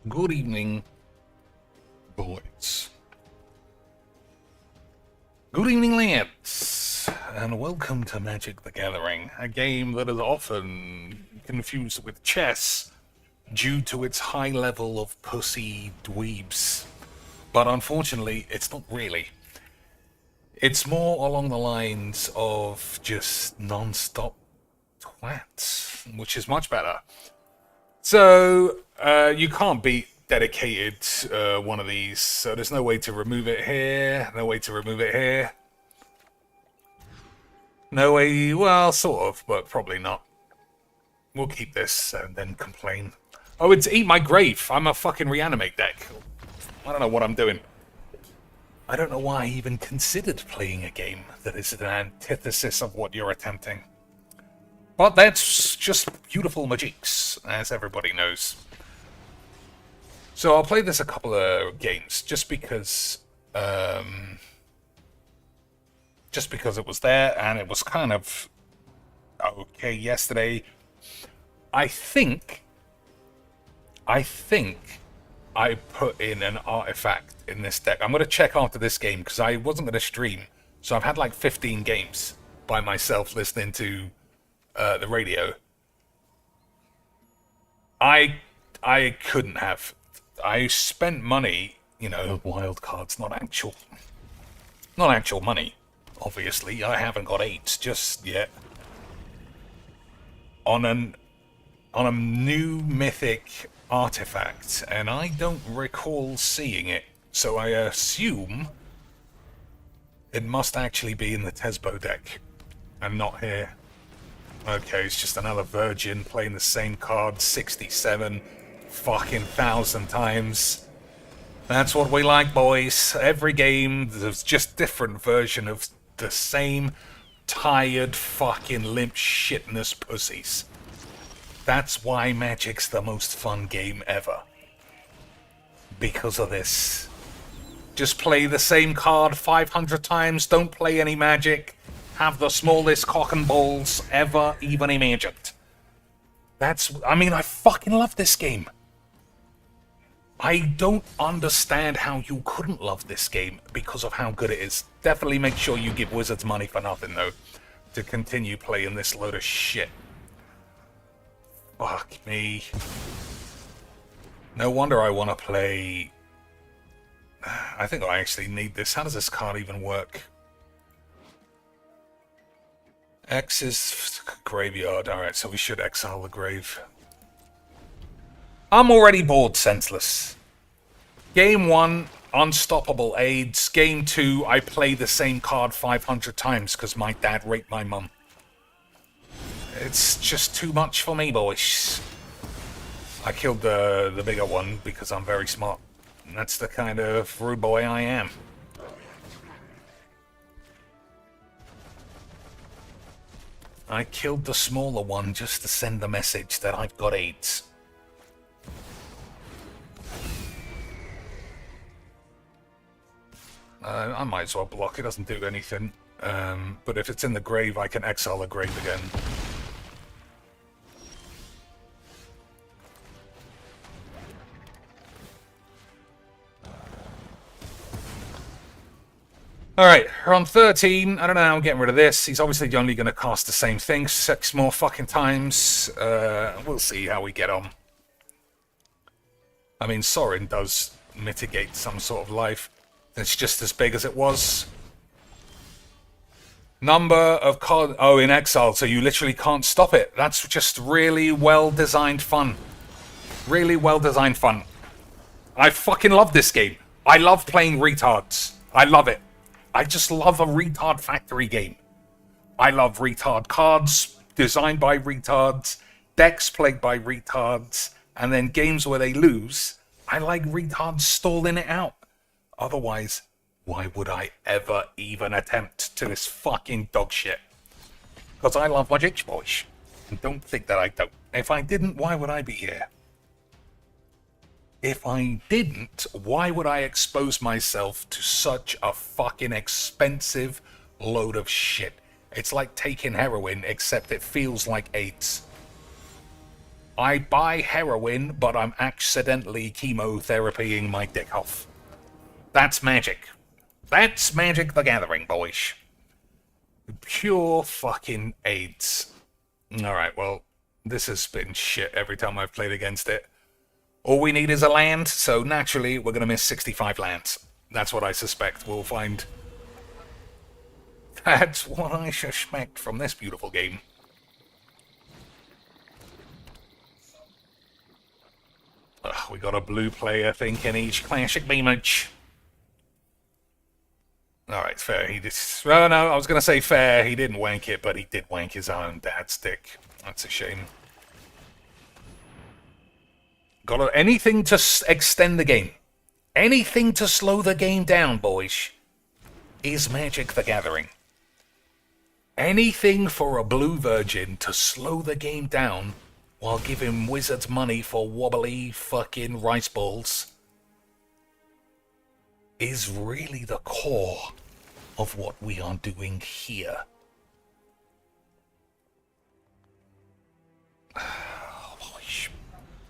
Good evening, boys. Good evening, lads, and welcome to Magic the Gathering, a game that is often confused with chess due to its high level of pussy dweebs. But unfortunately, it's not really. It's more along the lines of just non-stop twats, which is much better. So, you can't beat dedicated one of these, so there's no way to remove it here, no way to remove it here. No way, well, sort of, but probably not. We'll keep this and then complain. Oh, it's Eat My Grave. I'm a fucking reanimate deck. I don't know what I'm doing. I don't know why I even considered playing a game that is an antithesis of what you're attempting. But that's just beautiful magics, as everybody knows. So I'll play this a couple of games, just because it was there, and it was kind of okay yesterday. I think I put in an artifact in this deck. I'm going to check after this game, because I wasn't going to stream. So I've had like 15 games by myself listening to the radio. I couldn't have. I spent money, wild cards, not actual money. Obviously, I haven't got 8s just yet. On a new mythic artifact, and I don't recall seeing it. So I assume it must actually be in the Tesbo deck, and not here. Okay, it's just another virgin playing the same card 67 fucking thousand times. That's what we like, boys. Every game, there's just different version of the same tired fucking limp shitness pussies. That's why Magic's the most fun game ever. Because of this. Just play the same card 500 times, don't play any Magic. Have the smallest cock and balls ever even imagined. I fucking love this game. I don't understand how you couldn't love this game because of how good it is. Definitely make sure you give Wizards money for nothing, though, to continue playing this load of shit. Fuck me. No wonder I want to play... I think I actually need this. How does this card even work? X is graveyard. Alright, so we should exile the grave. I'm already bored senseless. Game 1, unstoppable aids. Game 2, I play the same card 500 times because my dad raped my mum. It's just too much for me, boys. I killed the bigger one because I'm very smart. And that's the kind of rude boy I am. I killed the smaller one just to send the message that I've got AIDS. I might as well block, it doesn't do anything. But if it's in the grave, I can exile the grave again. Alright, we're on 13. I don't know how I'm getting rid of this. He's obviously only going to cast the same thing 6 more fucking times. We'll see how we get on. I mean, Sorin does mitigate some sort of life. It's just as big as it was. Number of cards... Oh, in exile, so you literally can't stop it. That's just really well-designed fun. Really well-designed fun. I fucking love this game. I love playing retards. I love it. I just love a retard factory game. I love retard cards designed by retards, decks played by retards, and then games where they lose. I like retards stalling it out. Otherwise, why would I ever even attempt to this fucking dog shit? Because I love Magic, boys. And don't think that I don't. If I didn't, why would I be here? If I didn't, why would I expose myself to such a fucking expensive load of shit? It's like taking heroin, except it feels like AIDS. I buy heroin, but I'm accidentally chemotherapying my dick off. That's magic. That's Magic the Gathering, boys. Pure fucking AIDS. Alright, well, this has been shit every time I've played against it. All we need is a land, so naturally we're going to miss 65 lands. That's what I suspect we'll find. That's what I suspect from this beautiful game. We got a blue player, I think, in each classic beamage. Alright, fair. He just... Oh, no, I was going to say fair. He didn't wank it, but he did wank his own dad's dick. That's a shame. Got anything to extend the game. Anything to slow the game down, boys, is Magic the Gathering. Anything for a blue virgin to slow the game down while giving wizards money for wobbly fucking rice balls is really the core of what we are doing here.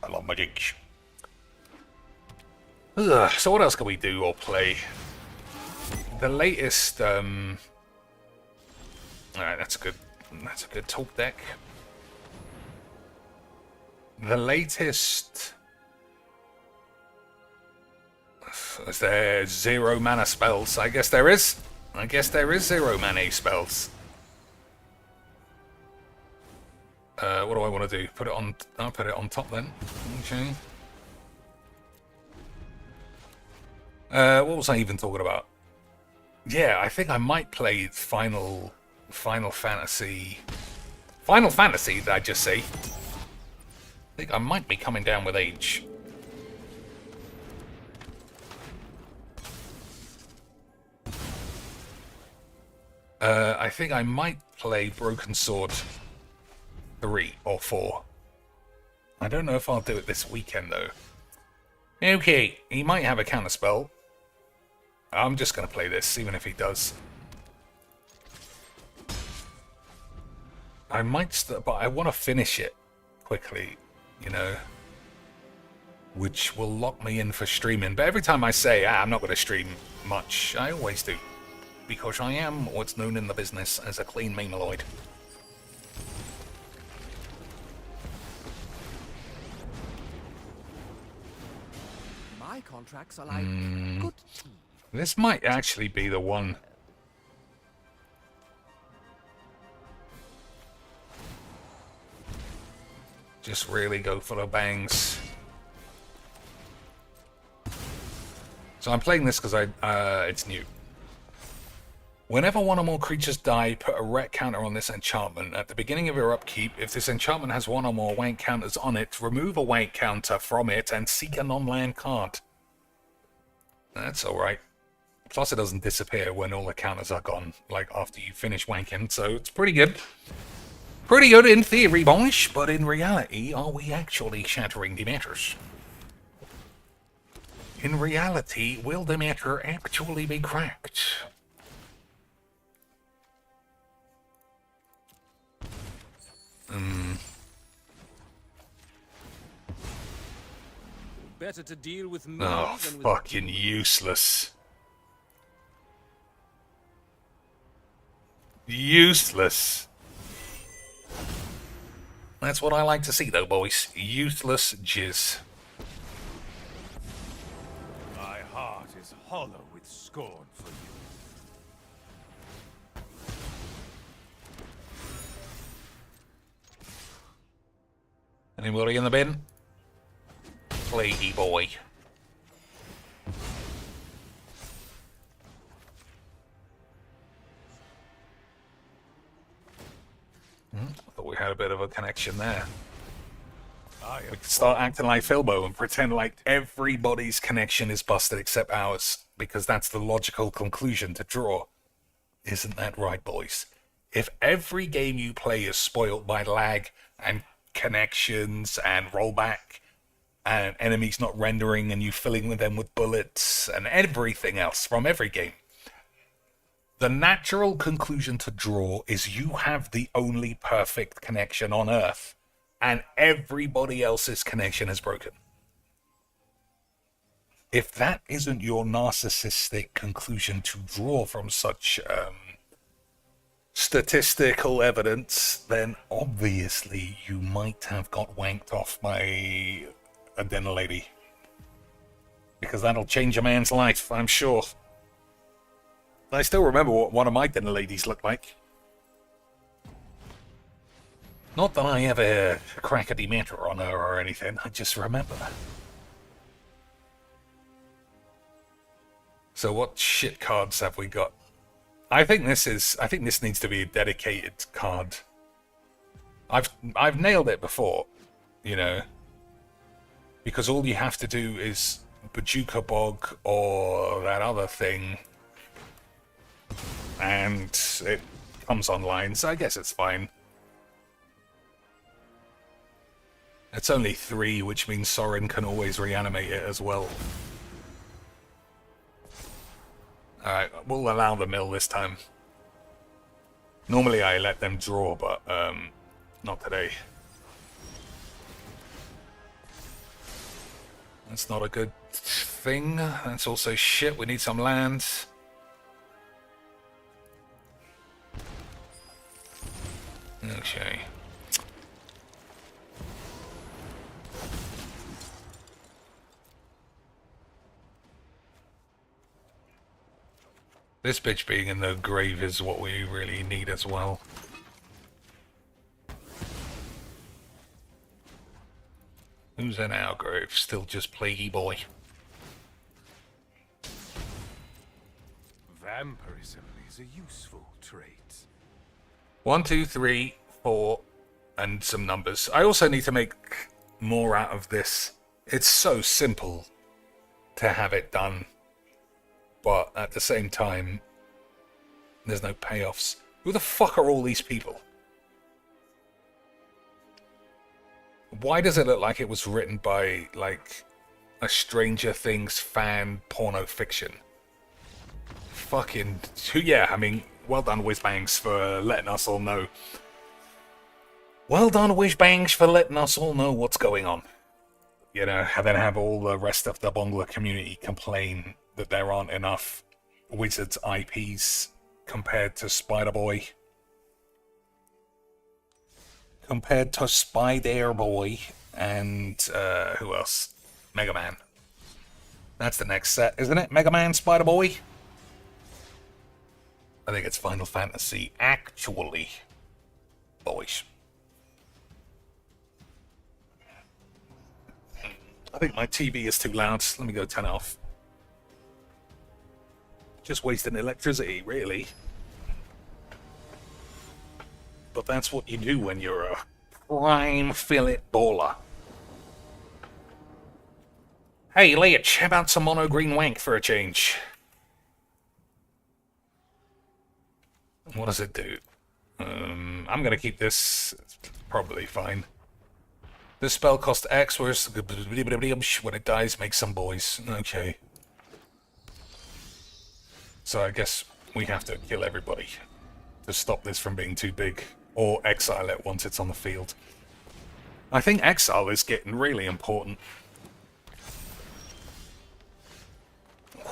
I love magic. So what else can we do or play? The latest, alright, that's a good talk deck. The latest... Is there 0 mana spells? I guess there is. I guess there is 0 mana spells. What do I want to do? Put it on... I'll put it on top then. Okay. What was I even talking about? Yeah, I think I might play Final Fantasy. Final Fantasy, did I just say? I think I might be coming down with age. I think I might play Broken Sword 3 or 4. I don't know if I'll do it this weekend, though. Okay, he might have a counterspell. I'm just going to play this, even if he does. I might, but I want to finish it quickly, you know, which will lock me in for streaming. But every time I say, I'm not going to stream much, I always do, because I am what's known in the business as a clean mainaloid. My contracts are like good tea. This might actually be the one. Just really go for the bangs. So I'm playing this because it's new. Whenever one or more creatures die, put a ret counter on this enchantment. At the beginning of your upkeep, if this enchantment has one or more wank counters on it, remove a wank counter from it and seek a non-land card. That's alright. Plus it doesn't disappear when all the counters are gone, like after you finish wanking, so it's pretty good. Pretty good in theory, boys, but in reality, are we actually shattering the matters? In reality, will the matter actually be cracked? Better to deal with me Oh, than with fucking useless. Useless. That's what I like to see, though, boys. Useless jizz. My heart is hollow with scorn for you. Anybody in the bin? Plaguey boy. I thought we had a bit of a connection there. We could start acting like Filbo and pretend like everybody's connection is busted except ours, because that's the logical conclusion to draw. Isn't that right, boys? If every game you play is spoiled by lag and connections and rollback and enemies not rendering and you filling them with bullets and everything else from every game, the natural conclusion to draw is you have the only perfect connection on Earth. and everybody else's connection is broken. If that isn't your narcissistic conclusion to draw from such statistical evidence, then obviously you might have got wanked off by a dinner lady. Because that'll change a man's life, I'm sure. I still remember what one of my dinner ladies looked like. Not that I ever crackety matter on her or anything, I just remember. So what shit cards have we got? I think this needs to be a dedicated card. I've nailed it before, you know. Because all you have to do is Bajuka Bog or that other thing, and it comes online, so I guess it's fine. It's only 3, which means Sorin can always reanimate it as well. Alright, we'll allow the mill this time. Normally I let them draw, but not today. That's not a good thing. That's also shit. We need some land. Okay. This bitch being in the grave is what we really need as well. Who's in our grave? Still just Plaguey Boy. Vampirism is a useful trait. 1, 2, 3, 4, and some numbers. I also need to make more out of this. It's so simple to have it done, but at the same time, there's no payoffs. Who the fuck are all these people? Why does it look like it was written by, like, a Stranger Things fan porno fiction? Fucking... Yeah, I mean, well done, Whizbangs, for letting us all know. Well done, Whizbangs, for letting us all know what's going on. You know, and then have all the rest of the Bongler community complain that there aren't enough Wizards IPs compared to Spider-Boy. Compared to Spider-Boy and, who else? Mega Man. That's the next set, isn't it? Mega Man, Spider-Boy? I think it's Final Fantasy, actually. Boys. I think my TV is too loud. Let me go turn it off. Just wasting electricity, really. But that's what you do when you're a prime fillet baller. Hey, Leach, how about some mono green wank for a change? What does it do? I'm gonna keep this. It's probably fine. This spell costs X, whereas when it dies, make some boys. Okay. So I guess we have to kill everybody to stop this from being too big. Or exile it once it's on the field. I think exile is getting really important.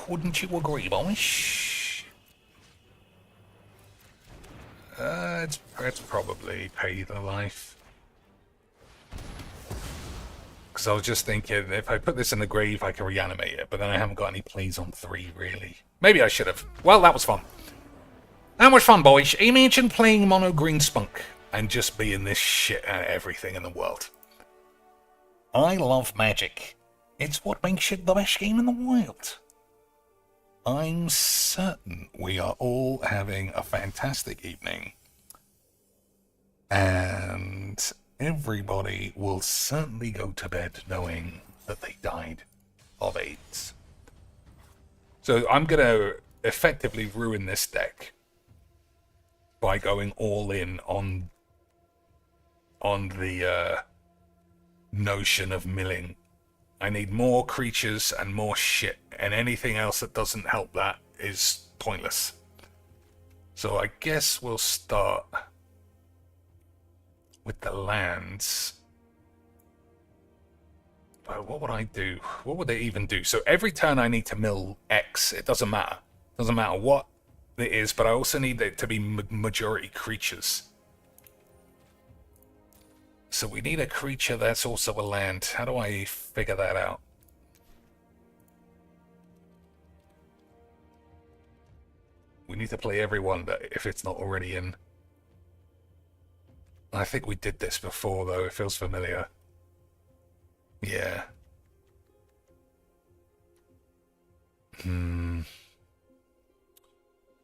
Wouldn't you agree, boys? It's probably pay the life. Because I was just thinking, if I put this in the grave, I can reanimate it. But then I haven't got any plays on 3, really. Maybe I should have. Well, that was fun. That was fun, boys. Imagine playing mono green spunk and just being this shit at everything in the world. I love magic. It's what makes it the best game in the world. I'm certain we are all having a fantastic evening. And everybody will certainly go to bed knowing that they died of AIDS. So I'm going to effectively ruin this deck by going all in on the notion of milling. I need more creatures and more shit, and anything else that doesn't help that is pointless. So I guess we'll start with the lands. what would I do? What would they even do? So every turn I need to mill X. It doesn't matter. Doesn't matter what it is, but I also need it to be majority creatures. So we need a creature that's also a land. How do I figure that out? We need to play everyone if it's not already in. I think we did this before, though. It feels familiar. Yeah.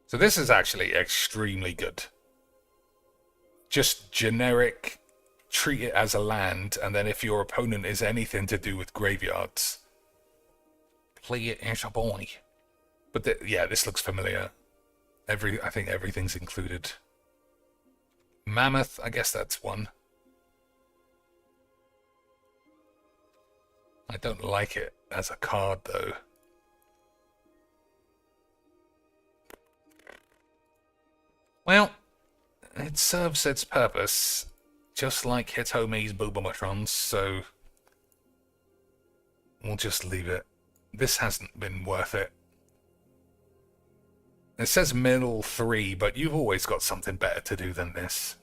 So this is actually extremely good. Just generic, treat it as a land, and then if your opponent is anything to do with graveyards, play it as a boy. But yeah, this looks familiar. I think everything's included. Mammoth, I guess that's one. I don't like it as a card, though. Well, it serves its purpose, just like Hitomi's Boobamutrons, so we'll just leave it. This hasn't been worth it. It says middle 3, but you've always got something better to do than this.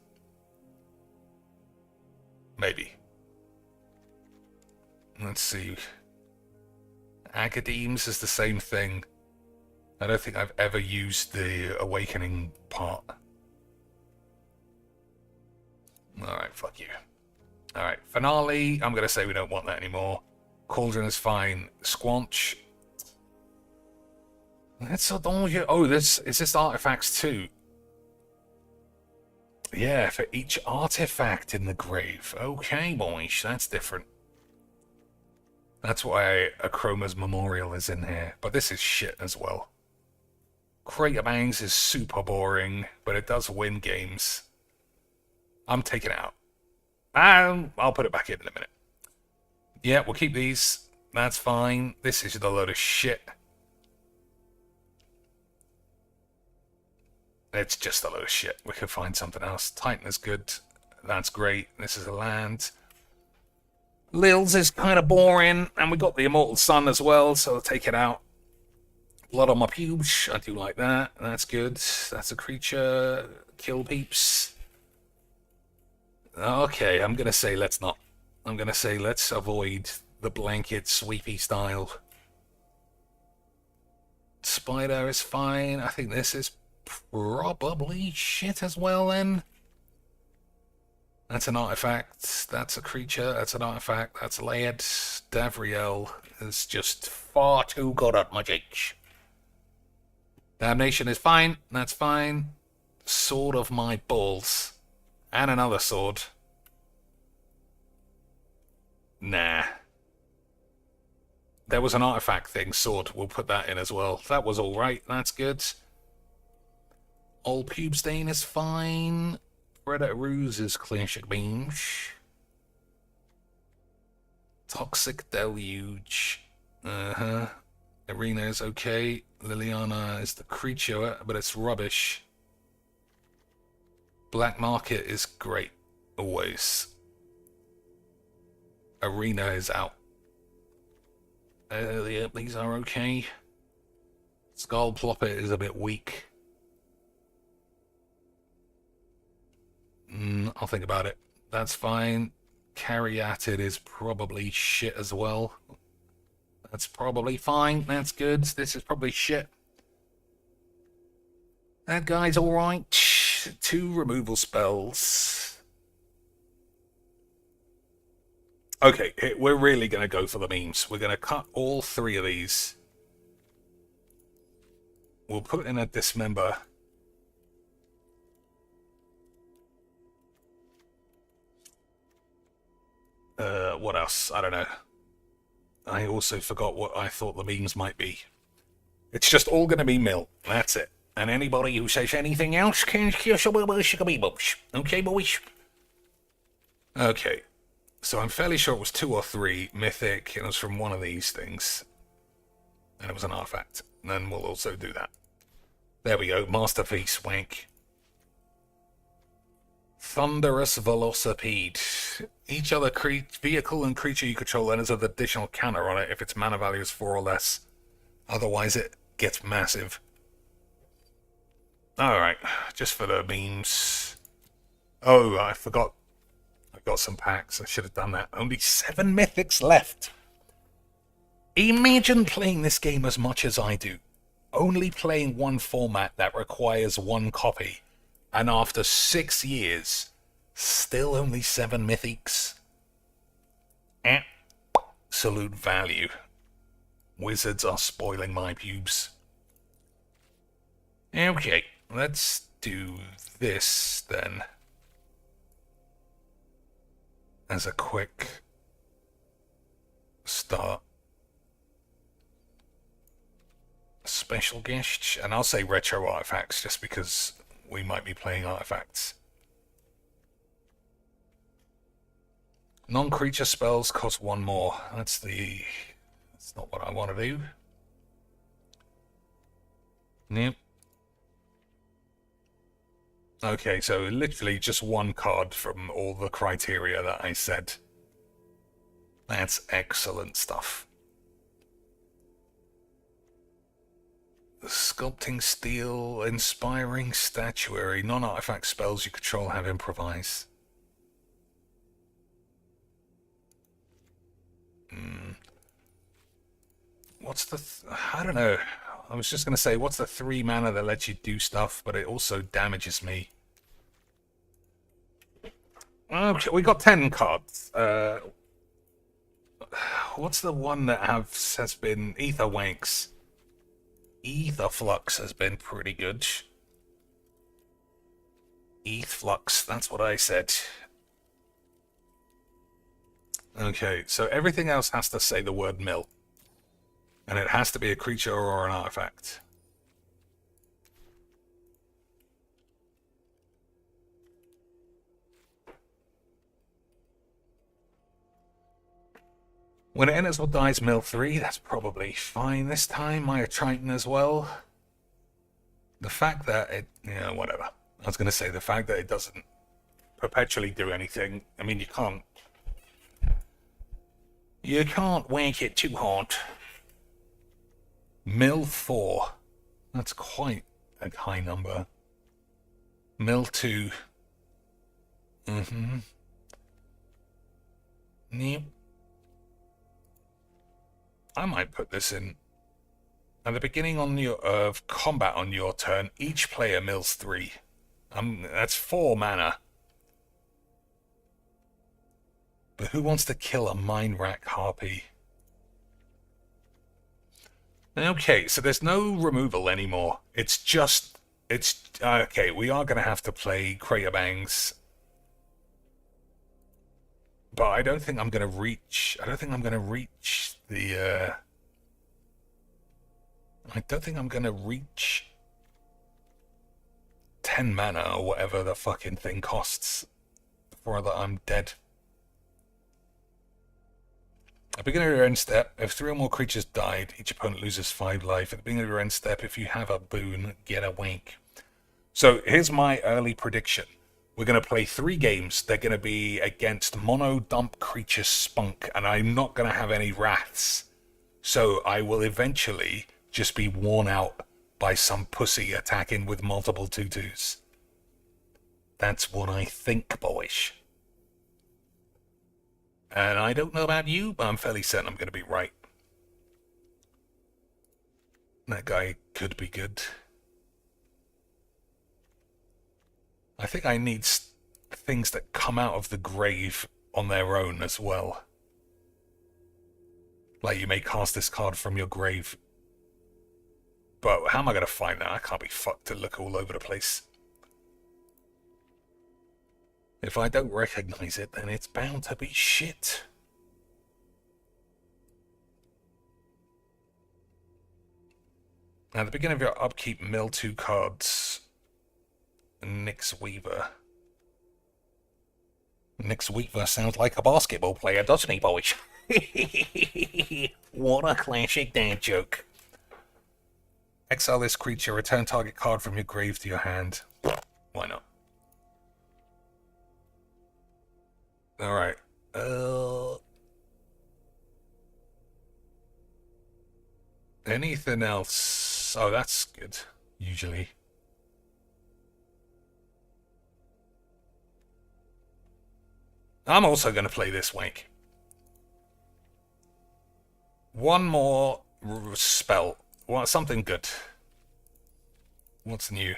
Maybe. Let's see. Agademes is the same thing. I don't think I've ever used the awakening part. Alright, fuck you. Alright, finale. I'm going to say we don't want that anymore. Cauldron is fine. Squanch. That's oh, is this artifacts too? Yeah, for each artifact in the grave. Okay, boys, that's different. That's why Akroma's Memorial is in here. But this is shit as well. Crater Bangs is super boring, but it does win games. I'm taking it out. I'll put it back in a minute. Yeah, we'll keep these. That's fine. This is a load of shit. It's just a load of shit. We could find something else. Titan is good. That's great. This is a land. Lils is kind of boring. And we got the Immortal Sun as well, so I'll take it out. Blood on my pubes. I do like that. That's good. That's a creature. Kill peeps. Okay, I'm going to say let's not. I'm going to say let's avoid the blanket sweepy style. Spider is fine. I think this is probably shit as well then. That's an artifact. That's a creature. That's an artifact. That's layered. Davriel is just far too good at magic. Damnation is fine. That's fine. Sword of my balls. And another sword. Nah. There was an artifact thing. Sword. We'll put that in as well. That was alright. That's good. Old Pube Stain is fine. Predator Ruse is Classic Beams. Toxic Deluge. Arena is okay. Liliana is the creature, but it's rubbish. Black Market is great. Always. Arena is out. Yeah, these are okay. Skull Plopper is a bit weak. I'll think about it. That's fine. Caryatid is probably shit as well. That's probably fine. That's good. This is probably shit. That guy's alright. 2 removal spells. Okay, we're really going to go for the memes. We're going to cut all 3 of these. We'll put in a dismember. What else? I don't know. I also forgot what I thought the memes might be. It's just all going to be mill. That's it. And anybody who says anything else can kiss a okay, boys? Okay. So I'm fairly sure it was 2 or 3 mythic. It was from one of these things. And it was an artifact. And then we'll also do that. There we go. Masterpiece. Wank. Thunderous Velocipede. Each other vehicle and creature you control enters an additional counter on it if its mana value is 4 or less. Otherwise it gets massive. Alright, just for the memes. Oh, I forgot. I got some packs. I should have done that. Only 7 mythics left. Imagine playing this game as much as I do. Only playing one format that requires 1 copy. And after 6 years, still only 7 mythics. Absolute value. Wizards are spoiling my pubes. Okay, let's do this then. As a quick start. Special guests, and I'll say retro artifacts just because we might be playing artifacts. Non-creature spells cost 1 more. That's not what I want to do. Nope. Okay, so literally just 1 card from all the criteria that I said. That's excellent stuff. Sculpting Steel, Inspiring Statuary. Non-artifact spells you control have improvise. What's the... I don't know. I was just going to say, what's the 3 mana that lets you do stuff, but it also damages me? Okay, we got 10 cards. What's the one that has been... Ether Wanks. Ether Flux has been pretty good. Eth Flux, that's what I said. Okay, so everything else has to say the word mill. And it has to be a creature or an artifact. When it enters or dies mill 3, that's probably fine this time. My Triton as well. The fact that it... Yeah, whatever. I was going to say the fact that it doesn't perpetually do anything. I mean, you can't... You can't wank it too hard. Mill 4. That's quite a high number. Mill 2. Yep. I might put this in. At the beginning of combat on your turn, each player mills 3. That's 4 mana. But who wants to kill a Mind Rack Harpy? Okay, so there's no removal anymore. It's just... okay, we are going to have to play Crater Bangs. But I don't think I'm going to reach... I don't think I'm going to reach the... I don't think I'm going to reach 10 mana or whatever the fucking thing costs before that I'm dead. At the beginning of your end step, if 3 or more creatures died, each opponent loses 5 life. At the beginning of your end step, if you have a boon, get a wink. So here's my early prediction. We're going to play 3 games. They're going to be against Mono Dump Creature Spunk, and I'm not going to have any Wraths. So I will eventually just be worn out by some pussy attacking with multiple 2/2s. That's what I think, boys. And I don't know about you, but I'm fairly certain I'm going to be right. That guy could be good. I think I need things that come out of the grave on their own as well. Like you may cast this card from your grave. But how am I going to find that? I can't be fucked to look all over the place. If I don't recognize it, then it's bound to be shit. At the beginning of your upkeep, mill 2 cards. Nyx Weaver. Nyx Weaver sounds like a basketball player, doesn't he, boys? What a classic dad joke. Exile this creature, return target card from your grave to your hand. Why not? Alright. Anything else? Oh, that's good, usually. I'm also going to play this wank. One more spell. Well, something good. What's new?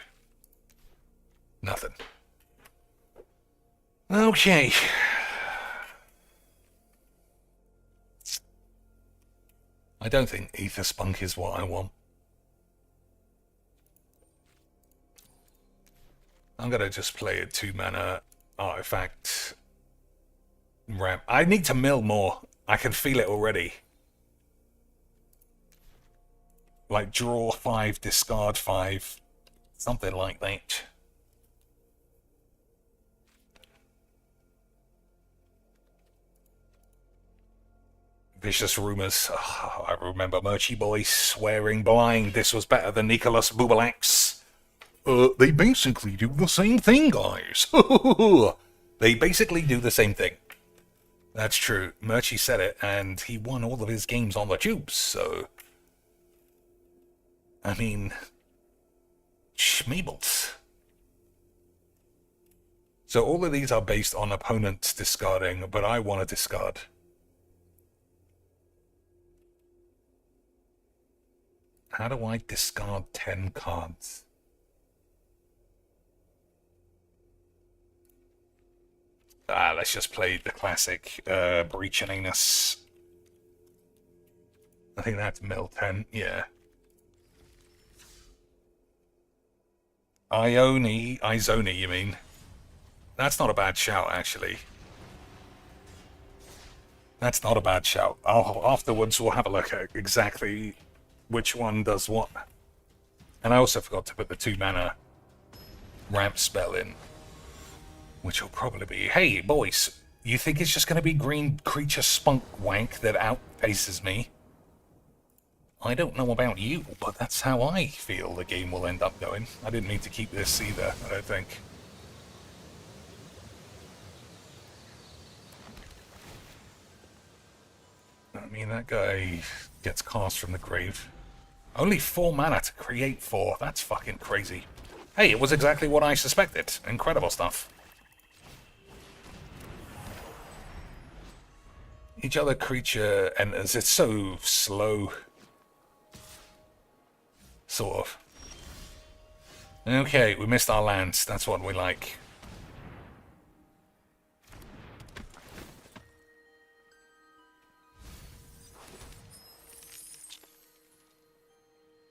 Nothing. Okay. I don't think Ether Spunk is what I want. I'm gonna just play a 2-mana artifact ramp. I need to mill more. I can feel it already. Like draw 5, discard 5, something like that. Vicious rumors. Oh, I remember Murchy Boy swearing blind this was better than Nicholas Bubalax. They basically do the same thing, guys. They basically do the same thing. That's true. Murchy said it, and he won all of his games on the tubes, so... I mean... Schmeebles. So all of these are based on opponents discarding, but I want to discard. How do I discard 10 cards? Let's just play the classic Breach and Anus. I think that's mill 10, yeah. Izoni, you mean? That's not a bad shout, actually. That's not a bad shout. Afterwards, we'll have a look at exactly which one does what. And I also forgot to put the 2-mana ramp spell in, which will probably be, hey, boys, you think it's just going to be green creature spunk wank that outpaces me? I don't know about you, but that's how I feel the game will end up going. I didn't mean to keep this either, I don't think. I mean, that guy gets cast from the grave. Only 4 mana to create 4. That's fucking crazy. Hey, it was exactly what I suspected. Incredible stuff. Each other creature enters. It's so slow. Sort of. Okay, we missed our lands. That's what we like.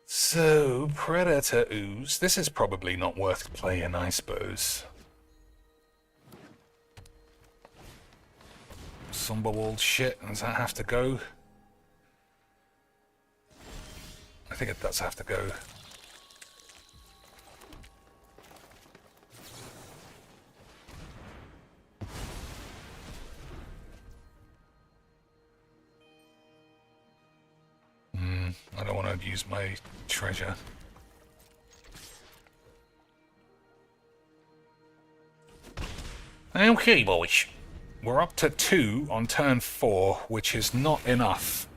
So, Predator Ooze. This is probably not worth playing, I suppose. Somberwald shit. Does that have to go? I think it does have to go. I don't want to use my treasure. Okay, boys. We're up to 2 on turn 4, which is not enough.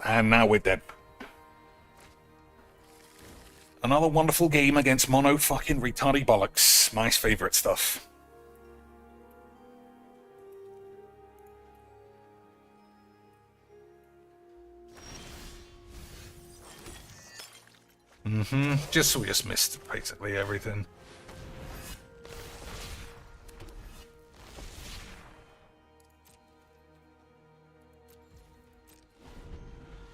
And now we're dead. Another wonderful game against mono fucking retarded bollocks. My favorite stuff. Just so we just missed basically everything.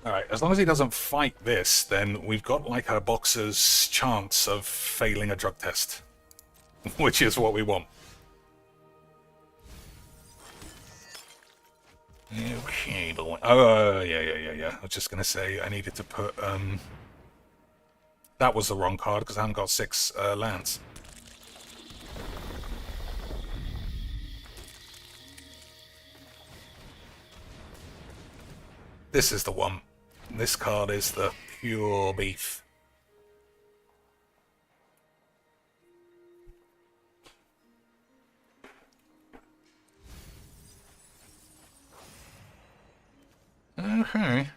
Alright, as long as he doesn't fight this, then we've got like a boxer's chance of failing a drug test. Which is what we want. Okay, boy. Oh, yeah. I was just gonna say I needed to put, that was the wrong card because I haven't got 6 lands. This is the one. This card is the pure beef. Okay.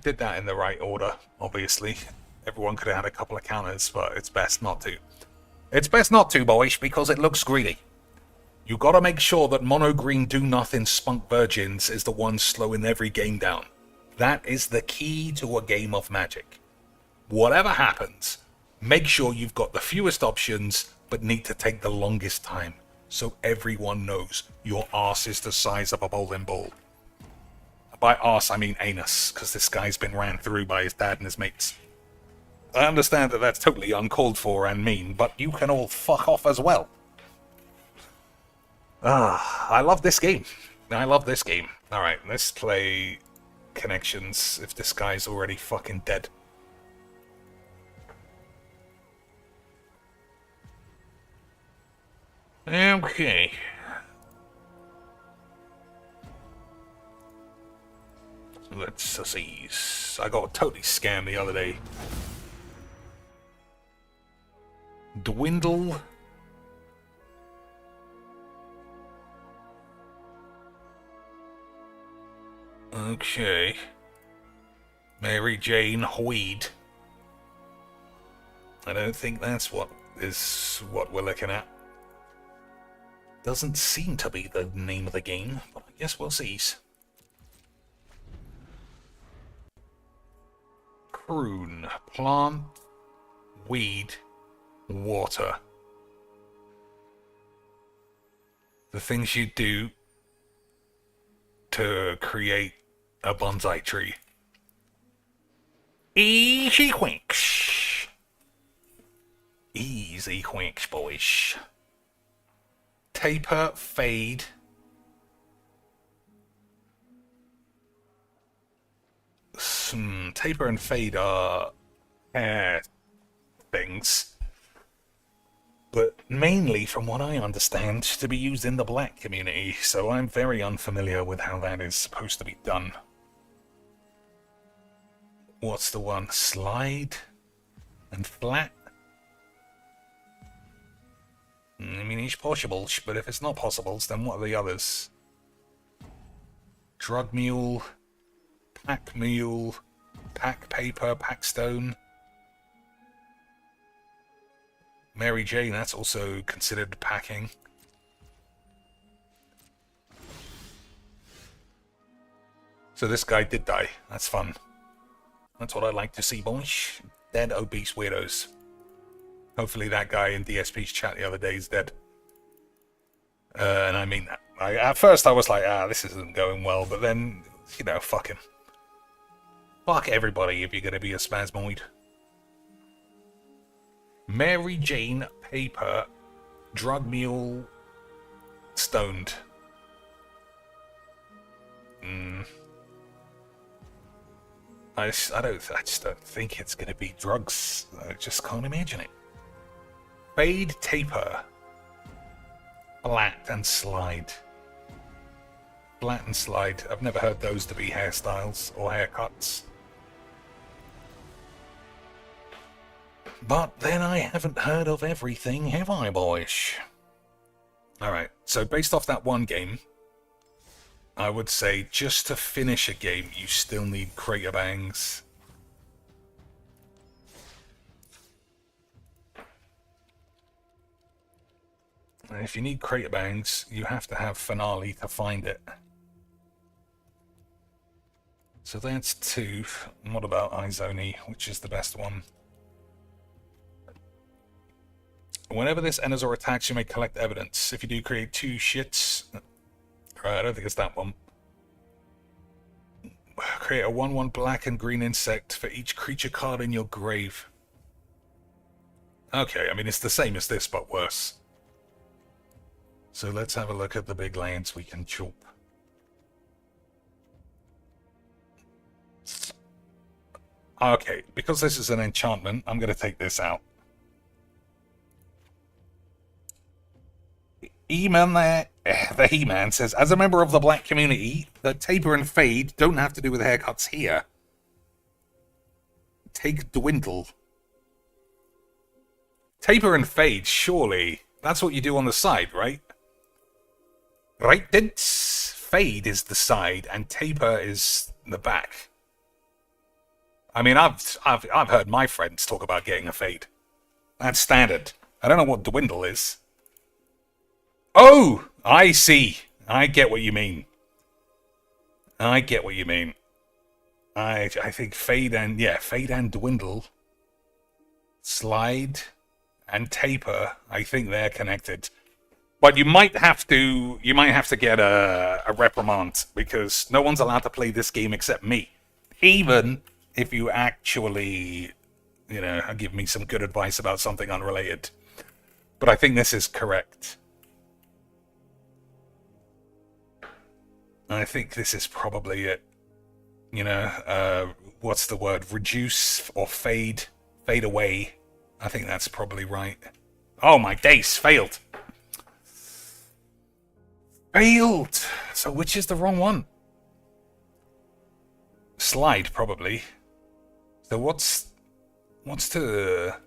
Did that in the right order, obviously. Everyone could have had a couple of counters, but it's best not to. It's best not to, boys, because it looks greedy. You gotta make sure that mono green do nothing spunk virgins is the one slowing every game down. That is the key to a game of Magic. Whatever happens, make sure you've got the fewest options, but need to take the longest time, so everyone knows your arse is the size of a bowling ball. By arse, I mean anus, because this guy's been ran through by his dad and his mates. I understand that that's totally uncalled for and mean, but you can all fuck off as well. I love this game. I love this game. Alright, let's play Connections if this guy's already fucking dead. Okay. Let's see. I got totally scammed the other day. Dwindle. Okay. Mary Jane Hoyd. I don't think that's what we're looking at. Doesn't seem to be the name of the game, but I guess we'll see. Prune. Plant. Weed. Water. The things you do to create a bonsai tree. Easy quinks. Easy quinks, boys. Taper, fade. Taper and fade are hair things, but mainly, from what I understand, to be used in the black community, so I'm very unfamiliar with how that is supposed to be done. What's the one? Slide and flat? I mean, it's possible, but if it's not possible, then what are the others? Drug mule, pack mule, pack paper, pack stone. Mary Jane, that's also considered packing. So this guy did die. That's fun. That's what I like to see, boys. Dead obese weirdos. Hopefully that guy in DSP's chat the other day is dead. And I mean that. At first I was like, this isn't going well, but then, you know, fuck him. Fuck everybody if you're gonna be a spasmoid. Mary Jane, paper, drug mule, stoned. I just don't think it's gonna be drugs. I just can't imagine it. Fade, taper, flat and slide. Flat and slide. I've never heard those to be hairstyles or haircuts. But then I haven't heard of everything, have I, boys? Alright, so based off that one game, I would say just to finish a game, you still need crater bangs. And if you need crater bangs, you have to have finale to find it. So that's 2. And what about Izoni, which is the best one? Whenever this enters or attacks, you may collect evidence. If you do, create 2 shits. Right, I don't think it's that one. Create a 1/1 black and green insect for each creature card in your grave. Okay, I mean, it's the same as this, but worse. So let's have a look at the big lands we can chop. Okay, because this is an enchantment, I'm going to take this out. E-Man there, the He-Man says, as a member of the black community, the taper and fade don't have to do with haircuts here. Take dwindle. Taper and fade, surely That's what you do on the side, right? Right, Dints? Fade is the side, and taper is the back. I mean, I've heard my friends talk about getting a fade. That's standard. I don't know what dwindle is. Oh, I see. I get what you mean. I get what you mean. I think fade and dwindle, slide, and taper. I think they're connected. But you might have to get a reprimand because no one's allowed to play this game except me. Even if you actually, give me some good advice about something unrelated. But I think this is correct. I think this is probably it. What's the word? Reduce or fade away. I think that's probably right. Oh my days, failed. Failed! So which is the wrong one? Slide, probably. So what's the...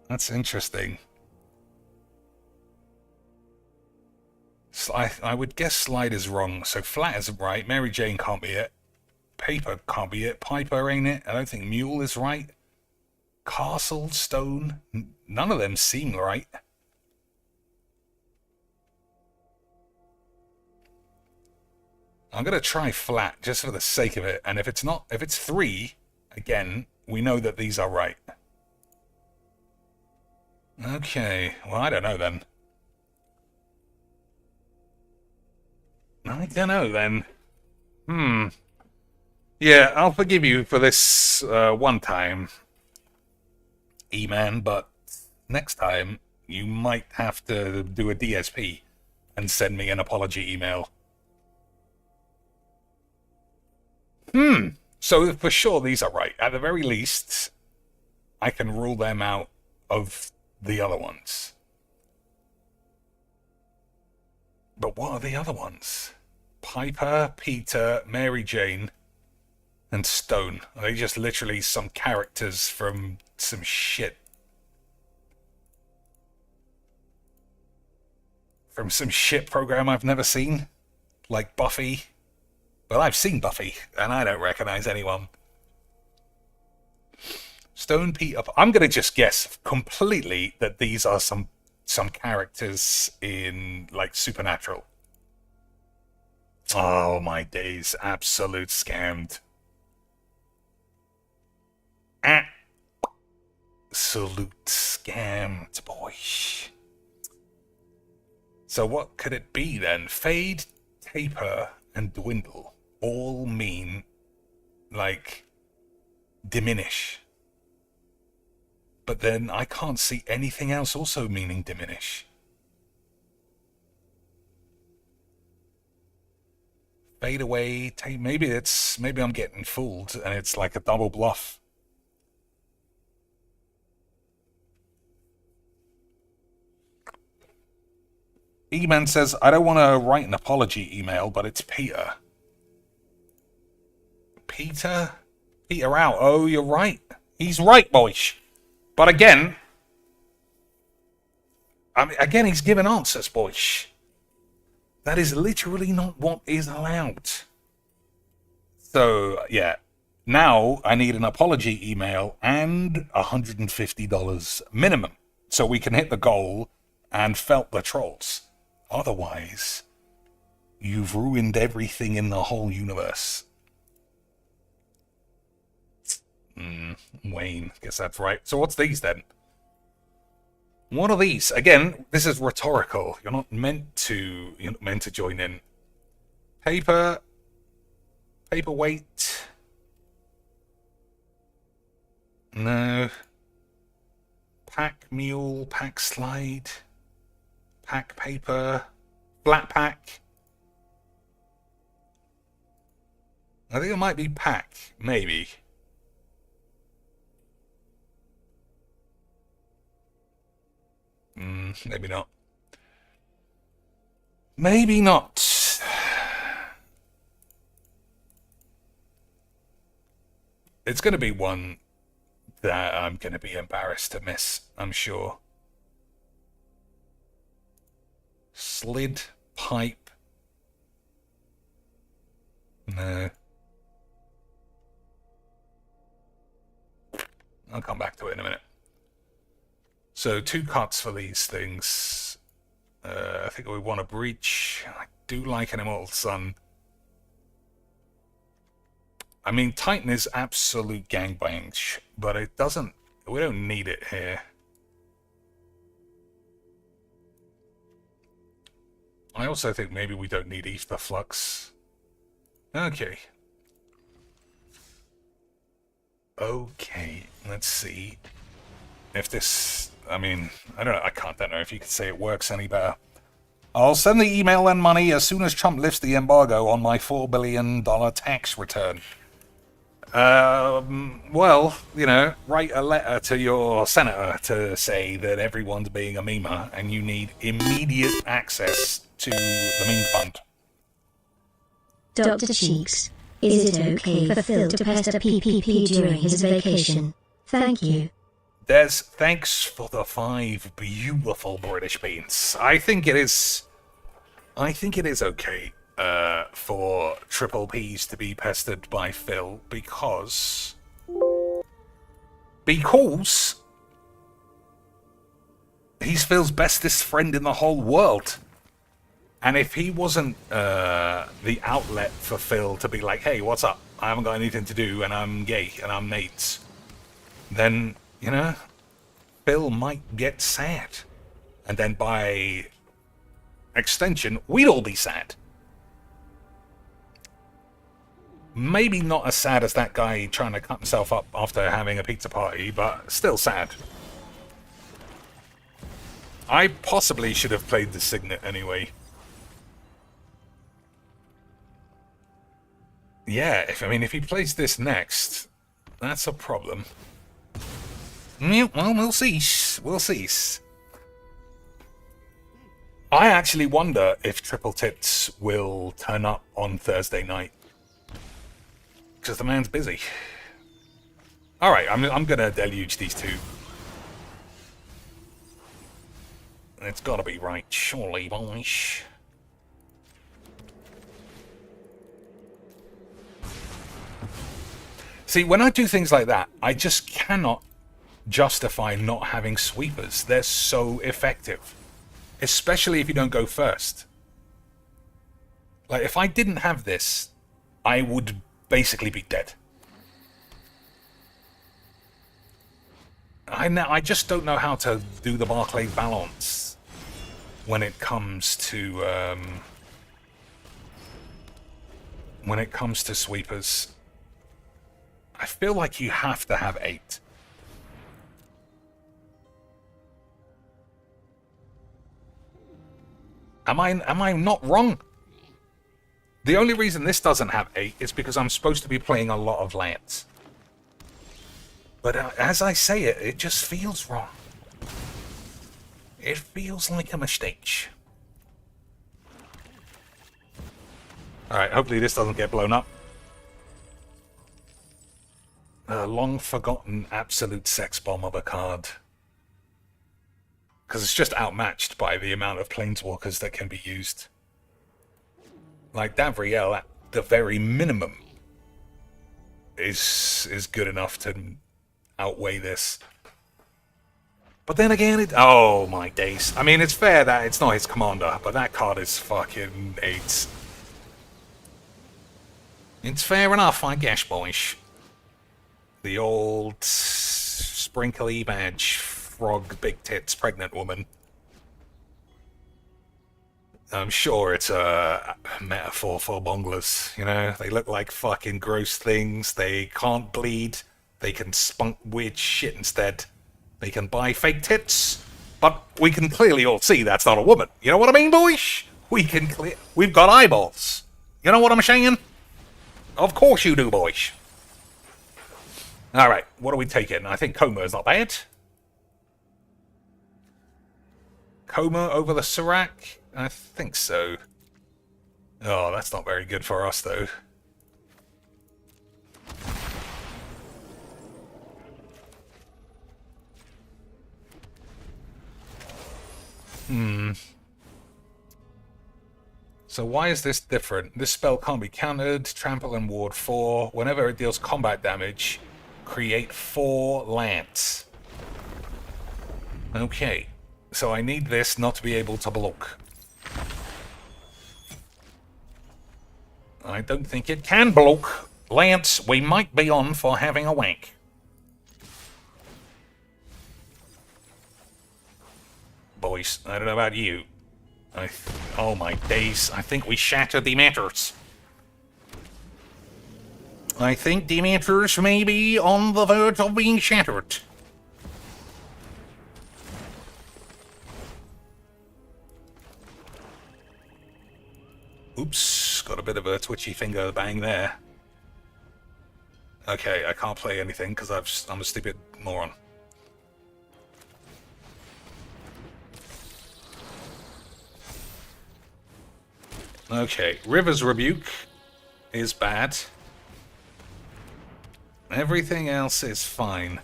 That's interesting. I would guess slide is wrong, so flat isn't right. Mary Jane can't be it. Paper can't be it. Piper ain't it. I don't think mule is right. Castle, stone, none of them seem right. I'm gonna try flat just for the sake of it, and if it's 3, again, we know that these are right. Okay, well I don't know then. Yeah, I'll forgive you for this one time, E-Man, but next time you might have to do a DSP and send me an apology email. So for sure these are right. At the very least, I can rule them out of the other ones. But what are the other ones? Piper, Peter, Mary Jane, and Stone. Are they just literally some characters from some shit? From some shit program I've never seen? Like Buffy? Well, I've seen Buffy, and I don't recognize anyone. Stone, Peter... I'm going to just guess completely that these are some characters in, like, Supernatural. Oh, my days. Absolute scammed. Absolute scammed, boy. So what could it be, then? Fade, taper, and dwindle all mean, like, diminish. But then I can't see anything else also meaning diminish. Fade away, maybe I'm getting fooled and it's like a double bluff. E-Man says, I don't want to write an apology email, but it's Peter. Peter? Peter out. Oh, you're right. He's right, boys. But again, he's giving answers, boys. That is literally not what is allowed. So, yeah. Now, I need an apology email and $150 minimum. So we can hit the goal and felt the trolls. Otherwise, you've ruined everything in the whole universe. Wayne, guess that's right. So what's these then? What are these? Again, this is rhetorical. You're not meant to join in. Paper, paperweight. No. Pack mule, pack slide, pack paper, flat pack. I think it might be pack, maybe. Maybe not. Maybe not. It's going to be one that I'm going to be embarrassed to miss, I'm sure. Slid, pipe. No. I'll come back to it in a minute. So 2 cuts for these things. I think we want a breach. I do like an Immortal Sun. I mean, Titan is absolute gangbang, but it doesn't... We don't need it here. I also think maybe we don't need Ether Flux. Okay. Okay, let's see if this... I mean, I don't know if you could say it works any better. I'll send the email and money as soon as Trump lifts the embargo on my $4 billion tax return. Well, you know, write a letter to your senator to say that everyone's being a memer and you need immediate access to the meme fund. Dr. Cheeks, is it okay for Phil to pester PPP during his vacation? Thank you. Des, thanks for the 5 beautiful British beans. I think it is okay for Triple P's to be pestered by Phil because he's Phil's bestest friend in the whole world. And if he wasn't the outlet for Phil to be like, hey, what's up? I haven't got anything to do and I'm gay and I'm Nate, then, you know, Phil might get sad. And then by extension, we'd all be sad. Maybe not as sad as that guy trying to cut himself up after having a pizza party, but still sad. I possibly should have played the Signet anyway. Yeah, if he plays this next, that's a problem. Well, we'll see. We'll see. I actually wonder if Triple Tits will turn up on Thursday night. Because the man's busy. Alright, I'm gonna deluge these two. It's gotta be right, surely, boys. See, when I do things like that, I just cannot justify not having sweepers. They're so effective. Especially if you don't go first. Like, if I didn't have this, I would basically be dead. I just don't know how to do the Barclay balance when it comes to sweepers. I feel like you have to have 8. Am I not wrong? The only reason this doesn't have 8 is because I'm supposed to be playing a lot of lands. But as I say it, it just feels wrong. It feels like a mistake. Alright, hopefully this doesn't get blown up. A long-forgotten absolute sex bomb of a card. Because it's just outmatched by the amount of planeswalkers that can be used. Like Davriel, at the very minimum, is good enough to outweigh this. But then again, oh my days. I mean, it's fair that it's not his commander, but that card is fucking 8. It's fair enough, I guess, boys. The old sprinkly badge, frog, big tits, pregnant woman. I'm sure it's a metaphor for bonglers, you know? They look like fucking gross things, they can't bleed, they can spunk weird shit instead. They can buy fake tits, but we can clearly all see that's not a woman. You know what I mean, boys? We've got eyeballs. You know what I'm saying? Of course you do, boys. Alright, what are we taking? I think Coma is not bad. Coma over the Serac? I think so. Oh, that's not very good for us, though. So why is this different? This spell can't be countered. Trample and ward 4. Whenever it deals combat damage, create 4 lance. Okay. So I need this not to be able to block. I don't think it can block. Lance, we might be on for having a wank. Boys, I don't know about you. Oh my days, I think we shattered the matters. I think the matters may be on the verge of being shattered. Oops, got a bit of a twitchy finger bang there. Okay, I can't play anything because I'm a stupid moron. Okay, River's Rebuke is bad. Everything else is fine.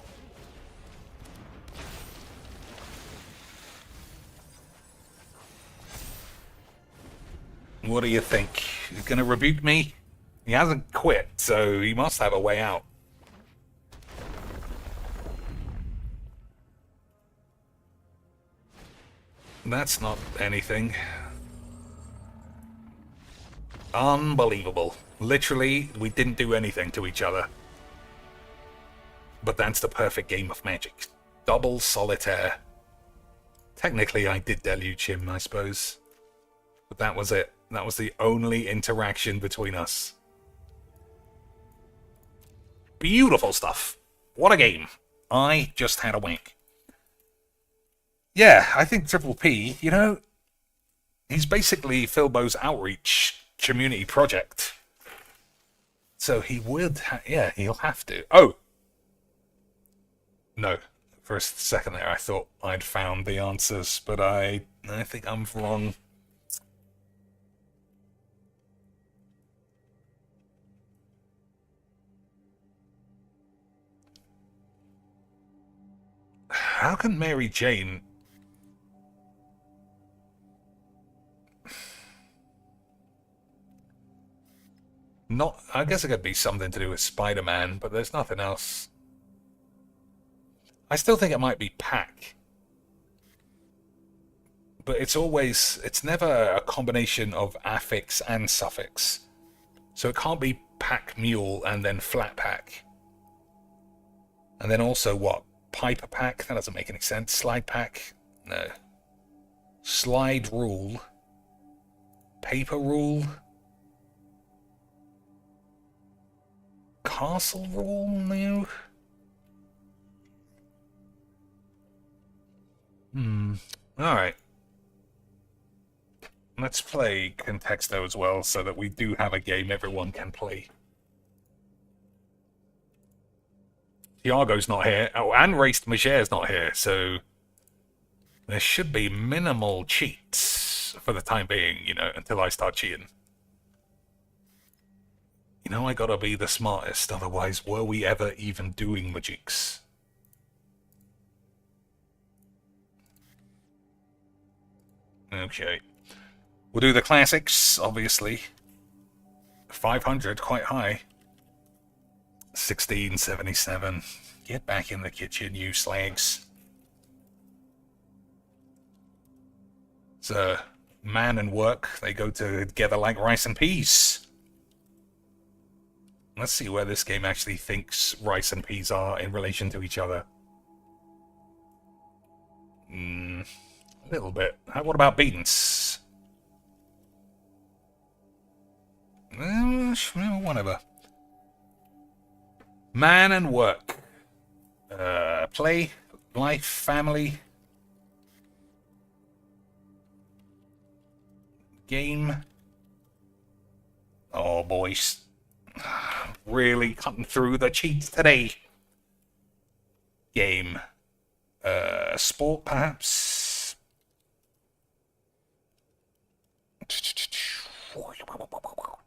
What do you think? He's gonna rebuke me? He hasn't quit, so he must have a way out. That's not anything. Unbelievable. Literally, we didn't do anything to each other. But that's the perfect game of Magic. Double solitaire. Technically, I did deluge him, I suppose. But that was it. That was the only interaction between us. Beautiful stuff. What a game. I just had a wank. Yeah, I think Triple P, you know, he's basically Philbo's outreach community project. So he would, yeah, he'll have to. Oh! No. For a second there, I thought I'd found the answers, but I think I'm wrong. How can Mary Jane... Not, I guess it could be something to do with Spider-Man, but there's nothing else. I still think it might be pack. But it's never a combination of affix and suffix. So it can't be pack mule and then flat pack. And then also what? Piper pack? That doesn't make any sense. Slide pack? No. Slide rule. Paper rule? Castle rule? No. Alright. Let's play Contexto as well, so that we do have a game everyone can play. Tiago's not here. Oh, and Raced Mager's not here, so... there should be minimal cheats for the time being, you know, until I start cheating. You know, I gotta be the smartest, otherwise were we ever even doing magics? Okay. We'll do the classics, obviously. 500, quite high. 1677. Get back in the kitchen, you slags. So, man and work, they go together like rice and peas. Let's see where this game actually thinks rice and peas are in relation to each other. A little bit. What about beans? Whatever. Man and work. Play, life, family. Game. Oh, boys. Really cutting through the cheats today. Game. Sport, perhaps.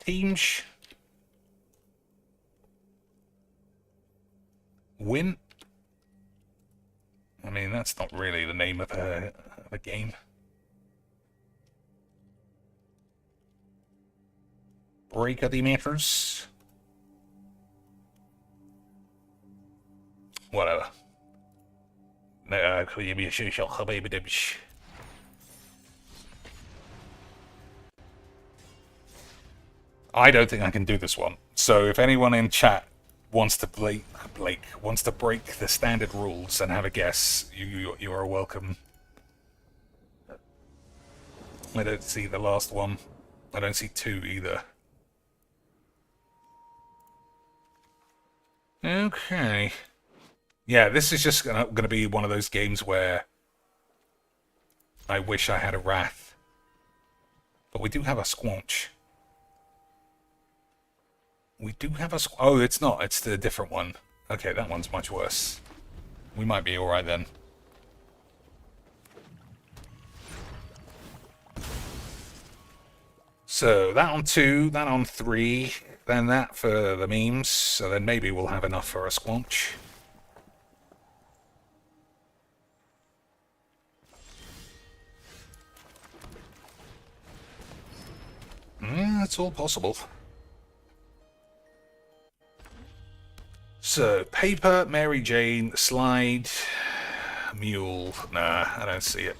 Teams. Win. I mean, that's not really the name of a game. break of the meters. Whatever. I don't think I can do this one. So if anyone in chat wants to wants to break the standard rules and have a guess, you are welcome. I don't see the last one. I don't see 2 either. Okay. Yeah, this is just gonna be one of those games where I wish I had a Wrath. But we do have a Squanch. We do have a... Oh, it's not. It's the different one. Okay, that one's much worse. We might be alright then. So, that on 2, that on 3, then that for the memes. So then maybe we'll have enough for a Squanch. Yeah, it's all possible. So, paper, Mary Jane, slide, mule. Nah, I don't see it.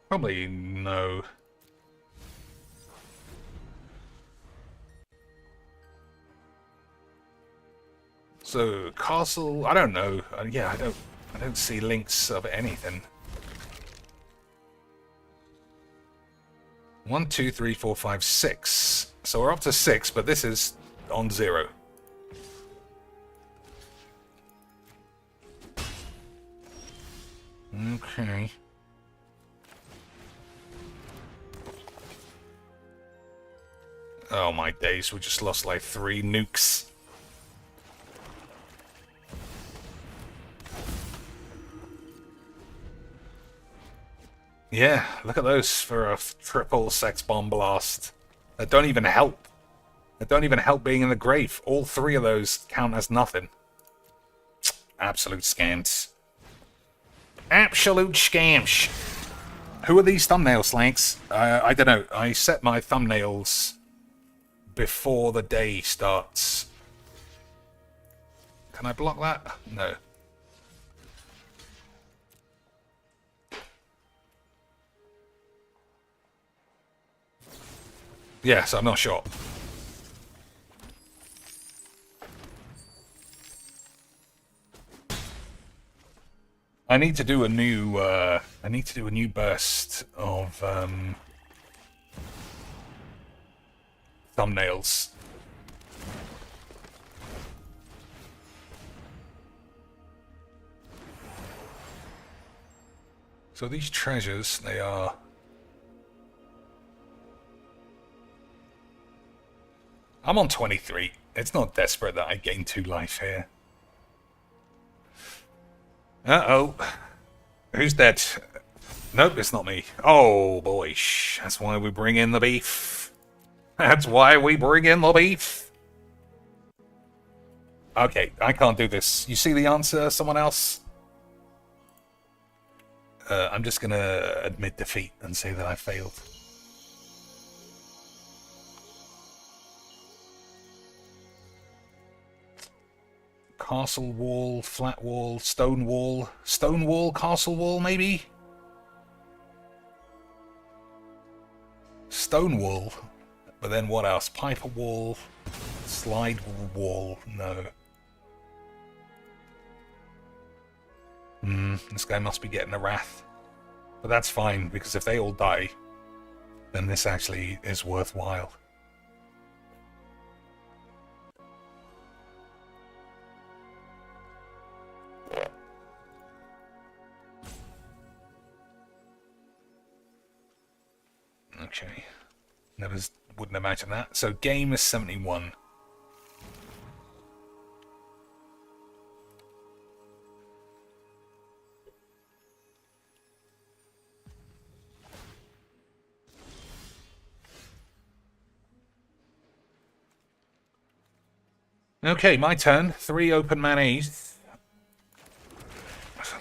Probably no. So castle, I don't know. Yeah, I don't see links of anything. 1, 2, 3, 4, 5, 6. So we're up to 6, but this is on 0. Okay. Oh my days, we just lost like 3 nukes. Yeah, look at those for a triple sex bomb blast. That don't even help. That don't even help being in the grave. All 3 of those count as nothing. Absolute scams. Absolute scams. Who are these thumbnail slanks? I don't know. I set my thumbnails before the day starts. Can I block that? No. Yes, I'm not sure. I need to do a new burst of thumbnails. So these treasures, they are... I'm on 23. It's not desperate that I gain 2 life here. Uh-oh. Who's dead? Nope, it's not me. Oh, boy. That's why we bring in the beef. That's why we bring in the beef. Okay, I can't do this. You see the answer, someone else? I'm just gonna admit defeat and say that I failed. Castle wall, flat wall, stone wall. Stone wall, castle wall, maybe? Stone wall. But then what else? Piper wall, slide wall, no. This guy must be getting a wrath. But that's fine, because if they all die, then this actually is worthwhile. Okay. Wouldn't imagine that. So game is 71. Okay, my turn. 3 open mayonnaise.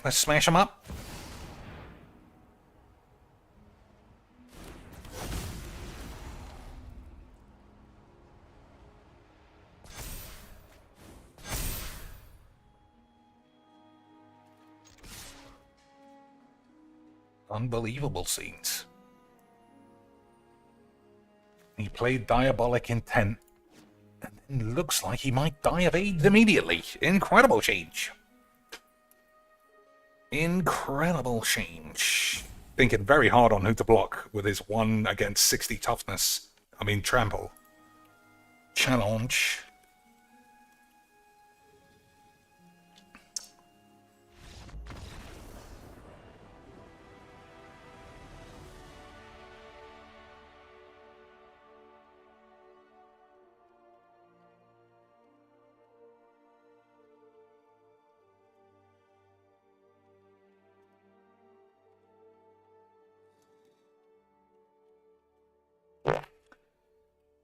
Let's smash them up. Unbelievable scenes. He played Diabolic Intent, and then looks like he might die of AIDS immediately. Incredible change. Incredible change. Thinking very hard on who to block with his 1 against 60 toughness. I mean, trample. Challenge.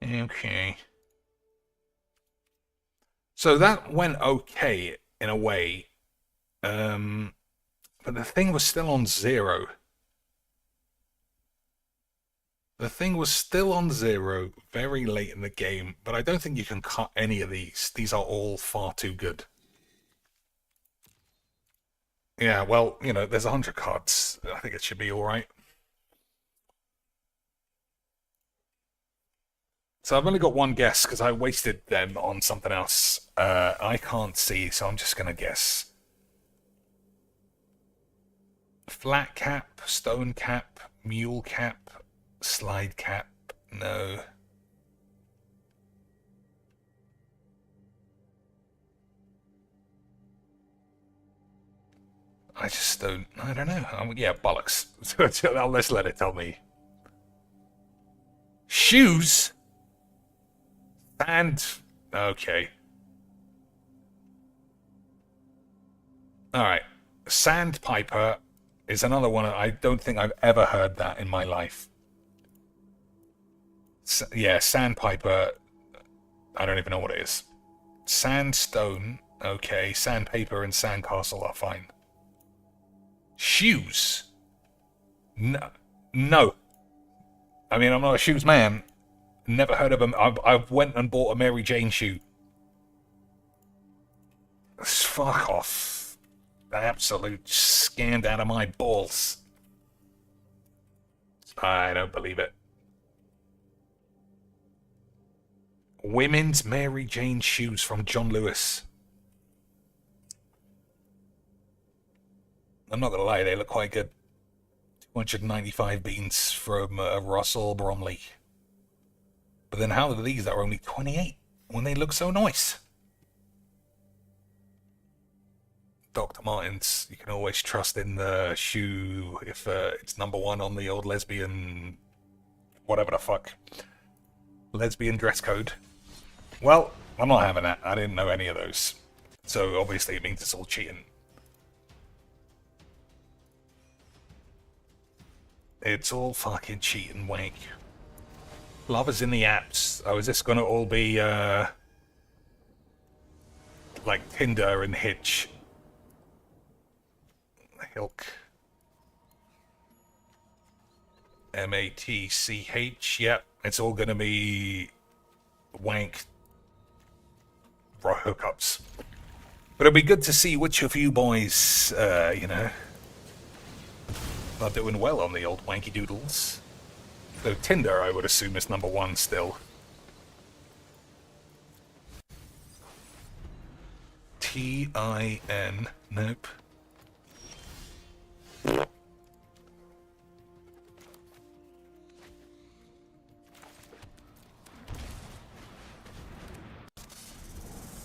Okay. So that went okay in a way. But the thing was still on 0. The thing was still on 0 very late in the game, but I don't think you can cut any of these. These are all far too good. Yeah, well, you know, there's 100 cards. I think it should be alright. So I've only got one guess because I wasted them on something else. I can't see, so I'm just going to guess. Flat cap, stone cap, mule cap, slide cap, no. I just don't, I don't know. Yeah, bollocks. Let's let it tell me. Shoes? And okay. Alright. Sandpiper is another one. I don't think I've ever heard that in my life. Yeah, Sandpiper. I don't even know what it is. Sandstone. Okay. Sandpaper and Sandcastle are fine. Shoes. No. No. I mean, I'm not a shoes man. Never heard of them. I've went and bought a Mary Jane shoe. Fuck off. Absolute scanned out of my balls. I don't believe it. Women's Mary Jane shoes from John Lewis. I'm not gonna lie, they look quite good. 295 beans from Russell Bromley. But then how are these that are only 28 when they look so nice? Dr. Martens, you can always trust in the shoe if it's #1 on the old lesbian, whatever the fuck, lesbian dress code. Well, I'm not having that. I didn't know any of those. So obviously it means it's all cheating. It's all fucking cheating wank. Lovers in the apps. Oh, is this gonna all be like Tinder and Hitch? Hilk. MATCH. Yep, it's all gonna be wank hookups. But it'll be good to see which of you boys, you know, are doing well on the old wanky doodles. Though Tinder, I would assume, is #1 still. TIN. Nope.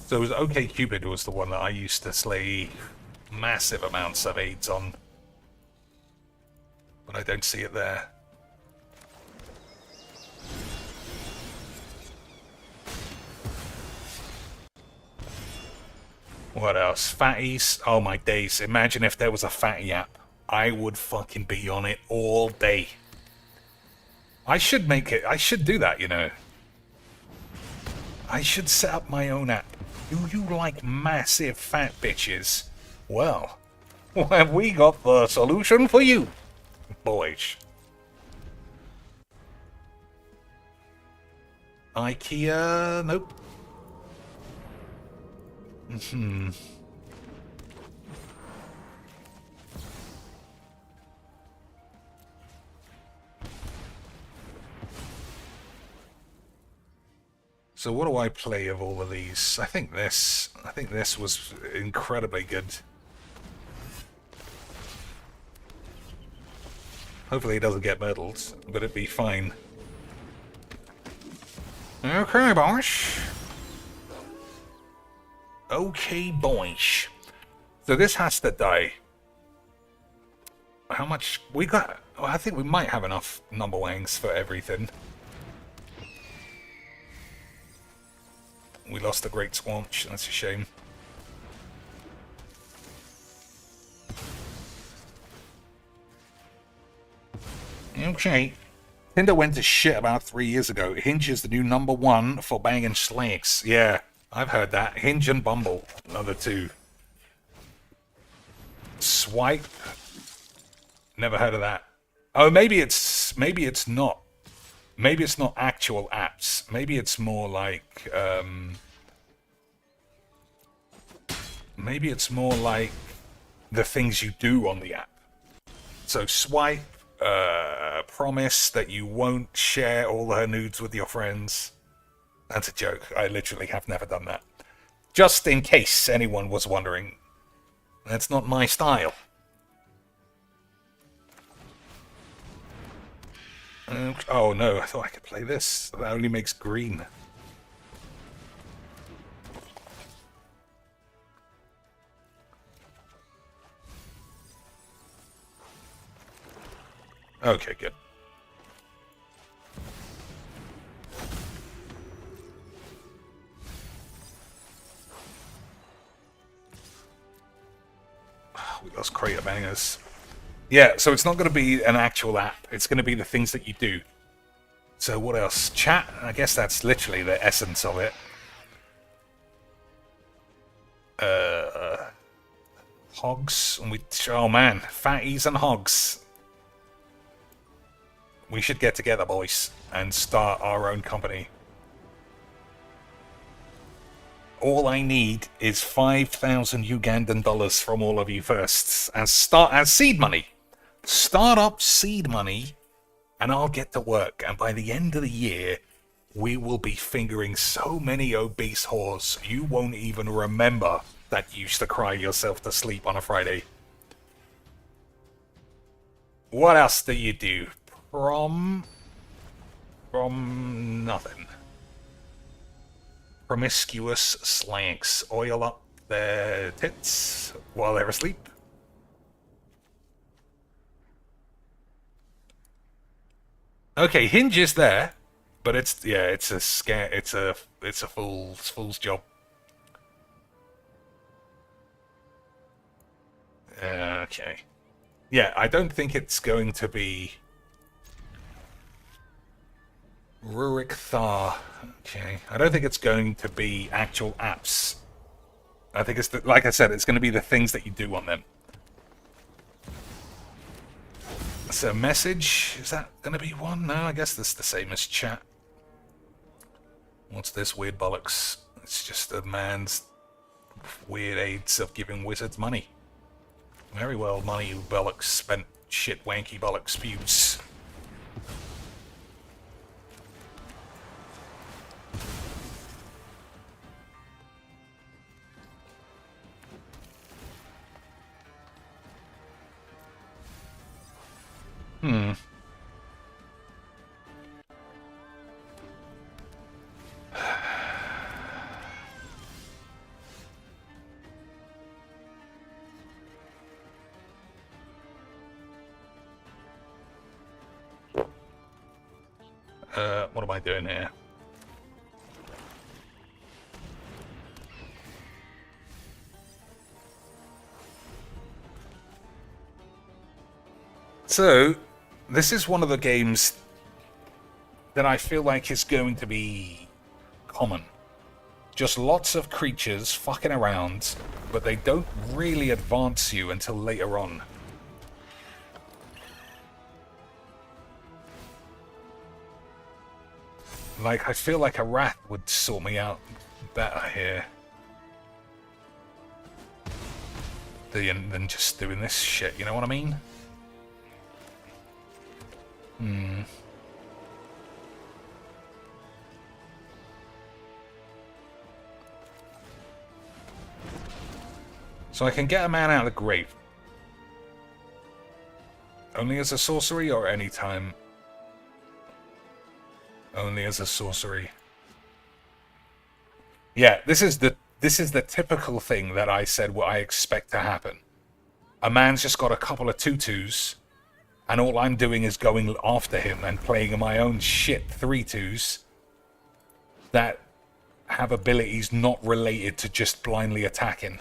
So it was OkCupid was the one that I used to slay massive amounts of AIDS on. But I don't see it there. What else? Fatties? Oh my days. Imagine if there was a fatty app. I would fucking be on it all day. I should make it. I should do that, you know. I should set up my own app Do you like massive fat bitches? Well, have we got the solution for you, boys. IKEA, nope. So what do I play of all of these? I think this was incredibly good. Hopefully he doesn't get murdered, but it'd be fine. Okay, boys. Okay, boys. So this has to die. How much we got? Well, I think we might have enough number wangs for everything. We lost the Great Squanch, that's a shame. Okay. Tinder went to shit about 3 years ago. Hinge is the new #1 for banging slags. Yeah, I've heard that. Hinge and Bumble, another two. Swipe. Never heard of that. Oh, maybe it's not. Maybe it's not actual apps. Maybe it's more like maybe it's more like the things you do on the app. So swipe, promise that you won't share all her nudes with your friends. That's a joke. I literally have never done that. Just in case anyone was wondering. That's not my style. Oh no, I thought I could play this. That only makes green. Okay, good. We lost Crater Bangers. Yeah, so it's not going to be an actual app. It's going to be the things that you do. So what else? Chat? I guess that's literally the essence of it. Hogs. And oh man, fatties and hogs. We should get together, boys, and start our own company. All I need is 5,000 Ugandan dollars from all of you first, and start as seed money. Start up seed money, and I'll get to work. And by the end of the year, we will be fingering so many obese whores you won't even remember that you used to cry yourself to sleep on a Friday. What else do you do? From nothing. Promiscuous slanks oil up their tits while they're asleep. Okay, Hinge is there, but it's a scare. It's a fool's job. Okay. Yeah, I don't think it's going to be Rurik Thar. Okay, I don't think it's going to be actual apps. I think it's like I said, it's going to be the things that you do on them. So message, is that going to be one? No, I guess that's the same as chat. What's this weird bollocks? It's just a man's weird aids of giving wizards money. Very well, money you bollocks spent shit wanky bollocks feuds. What am I doing here? So, this is one of the games that I feel like is going to be common. Just lots of creatures fucking around, but they don't really advance you until later on. Like, I feel like a rat would sort me out better here than just doing this shit, you know what I mean? So I can get a man out of the grave. Only as a sorcery or any time? Only as a sorcery. Yeah, this is the typical thing that I said what I expect to happen. A man's just got a couple of 2/2s, and all I'm doing is going after him and playing my own shit 3/2s that have abilities not related to just blindly attacking.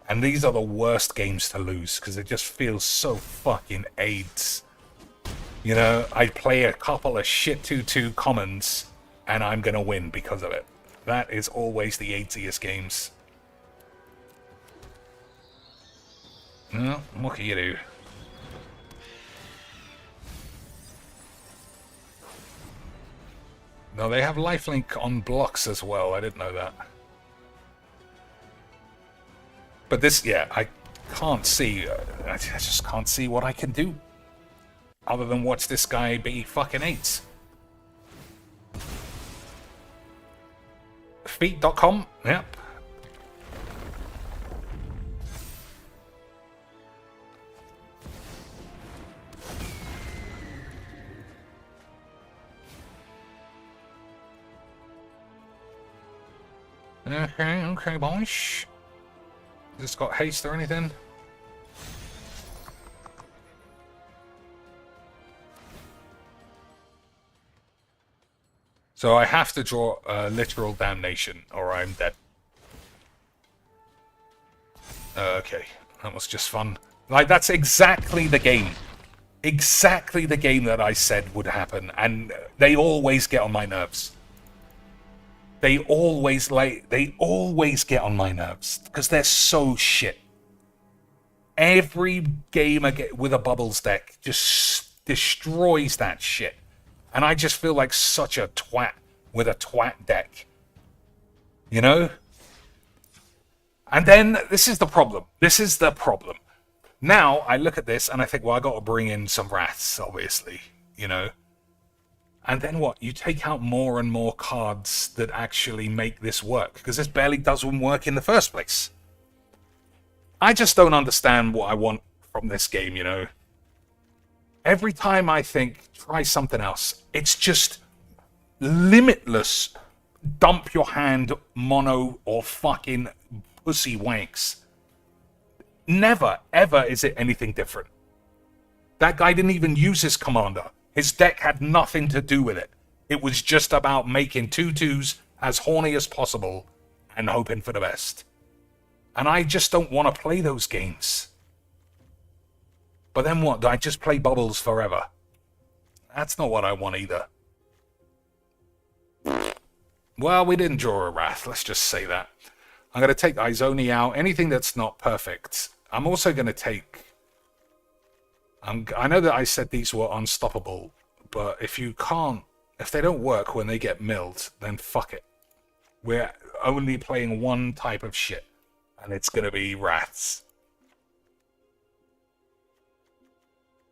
And these are the worst games to lose, because it just feels so fucking AIDS. You know, I play a couple of shit 2/2 commons, and I'm gonna win because of it. That is always the AIDSiest games. Well, what can you do? No, they have lifelink on blocks as well. I didn't know that. But this, yeah, I can't see. I just can't see what I can do. Other than watch this guy be fucking 8s. Feet.com, yep. Okay, boys. Just got haste or anything? So I have to draw literal damnation, or I'm dead. Okay, that was just fun. Like, that's exactly the game. Exactly the game that I said would happen, and they always get on my nerves. They always get on my nerves, because they're so shit. Every game I get with a bubbles deck just destroys that shit. And I just feel like such a twat with a twat deck. You know? And then, this is the problem. This is the problem. Now, I look at this and I think, well, I got to bring in some wraths, obviously. You know? And then what? You take out more and more cards that actually make this work. Because this barely doesn't work in the first place. I just don't understand what I want from this game, you know? Every time I think, try something else, it's just limitless dump your hand mono or fucking pussy wanks. Never, ever is it anything different. That guy didn't even use his commander. His deck had nothing to do with it. It was just about making 2/2s as horny as possible and hoping for the best. And I just don't want to play those games. But then what? Do I just play bubbles forever? That's not what I want either. Well, we didn't draw a wrath. Let's just say that. I'm going to take Izoni out. Anything that's not perfect. I'm also going to take... I know that I said these were unstoppable, but if they don't work when they get milled, then fuck it. We're only playing one type of shit, and it's going to be wraths.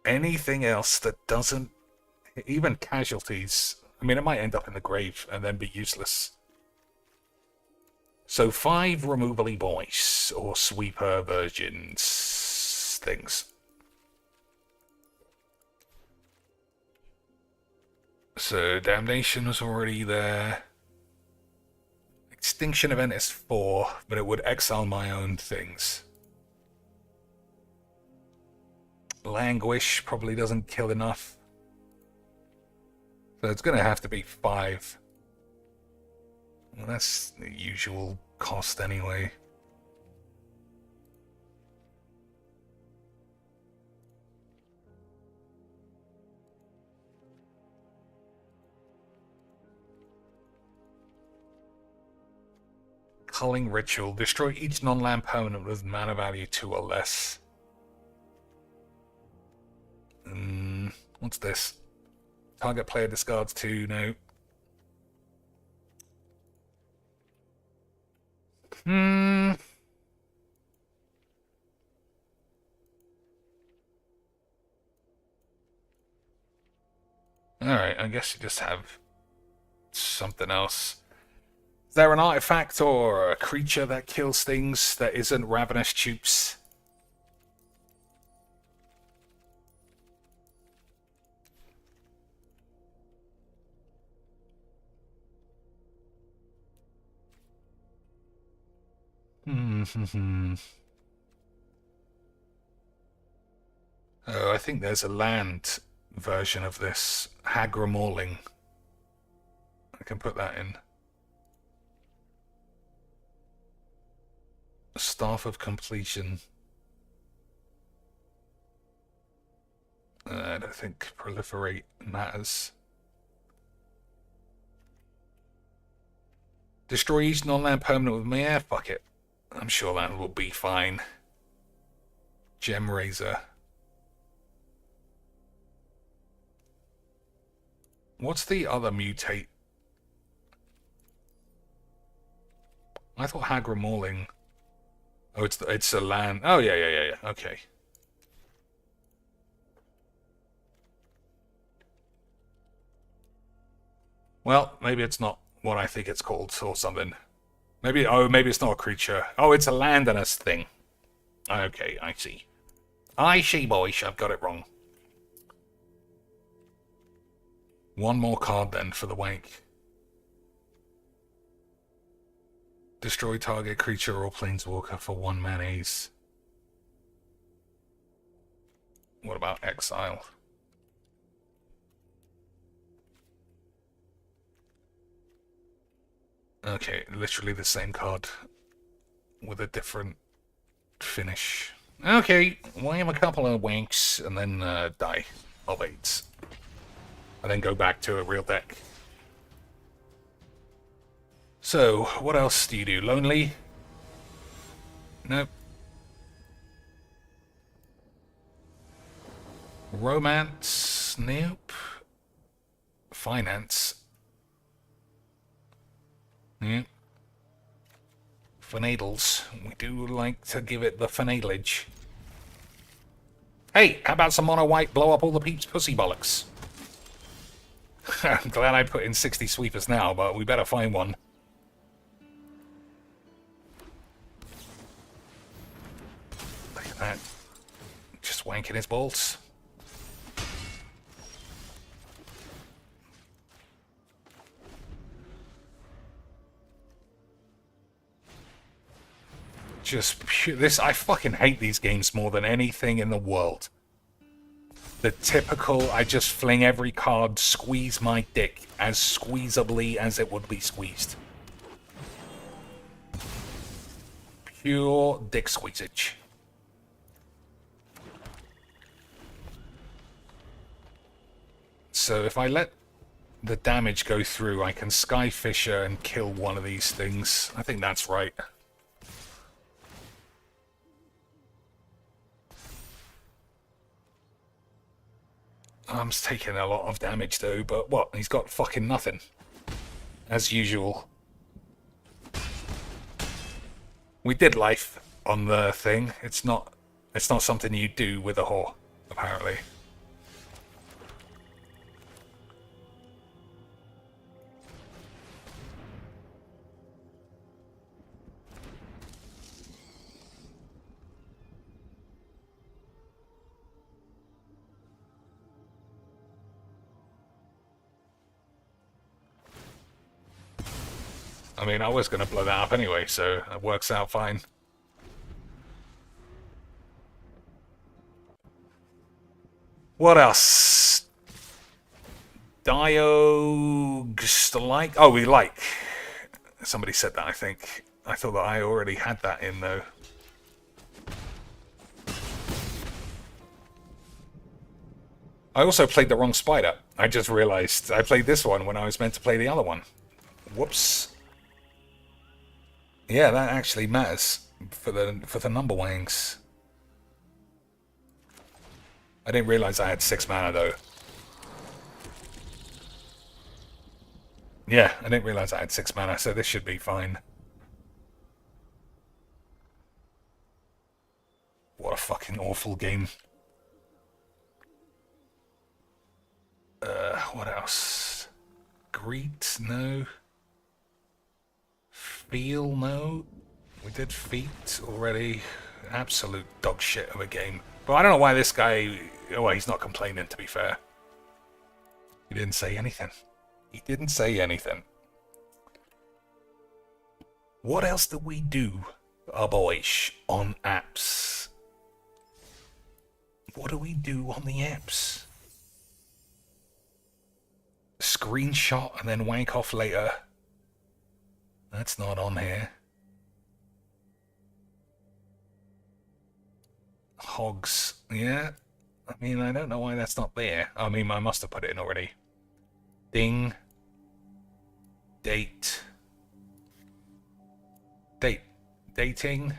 Anything else that doesn't... Even casualties... I mean, it might end up in the grave and then be useless. So 5 removally boys, or sweeper virgins things. So damnation was already there. Extinction event is 4, but it would exile my own things. Languish probably doesn't kill enough. So it's going to have to be 5. Well, that's the usual cost anyway. Culling Ritual. Destroy each non-land permanent with mana value 2 or less. What's this? Target player discards 2, no. Alright, I guess you just have something else. Is there an artifact or a creature that kills things that isn't Ravenous Tubes? Oh, I think there's a land version of this. Hagramorling. I can put that in. Staff of Completion. I don't think Proliferate matters. Destroy each non-land permanent with me. Yeah, fuck it. I'm sure that will be fine. Gem Razor. What's the other mutate? I thought Hagramorling. Oh, it's a land. Oh yeah. Okay. Well, maybe it's not what I think it's called or something. Maybe it's not a creature. Oh, it's a landerness thing. Okay, I see. I see, boys. I've got it wrong. One more card then for the wank. Destroy target creature or planeswalker for 1 mana-ace. What about exile? Okay, literally the same card with a different finish. Okay, wham a couple of wanks and then die of 8s. And then go back to a real deck. So, what else do you do? Lonely? Nope. Romance? Nope. Finance? Yep. Finadles. We do like to give it the finadlage. Hey, how about some mono white blow up all the peeps pussy bollocks? I'm glad I put in 60 sweepers now, but we better find one. Look at that. Just wanking his balls. Just pure, this. I fucking hate these games more than anything in the world. The typical, I just fling every card, squeeze my dick as squeezably as it would be squeezed. Pure dick squeezage. So if I let the damage go through, I can Skyfisher and kill one of these things. I think that's right. Arm's taking a lot of damage though, but what? He's got fucking nothing. As usual. We did life on the thing. It's not something you do with a whore, apparently. I mean, I was going to blow that up anyway, so it works out fine. What else? Diogs like? Oh, we like. Somebody said that, I think. I thought that I already had that in, though. I also played the wrong spider. I just realized I played this one when I was meant to play the other one. Whoops. Yeah, that actually matters for the number wangs. I didn't realize I had 6 mana though. Yeah, I didn't realize I had 6 mana, so this should be fine. What a fucking awful game. What else? Greet? No. Feel? No. We did feet already. Absolute dog shit of a game. But I don't know why this guy... Well, he's not complaining, to be fair. He didn't say anything. He didn't say anything. What else do we do, boys, on apps? What do we do on the apps? Screenshot and then wank off later. That's not on here. Hogs, yeah. I mean, I don't know why that's not there. I mean, I must have put it in already. Ding. Date. Dating.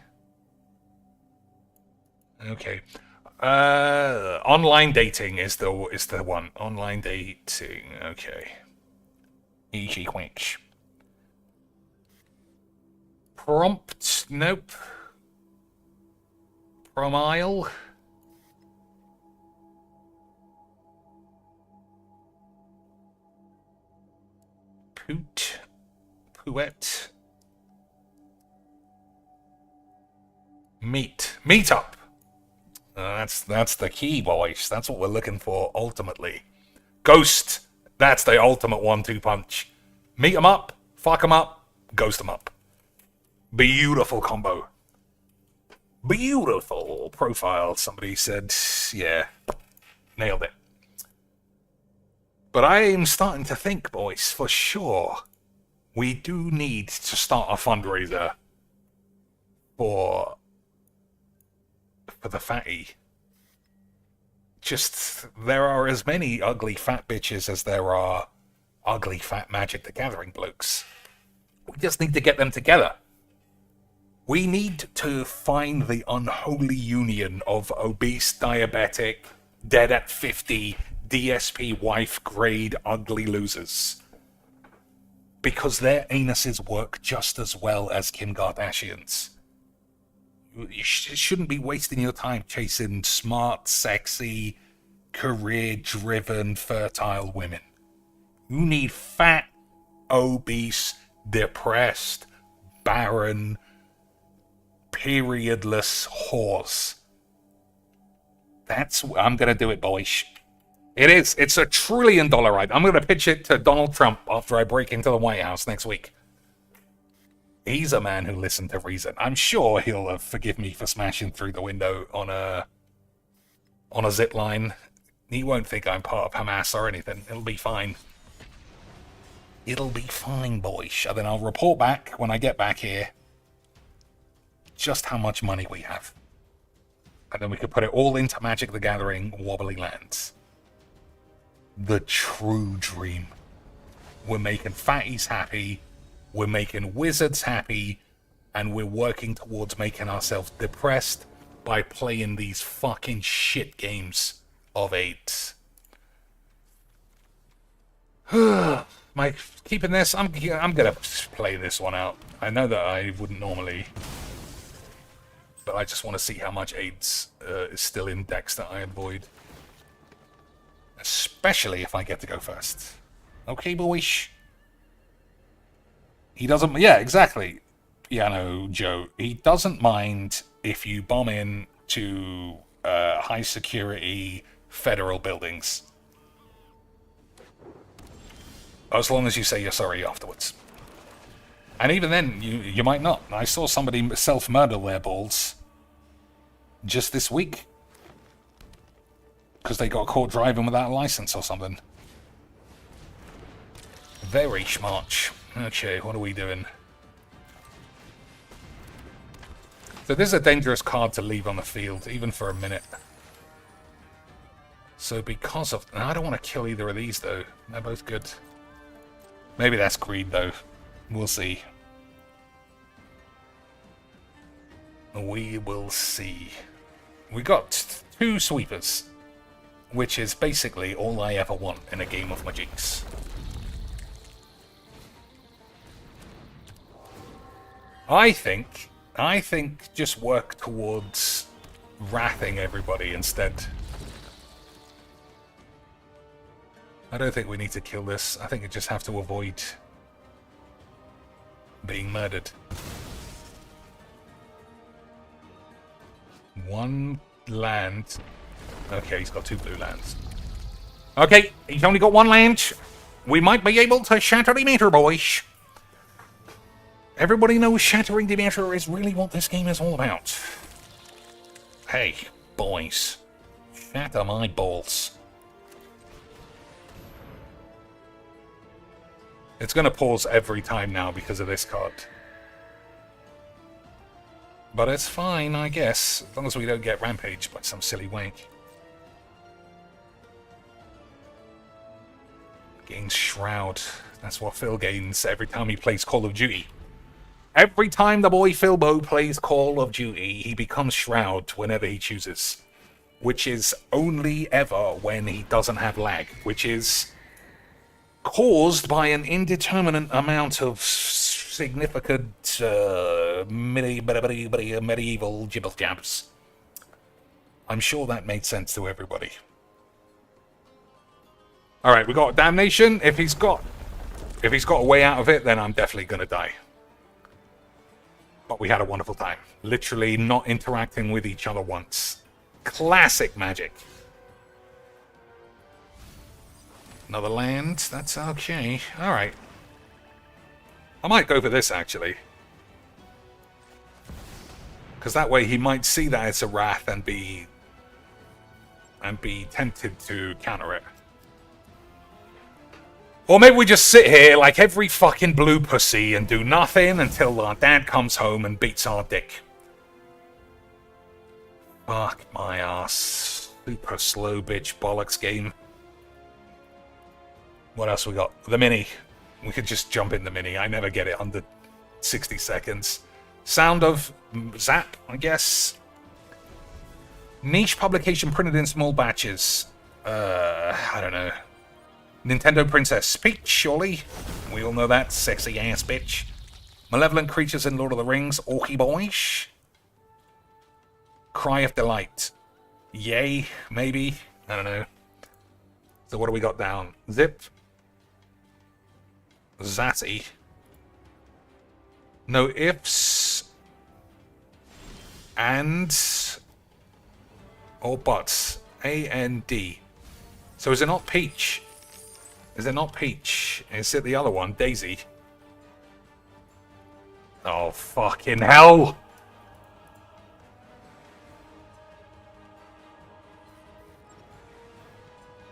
Okay. Online dating is the one. Online dating. Okay. Easy quick. Prompt. Nope. Promile. Poot. Pouet. Meetup. That's the key, boys. That's what we're looking for ultimately. Ghost. That's the ultimate 1-2 punch. Meet 'em up, fuck 'em up, ghost 'em up. Beautiful combo. Beautiful profile. Somebody said, yeah, nailed it. But I'm starting to think, boys, for sure, we do need to start a fundraiser for the fatty. Just, there are as many ugly fat bitches as there are ugly fat Magic the Gathering blokes. We just need to get them together. We need to find the unholy union of obese, diabetic, dead at 50, DSP wife grade ugly losers. Because their anuses work just as well as Kim Kardashian's. You shouldn't be wasting your time chasing smart, sexy, career-driven, fertile women. You need fat, obese, depressed, barren, periodless whores. I'm gonna do it, boys. It is. It's $1 trillion ride. I'm gonna pitch it to Donald Trump after I break into the White House next week. He's a man who listened to reason. I'm sure he'll forgive me for smashing through the window on a zip line. He won't think I'm part of Hamas or anything. It'll be fine. It'll be fine, boys. And then I'll report back when I get back here just how much money we have. And then we could put it all into Magic the Gathering Wobbly Lands. The true dream. We're making fatties happy. We're making wizards happy, and we're working towards making ourselves depressed by playing these fucking shit games of 8. Am I keeping this? I'm gonna play this one out. I know that I wouldn't normally, but I just want to see how much AIDS is still in decks that I avoid. Especially if I get to go first. Okay, boys? He doesn't... Yeah, exactly. Piano Joe. He doesn't mind if you bomb in to high-security federal buildings. As long as you say you're sorry afterwards. And even then, you might not. I saw somebody self-murder their balls just this week. Because they got caught driving without a license or something. Very smart. Okay, what are we doing? So this is a dangerous card to leave on the field, even for a minute. So because of... I don't want to kill either of these, though. They're both good. Maybe that's greed, though. We'll see. We will see. We got 2 sweepers, which is basically all I ever want in a game of Magics. I think just work towards wrathing everybody instead. I don't think we need to kill this. I think we just have to avoid being murdered. 1 land. Okay, he's got 2 blue lands. Okay, he's only got 1 land. We might be able to shatter the meter, boys. Everybody knows shattering the meter is really what this game is all about. Hey, boys. Shatter my balls. It's going to pause every time now because of this card. But it's fine, I guess, as long as we don't get rampaged by some silly wank. Gains Shroud. That's what Phil gains every time he plays Call of Duty. Every time the boy Philbo plays Call of Duty, he becomes Shroud whenever he chooses. Which is only ever when he doesn't have lag. Which is caused by an indeterminate amount of significant medieval jibble jabs. I'm sure that made sense to everybody. Alright, we got Damnation. If he's got a way out of it, then I'm definitely gonna die. But we had a wonderful time. Literally not interacting with each other once. Classic Magic. Another land. That's okay. Alright. I might go for this, actually. Because that way he might see that it's a Wrath and be tempted to counter it. Or maybe we just sit here like every fucking blue pussy and do nothing until our dad comes home and beats our dick. Fuck my ass. Super slow bitch bollocks game. What else we got? The mini. We could just jump in the mini. I never get it under 60 seconds. Sound of Zap, I guess. Niche publication printed in small batches. I don't know. Nintendo Princess Peach, surely. We all know that sexy ass bitch. Malevolent creatures in Lord of the Rings, Orky boys. Cry of Delight. Yay, maybe. I don't know. So what do we got down? Zip. Zatty. No ifs. And. Or buts. A and D. So is it not Peach? Is it not Peach? Is it the other one? Daisy? Oh, fucking hell!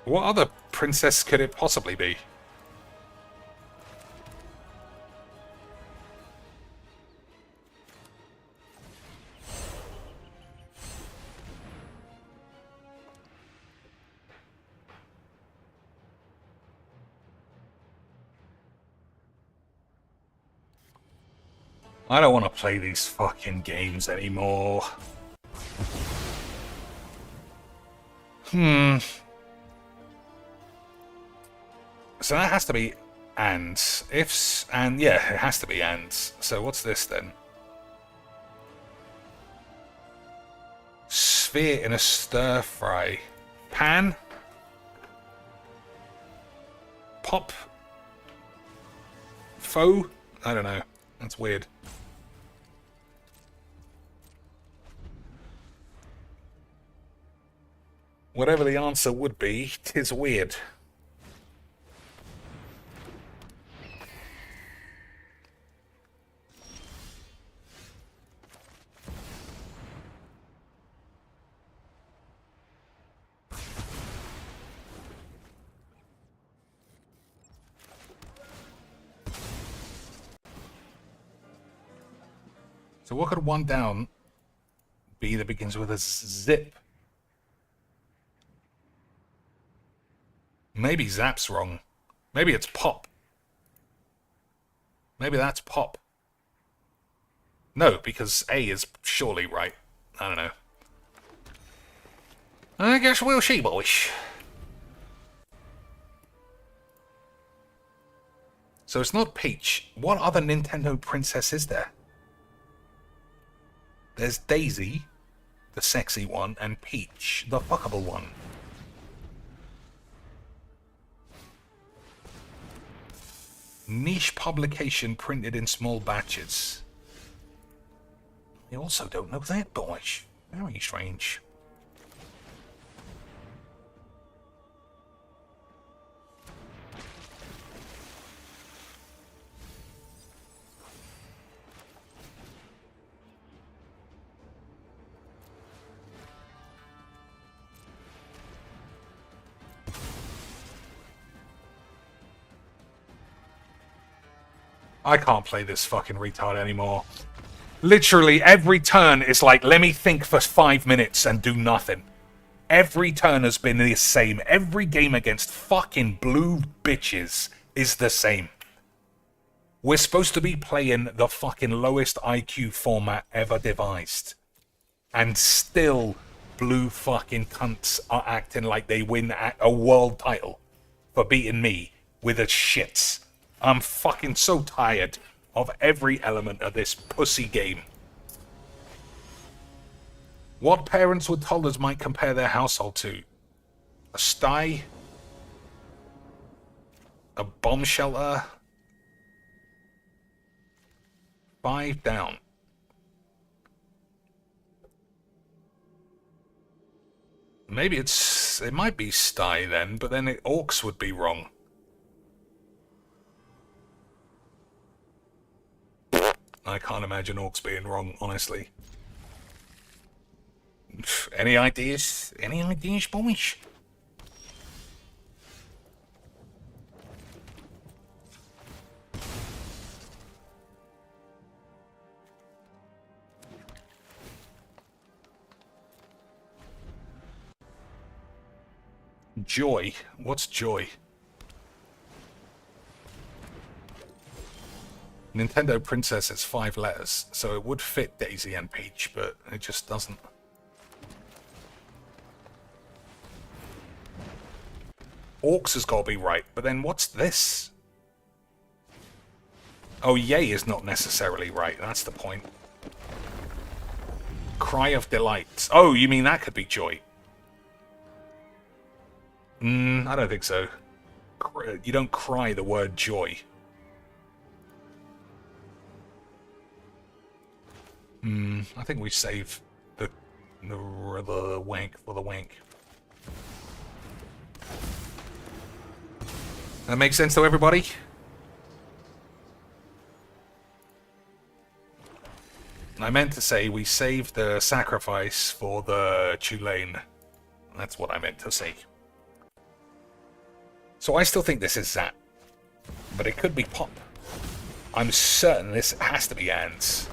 What other princess could it possibly be? I don't want to play these fucking games anymore. So that has to be ands. Ifs and yeah, it has to be ands. So what's this then? Sphere in a stir fry. Pan? Pop? Faux? I don't know. That's weird. Whatever the answer would be, 'tis weird. So what could one down be that begins with a zip? Maybe Zap's wrong. Maybe it's Pop. Maybe that's Pop. No, because A is surely right. I don't know. I guess we'll see, boys. So it's not Peach. What other Nintendo princess is there? There's Daisy, the sexy one, and Peach, the fuckable one. Niche publication printed in small batches. I also don't know that, boys. Very strange. I can't play this fucking retard anymore. Literally, every turn is like, let me think for 5 minutes and do nothing. Every turn has been the same. Every game against fucking blue bitches is the same. We're supposed to be playing the fucking lowest IQ format ever devised. And still, blue fucking cunts are acting like they win a world title for beating me with a shits. I'm fucking so tired of every element of this pussy game. What parents would toddlers might compare their household to? A sty? A bomb shelter? 5 down. Maybe it might be sty then, but then orcs would be wrong. I can't imagine orcs being wrong, honestly. Any ideas? Any ideas, boys? Joy? What's joy? Nintendo Princess is 5 letters, so it would fit Daisy and Peach, but it just doesn't. Orcs has got to be right, but then what's this? Oh, yay is not necessarily right, that's the point. Cry of delight. Oh, you mean that could be joy? I don't think so. You don't cry the word joy. I think we save the wank for the wank. That makes sense to everybody? I meant to say we save the sacrifice for the Tulane. That's what I meant to say. So I still think this is Zap. But it could be Pop. I'm certain this has to be Ants.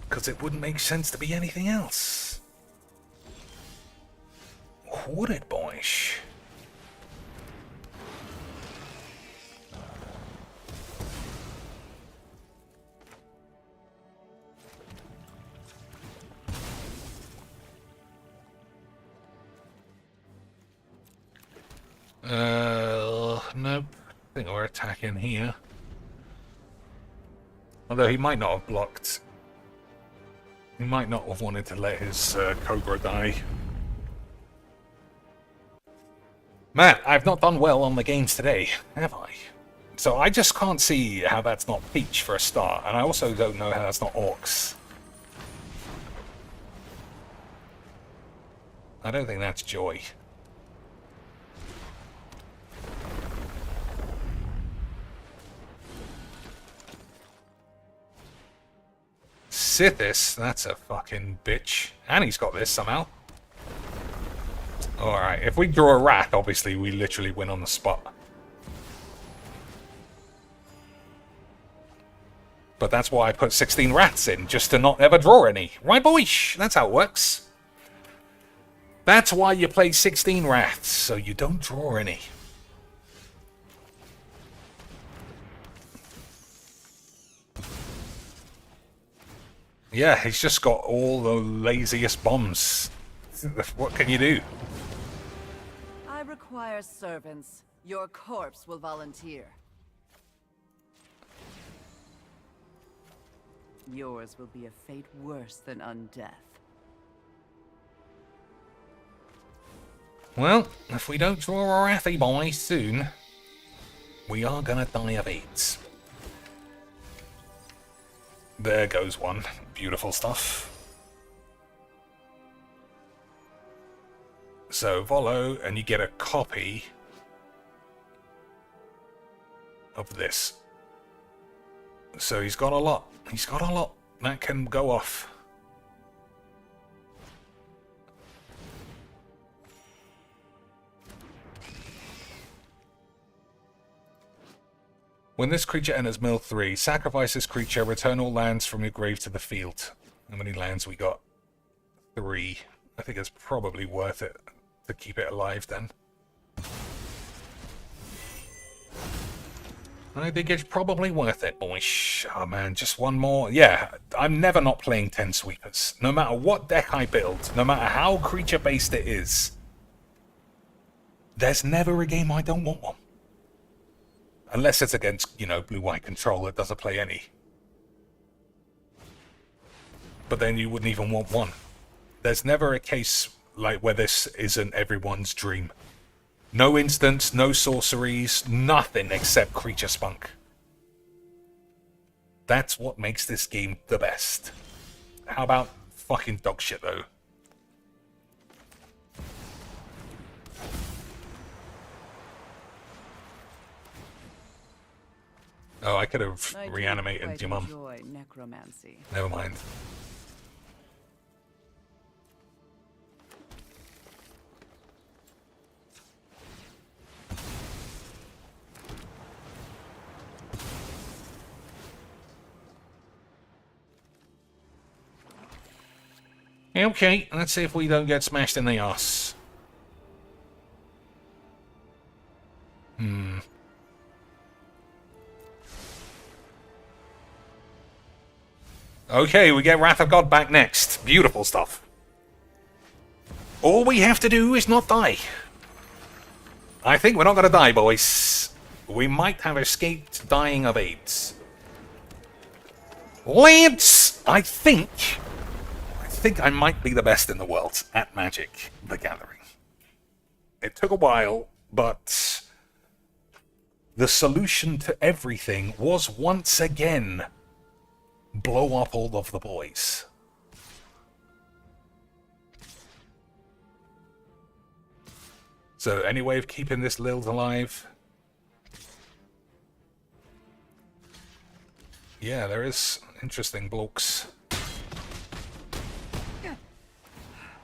Because it wouldn't make sense to be anything else. Would it, boys? Nope. I think we're attacking here. Although he might not have blocked. He might not have wanted to let his Cobra die. Man, I've not done well on the games today, have I? So I just can't see how that's not Peach for a start, and I also don't know how that's not Orcs. I don't think that's Joy. Sithis, that's a fucking bitch. And he's got this somehow. Alright, if we draw a rat, obviously we literally win on the spot. But that's why I put 16 rats in, just to not ever draw any. Right, boys? That's how it works. That's why you play 16 rats, so you don't draw any. Yeah, he's just got all the laziest bombs. What can you do? I require servants. Your corpse will volunteer. Yours will be a fate worse than undeath. Well, if we don't draw our Athy boy soon, we are gonna die of AIDS. There goes one. Beautiful stuff. So, Volo, and you get a copy of this. So he's got a lot. He's got a lot that can go off. When this creature enters mill 3, sacrifice this creature, return all lands from your grave to the field. How many lands we got? 3. I think it's probably worth it to keep it alive then. I think it's probably worth it, boys. Oh man, just one more. Yeah, I'm never not playing 10 sweepers. No matter what deck I build, no matter how creature-based it is, there's never a game I don't want one. Unless it's against, you know, blue-white control that doesn't play any. But then you wouldn't even want one. There's never a case like where this isn't everyone's dream. No instants, no sorceries, nothing except creature spunk. That's what makes this game the best. How about fucking dog shit though? Oh, I could have reanimated your mum. Necromancy. Never mind. Okay, let's see if we don't get smashed in the arse. Okay, we get Wrath of God back next. Beautiful stuff. All we have to do is not die. I think we're not going to die, boys. We might have escaped dying of AIDS. Lance! I think I might be the best in the world at Magic the Gathering. It took a while, but the solution to everything was once again blow up all of the boys. So, any way of keeping this Lilith alive? Yeah, there is interesting blokes.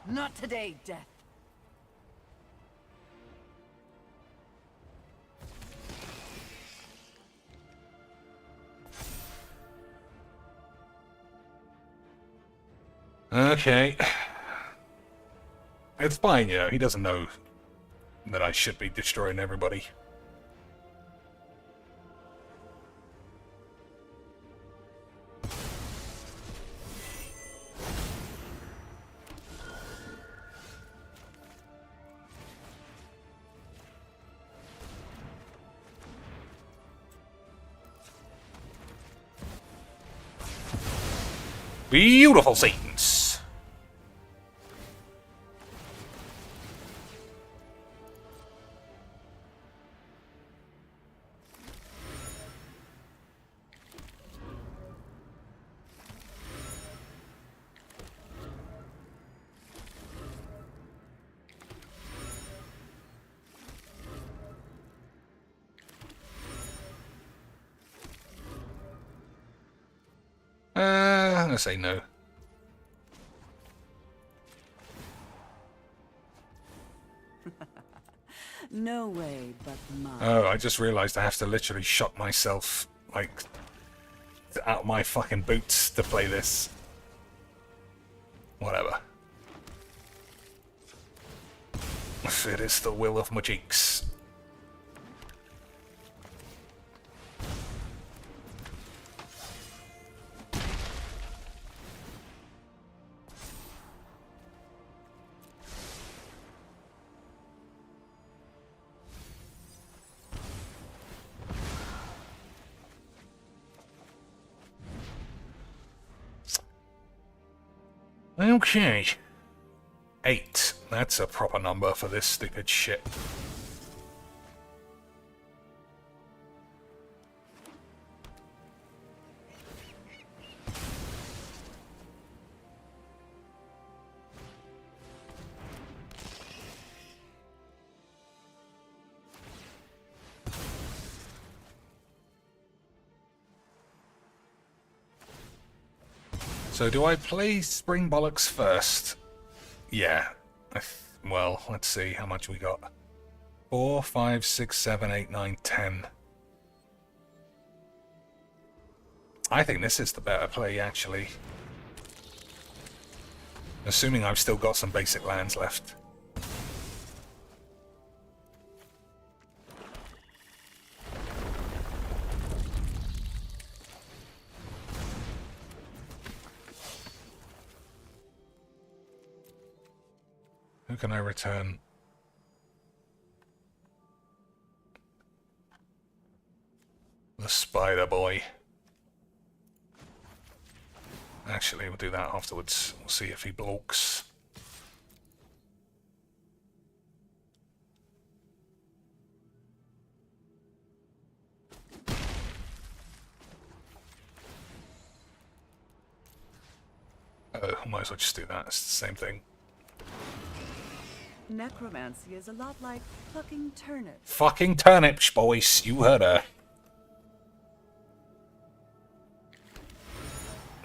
Not today, Death. Okay. It's fine, you know, he doesn't know that I should be destroying everybody. Beautiful scenes. I'm gonna say no. No way but mine. Oh, I just realized I have to literally shot myself, like, out of my fucking boots to play this. Whatever. It is the will of my cheeks. Okay. 8. That's a proper number for this stupid shit. So do I play Spring Bollocks first? Yeah. Well, let's see how much we got. 4, 5, 6, 7, 8, 9, 10. I think this is the better play, actually. Assuming I've still got some basic lands left. Who can I return? The Spider Boy. Actually, we'll do that afterwards. We'll see if he balks. Oh, might as well just do that. It's the same thing. Necromancy is a lot like plucking turnips. Fucking turnips, boys. You heard her.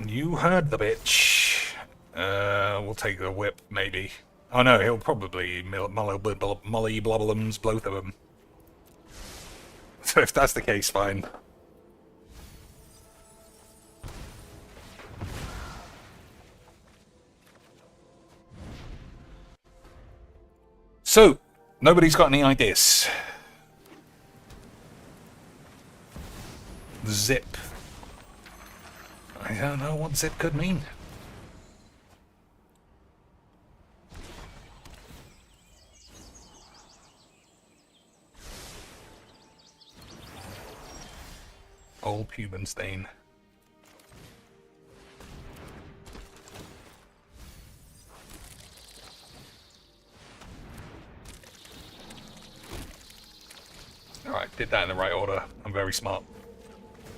You heard the bitch. We'll take the whip, maybe. Oh no, he'll probably molly blobblums, both of them. So if that's the case, fine. So, nobody's got any ideas. Zip. I don't know what zip could mean. Old Puban stain. Alright, did that in the right order. I'm very smart.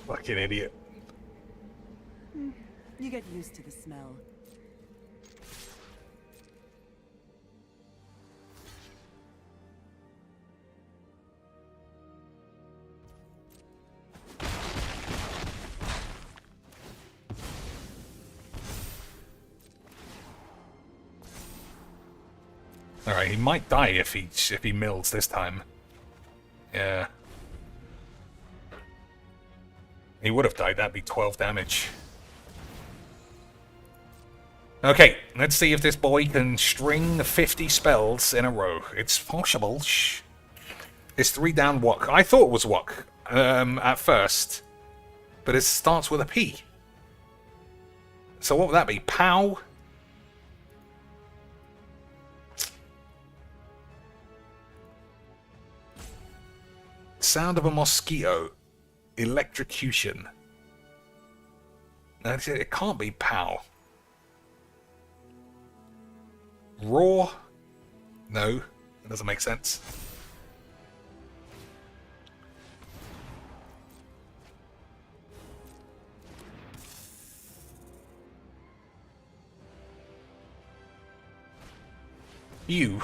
Fucking idiot. You get used to the smell. Alright, he might die if he mills this time. Yeah. He would have died, that'd be 12 damage. Okay, let's see if this boy can string 50 spells in a row. It's possible. Shh. It's 3 down wok. I thought it was wok at first, but it starts with a P. So what would that be? Pow? Sound of a mosquito. Electrocution. No, it can't be pow. Raw? No, it doesn't make sense. You?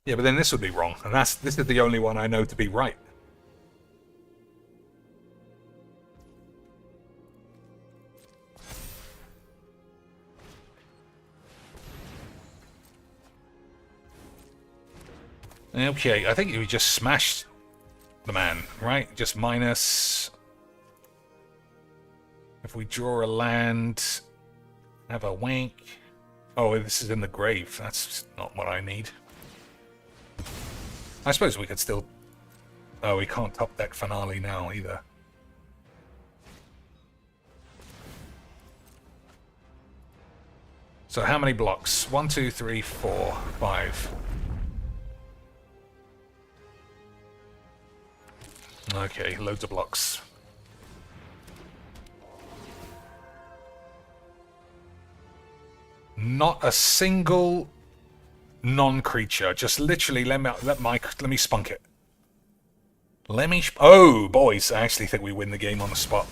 Yeah, but then this would be wrong, and this is the only one I know to be right. Okay, I think we just smashed the man, right? Just minus... If we draw a land, have a wank... Oh, this is in the grave. That's not what I need. I suppose we could still... Oh, we can't top deck finale now either. So how many blocks? 1, 2, 3, 4, 5. Okay, loads of blocks. Not a single non-creature. Just literally let me spunk it. Oh, boys, I actually think we win the game on the spot.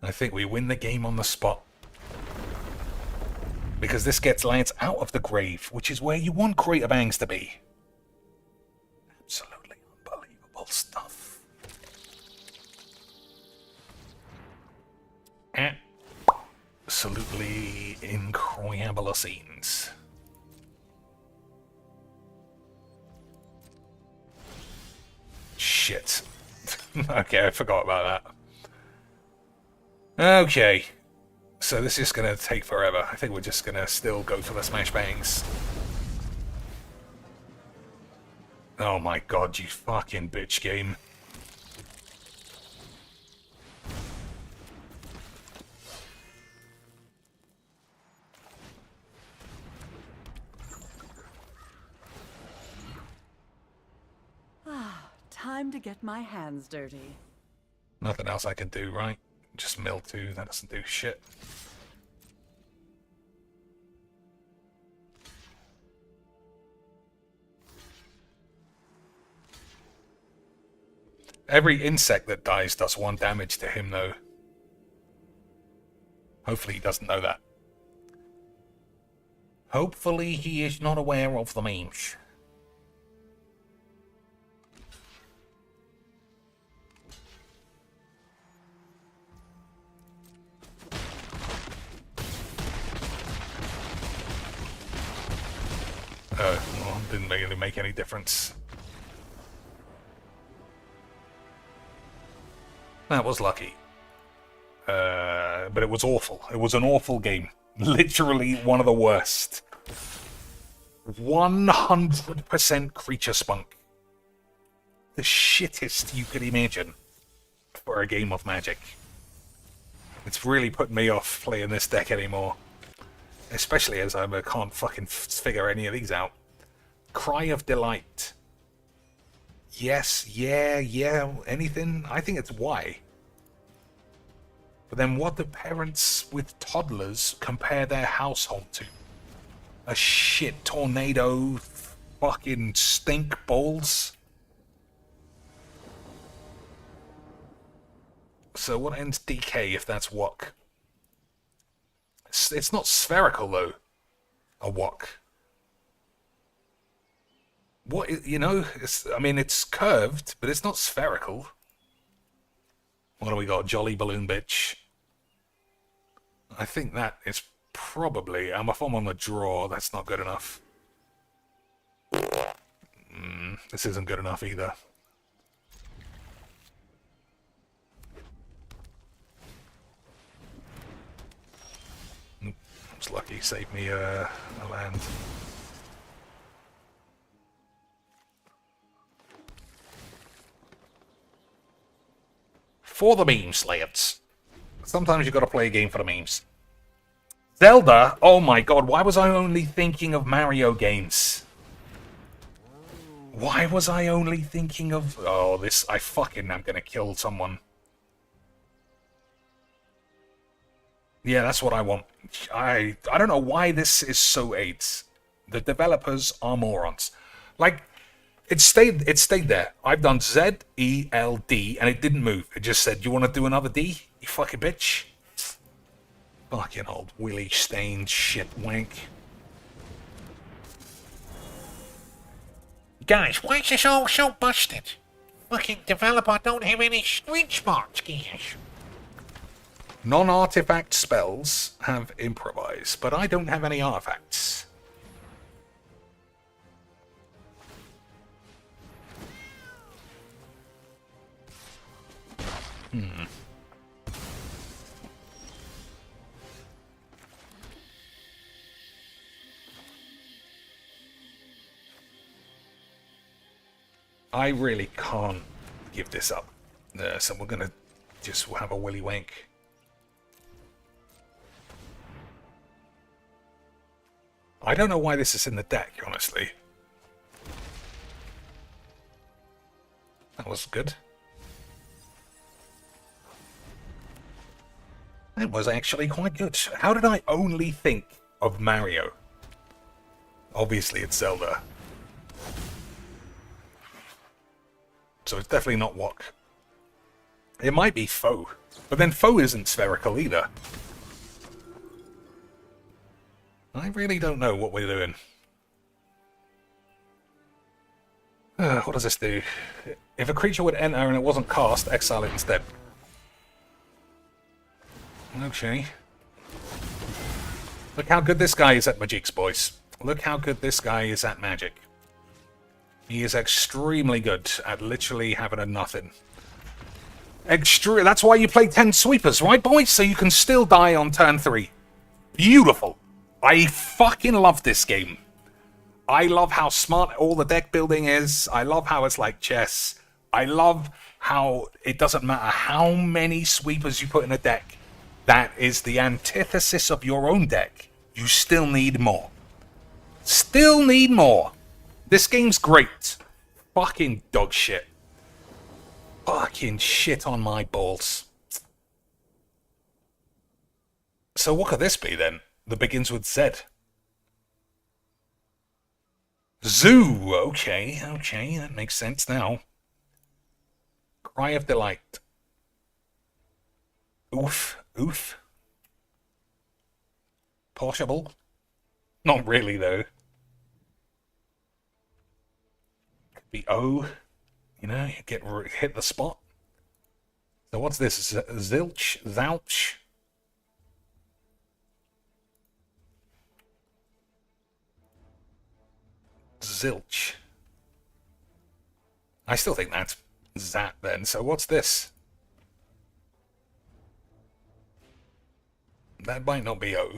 I think we win the game on the spot. Because this gets Lance out of the grave, which is where you want Crater Bangs to be. Absolutely unbelievable stuff. Absolutely incredible scenes. Shit. Okay, I forgot about that. Okay. So this is going to take forever. I think we're just going to still go for the smash bangs. Oh my god, you fucking bitch game. Time to get my hands dirty. Nothing else I can do, right? Just mill 2, that doesn't do shit. Every insect that dies does 1 damage to him, though. Hopefully he doesn't know that. Hopefully he is not aware of the memes. Well, didn't really make any difference. That was lucky. But it was awful. It was an awful game. Literally one of the worst. 100% creature spunk. The shittest you could imagine for a game of Magic. It's really putting me off playing this deck anymore. Especially as I can't fucking figure any of these out. Cry of Delight. Yes, yeah, anything? I think it's Y. But then what do parents with toddlers compare their household to? A shit tornado, fucking stink balls? So what ends DK if that's Wok? It's not spherical, though. A Wok. What, you know, I mean, it's curved, but it's not spherical. What do we got? Jolly Balloon Bitch. I think that is probably... if I'm on the draw, that's not good enough. This isn't good enough either. Nope. It's lucky. Saved me a land. For the memes, lads. Sometimes you gotta play a game for the memes. Zelda? Oh my god, why was I only thinking of Mario games? Why was I only thinking of... Oh, this... I fucking am gonna kill someone. Yeah, that's what I want. I don't know why this is so 8. The developers are morons. Like... It stayed there. I've done Z, E, L, D, and it didn't move. It just said, you want to do another D? You fucking bitch. Fucking old willy stained shit wank. Guys, why is this all so busted? Fucking developer don't have any street smarts, guys. Non-artifact spells have improvise, but I don't have any artifacts. I really can't give this up. So we're gonna just have a willy wank. I don't know why this is in the deck, honestly. That was good. That was actually quite good. How did I only think of Mario? Obviously, it's Zelda. So it's definitely not Wok. It might be Foe. But then Foe isn't spherical either. I really don't know what we're doing. What does this do? If a creature would enter and it wasn't cast, exile it instead. Okay. Look how good this guy is at Magicks, boys. Look how good this guy is at Magic. He is extremely good at literally having a nothing. That's why you play 10 sweepers, right, boys? So you can still die on turn 3. Beautiful. I fucking love this game. I love how smart all the deck building is. I love how it's like chess. I love how it doesn't matter how many sweepers you put in a deck. That is the antithesis of your own deck. You still need more. Still need more. This game's great. Fucking dog shit. Fucking shit on my balls. So what could this be then? That begins with Z. Zoo. Okay, that makes sense now. Cry of Delight. Oof. Possible. Not really, though. Could be O. You know, hit the spot. So what's this? Zilch? Zouch? Zilch. I still think that's Zat then. So what's this? That might not be O.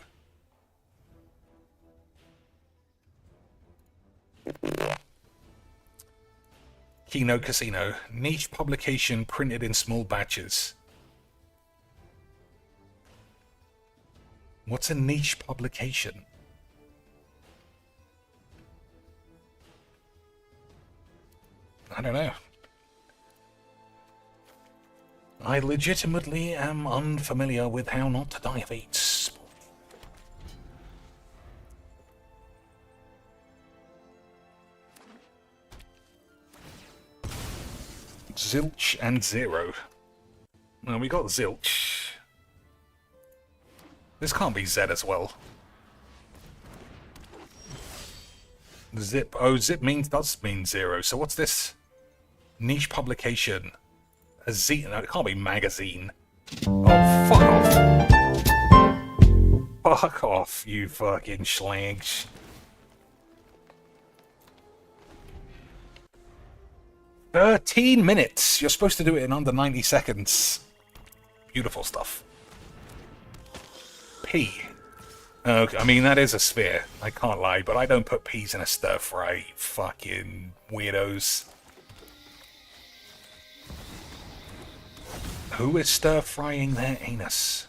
Kino Casino. Niche publication printed in small batches. What's a niche publication? I don't know. I legitimately am unfamiliar with how not to die of AIDS. Zilch and Zero. Well, we got Zilch. This can't be Z as well. Zip. Oh, Zip does mean 0. So what's this? Niche publication. A Z. No, it can't be magazine. Oh, fuck off. Fuck off, you fucking schlags. "13 minutes. You're supposed to do it in under 90 seconds. Beautiful stuff. P. Okay, I mean, that is a sphere. I can't lie, but I don't put peas in a stir fry, you fucking weirdos. Who is stir frying their anus?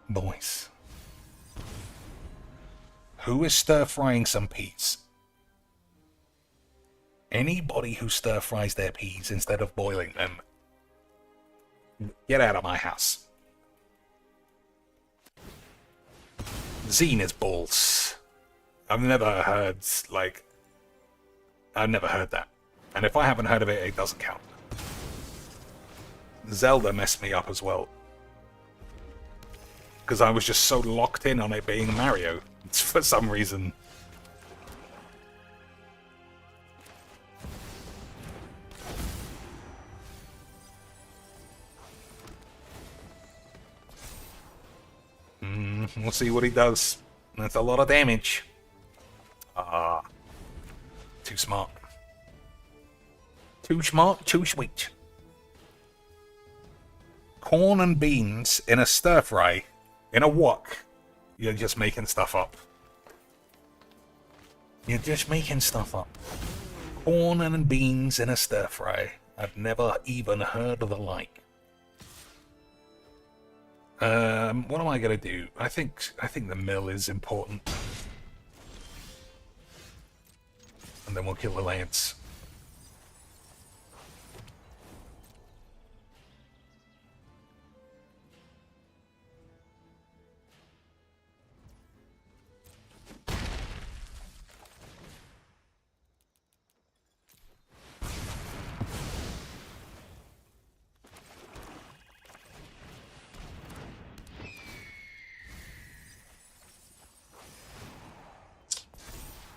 Boys. Who is stir frying some peas? Anybody who stir fries their peas instead of boiling them, get out of my house. Zine is balls. I've never heard that. And if I haven't heard of it, it doesn't count. Zelda messed me up as well. Because I was just so locked in on it being Mario for some reason. We'll see what he does. That's a lot of damage. Too smart. Too smart, too sweet. Corn and beans in a stir fry. In a wok. You're just making stuff up. You're just making stuff up. Corn and beans in a stir fry. I've never even heard of the like. What am I gonna do? I think the mill is important. And then we'll kill the Lance.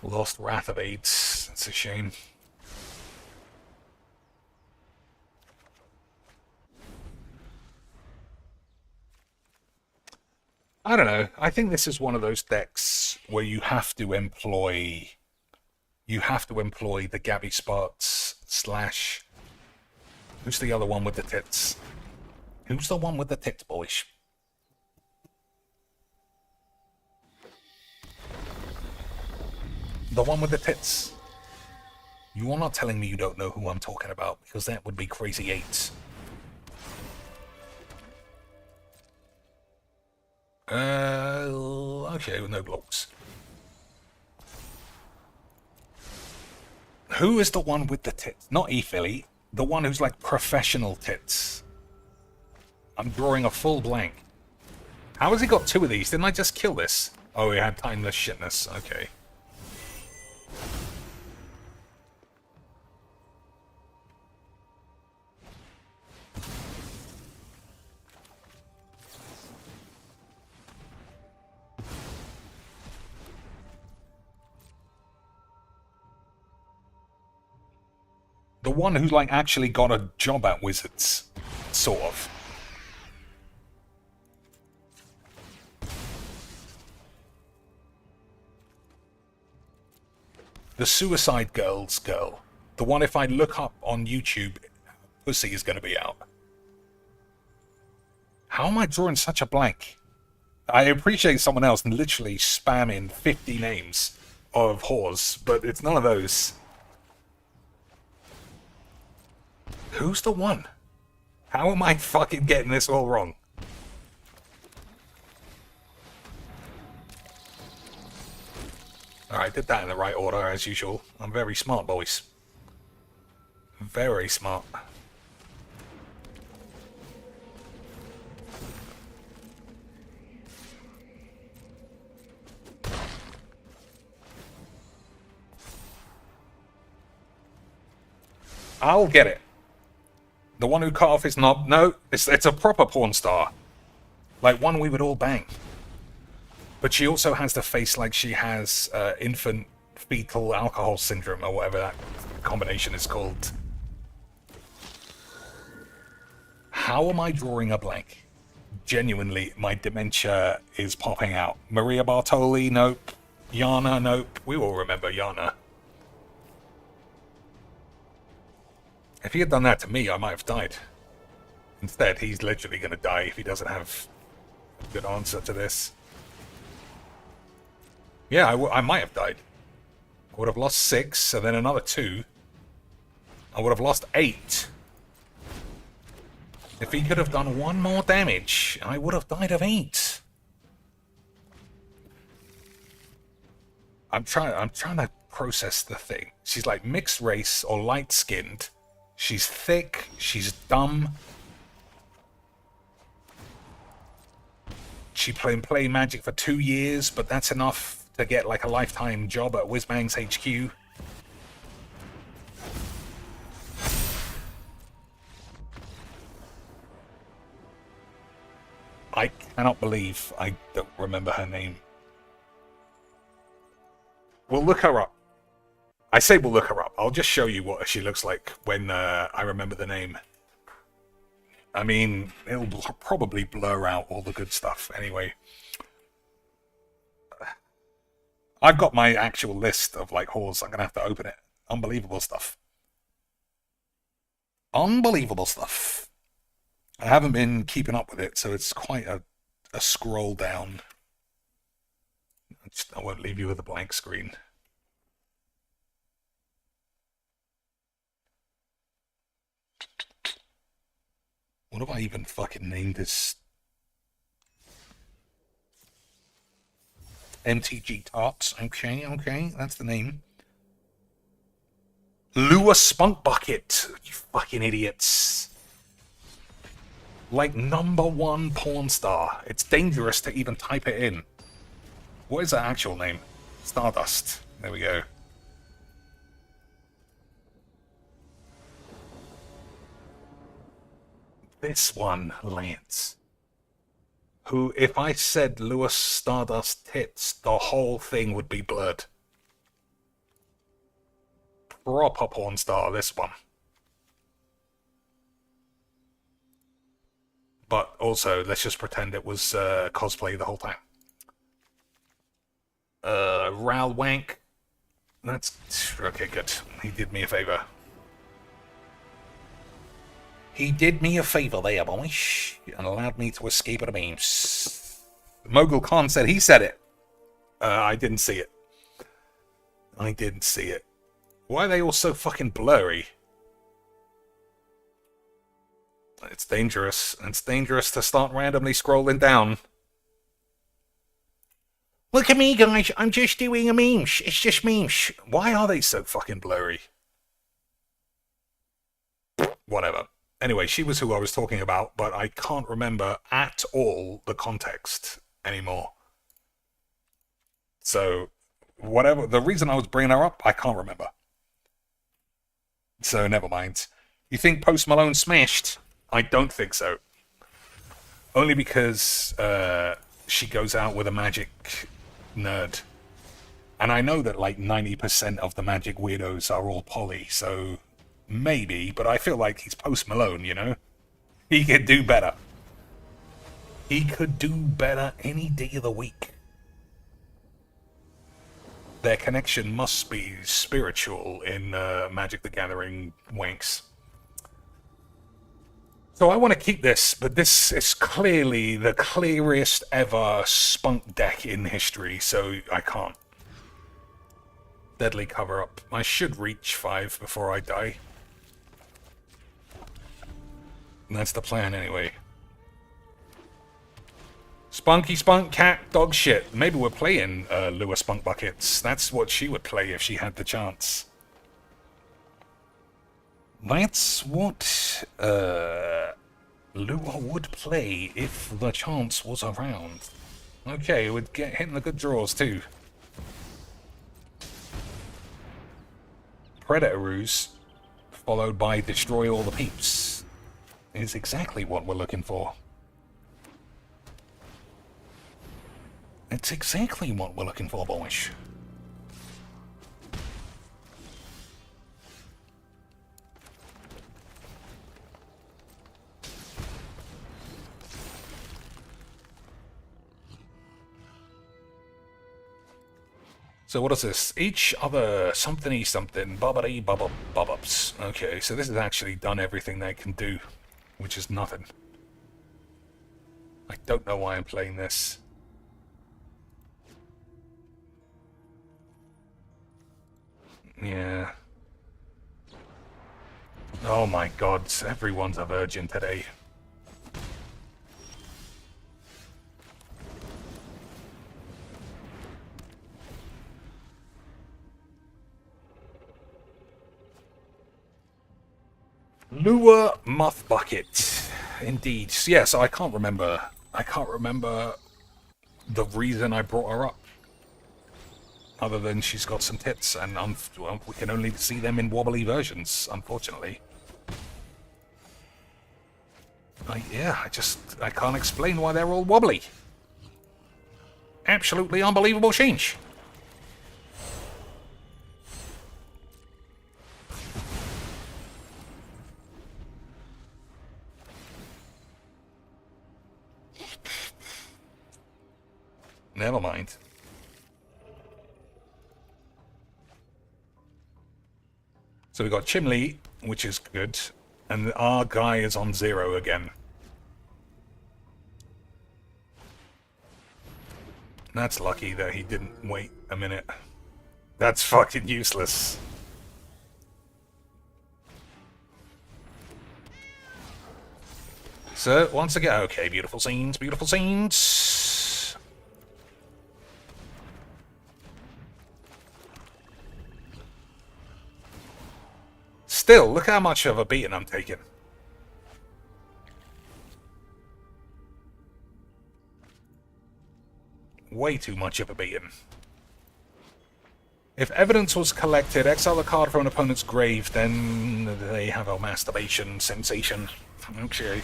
Lost Wrath of AIDS. That's a shame. I don't know. I think this is one of those decks where you have to employ the Gabby Sparks slash... Who's the other one with the tits? Who's the one with the tits, boys? The one with the tits. You are not telling me you don't know who I'm talking about, because that would be Crazy 8. Okay, with no blocks. Who is the one with the tits? Not E-Philly. The one who's like professional tits. I'm drawing a full blank. How has he got 2 of these? Didn't I just kill this? Oh, he had timeless shitness. Okay. The one who's like actually got a job at Wizards, sort of. The Suicide Girl's girl. The one if I look up on YouTube, pussy is going to be out. How am I drawing such a blank? I appreciate someone else literally spamming 50 names of whores, but it's none of those. Who's the one? How am I fucking getting this all wrong? Alright, did that in the right order as usual. I'm very smart, boys. Very smart. I'll get it. The one who cut off his knob? No, it's a proper porn star. Like one we would all bang. But she also has the face like she has infant fetal alcohol syndrome or whatever that combination is called. How am I drawing a blank? Genuinely, my dementia is popping out. Maria Bartoli, nope. Yana, nope. We all remember Yana. If he had done that to me, I might have died. Instead, he's literally going to die if he doesn't have a good answer to this. Yeah, I might have died. I would have lost 6, and then another 2. I would have lost 8. If he could have done 1 more damage, I would have died of 8. I'm trying to process the thing. She's like mixed race or light-skinned. She's thick. She's dumb. She play Magic for 2 years, but that's enough to get like a lifetime job at Whizbang's HQ. I cannot believe I don't remember her name. We'll look her up. I say we'll look her up. I'll just show you what she looks like when I remember the name. I mean, it'll probably blur out all the good stuff anyway. I've got my actual list of like whores. I'm going to have to open it. Unbelievable stuff. Unbelievable stuff. I haven't been keeping up with it, so it's quite a scroll down. I won't leave you with a blank screen. What have I even fucking named this? MTG Tarts. Okay, that's the name. Lure Spunk Bucket. You fucking idiots. Like #1 porn star. It's dangerous to even type it in. What is her actual name? Stardust. There we go. This one, Lance. Who, if I said Lewis Stardust tits, the whole thing would be blurred. proper porn star, this one. But also, let's just pretend it was cosplay the whole time. Ral Wank. That's... okay, good. He did me a favor. He did me a favor there, boys, and allowed me to escape at the beams. Mogul Khan said he said it. I didn't see it. I didn't see it. Why are they all so fucking blurry? It's dangerous. It's dangerous to start randomly scrolling down. Look at me, guys. I'm just doing a memes. It's just memes. Why are they so fucking blurry? Whatever. Anyway, she was who I was talking about, but I can't remember at all the context anymore. So, whatever. The reason I was bringing her up, I can't remember. So, never mind. You think Post Malone smashed? I don't think so. Only because she goes out with a magic nerd. And I know that like 90% of the magic weirdos are all poly, so maybe, but I feel like he's Post Malone, you know? He could do better. He could do better any day of the week. Their connection must be spiritual in Magic the Gathering wanks. So I want to keep this, but this is clearly the clearest ever spunk deck in history, so I can't. Deadly cover-up. I should reach 5 before I die. And that's the plan anyway. Spunky Spunk Cat Dog Shit. Maybe we're playing Lua Spunk Buckets. That's what she would play if she had the chance. That's what Lua would play if the chance was around. Okay, we'd get hitting the good draws too. Predator Ruse, followed by Destroy All the Peeps, is exactly what we're looking for. It's exactly what we're looking for, boys. So what is this? Each other something-y something, bobbity bob bob-ups. Okay, so this has actually done everything they can do, which is nothing. I don't know why I'm playing this. Yeah. Oh my god, everyone's a virgin today. Lua Muff Bucket. Indeed. Yeah, so I can't remember the reason I brought her up. Other than she's got some tits, and well, we can only see them in wobbly versions, unfortunately. I can't explain why they're all wobbly. Absolutely unbelievable change. Never mind. So we got Chimley, which is good, and our guy is on 0 again. That's lucky that he didn't wait a minute. That's fucking useless. So, once again, okay, beautiful scenes, beautiful scenes. Still, look how much of a beating I'm taking. Way too much of a beating. If evidence was collected, exile a card from an opponent's grave, then they have a masturbation sensation. Okay.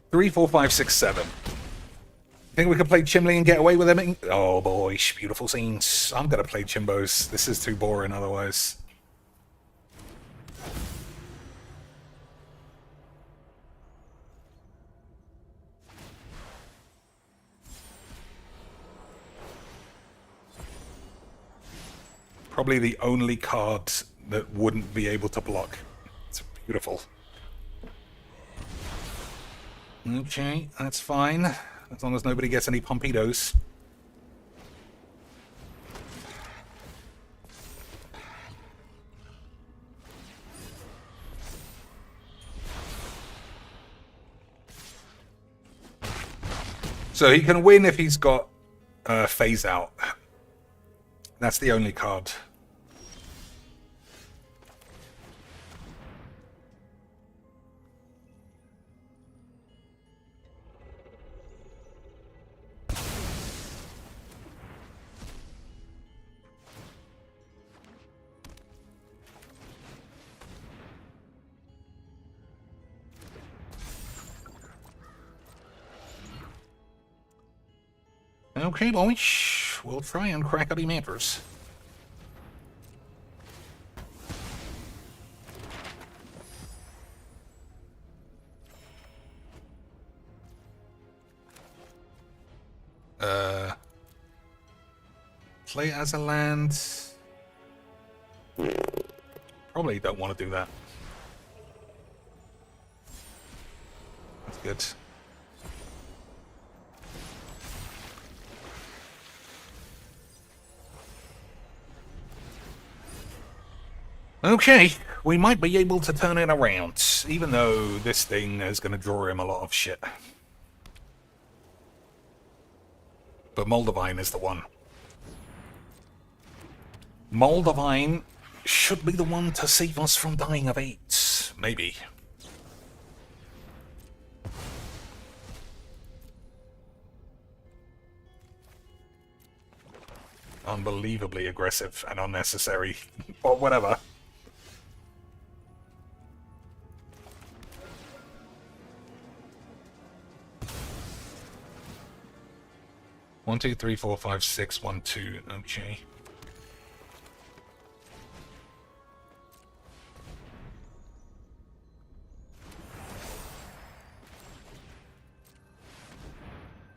3, 4, 5, 6, 7. Think we could play Chimley and get away with everything? Oh boy, beautiful scenes. I'm gonna play Chimbos. This is too boring otherwise. Probably the only card that wouldn't be able to block. It's beautiful. Okay, that's fine. As long as nobody gets any Pompidos. So he can win if he's got phase out. That's the only card. Okay, boys. We'll try and crack the matters. Play as a land. Probably don't want to do that. That's good. Okay, we might be able to turn it around, even though this thing is going to draw him a lot of shit. But Moldavine is the one. Moldavine should be the one to save us from dying of AIDS. Maybe. Unbelievably aggressive and unnecessary. But whatever. One, two, three, four, five, six, 1, 2. Okay.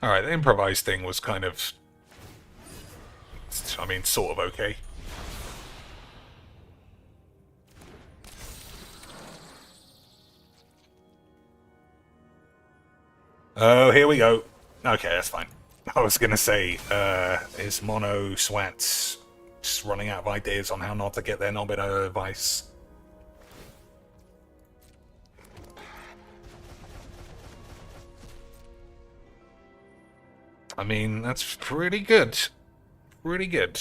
Alright, the improvised thing was kind of... I mean, sort of okay. Oh, here we go. Okay, that's fine. I was gonna say, is Mono Swats just running out of ideas on how not to get their Nobita advice? I mean, that's pretty good. Pretty good.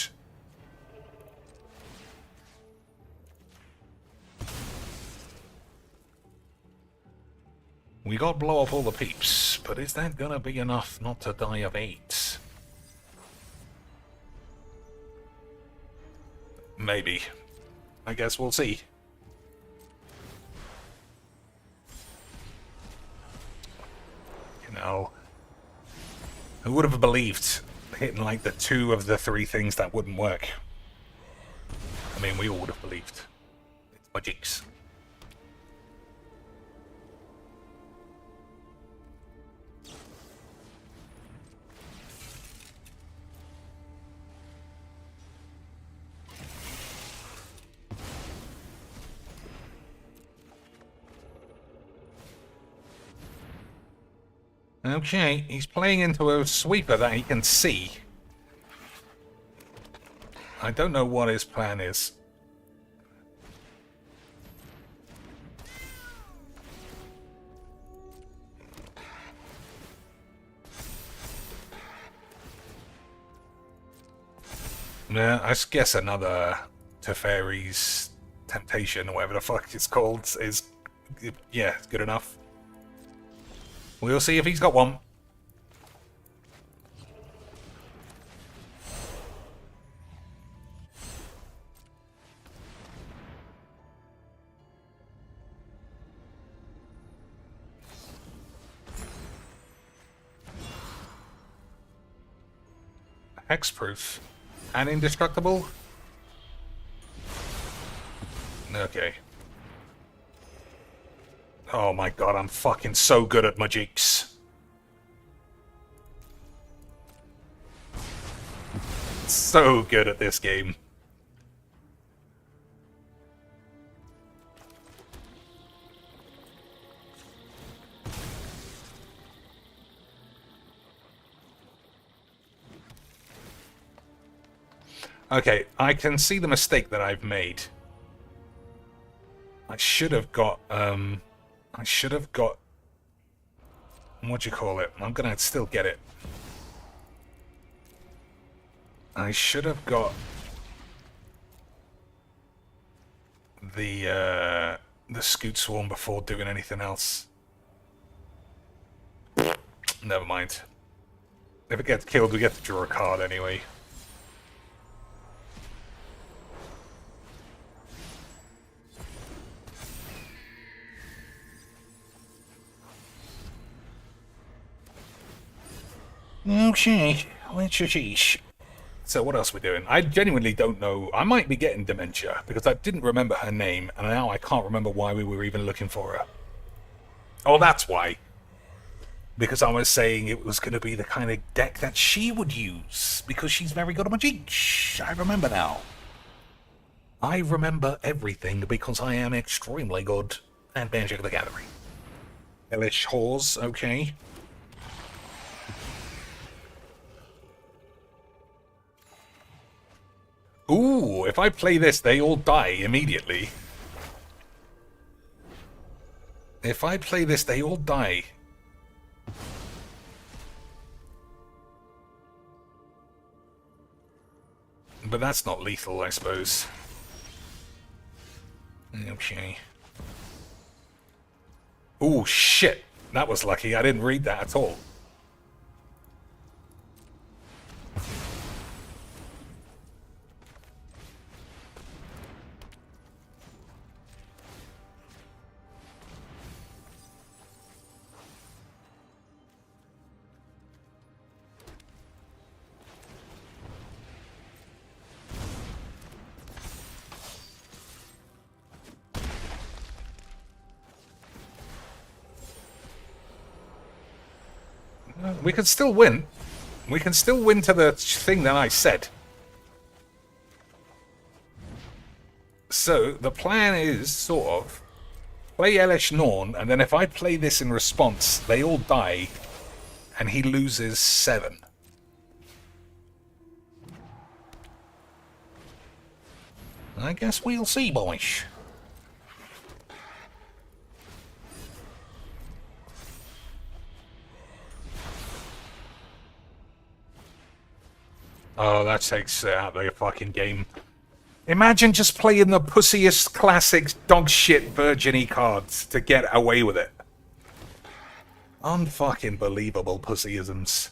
We got blow up all the peeps, but is that gonna be enough not to die of AIDS? Maybe. I guess we'll see. You know, who would have believed hitting like the 2 of the 3 things that wouldn't work? I mean, we all would have believed. It's my jigs. Okay, he's playing into a sweeper that he can see. I don't know what his plan is. Yeah, I guess another Teferi's Temptation, or whatever the fuck it's called, is... yeah, it's good enough. We'll see if he's got one. Hexproof. And indestructible? Okay. Oh my god, I'm fucking so good at magics. So good at this game. Okay, I can see the mistake that I've made. I should have got, what do you call it? I'm gonna still get it. I should have got the Scoot Swarm before doing anything else. Never mind. If it gets killed, we get to draw a card anyway. Okay, let's sheesh. So what else are we doing? I genuinely don't know. I might be getting dementia because I didn't remember her name, and now I can't remember why we were even looking for her. Oh, that's why. Because I was saying it was going to be the kind of deck that she would use, because she's very good at magic. I remember now. I remember everything because I am extremely good at Magic the Gathering. Elish Hawes, okay. Ooh, if I play this, they all die immediately. If I play this, they all die. But that's not lethal, I suppose. Okay. Ooh, shit. That was lucky. I didn't read that at all. We can still win. We can still win to the thing that I said. So, the plan is, sort of, play Elish Norn, and then if I play this in response, they all die, and he loses 7. I guess we'll see, boys. Oh, that takes out the fucking game. Imagine just playing the pussiest classic dog shit virgin-y cards to get away with it. Unfucking believable pussyisms.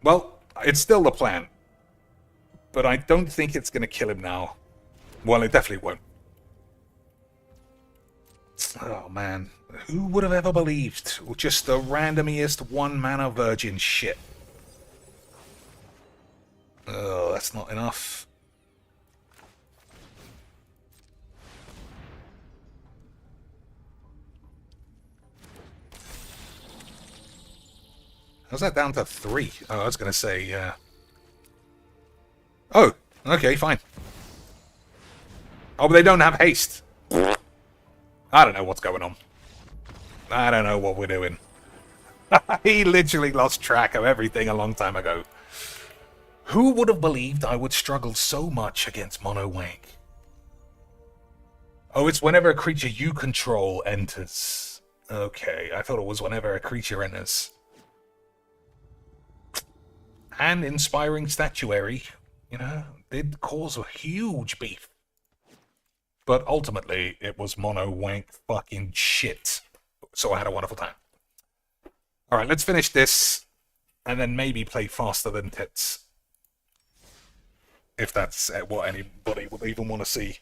Well, it's still the plan. But I don't think it's going to kill him now. Well, it definitely won't. Oh, man. Who would have ever believed? Just the randomiest one-mana virgin shit. Oh, that's not enough. How's that down to 3? Oh, I was going to say, Oh, okay, fine. Oh, but they don't have haste. I don't know what's going on. I don't know what we're doing. He literally lost track of everything a long time ago. Who would have believed I would struggle so much against Mono Wank? Oh, it's whenever a creature you control enters. Okay, I thought it was whenever a creature enters. And Inspiring Statuary, you know, did cause a huge beef. But ultimately, it was Mono Wank fucking shit. So I had a wonderful time. Alright, let's finish this, and then maybe play Faster Than Tits. if that's what anybody would even want to see.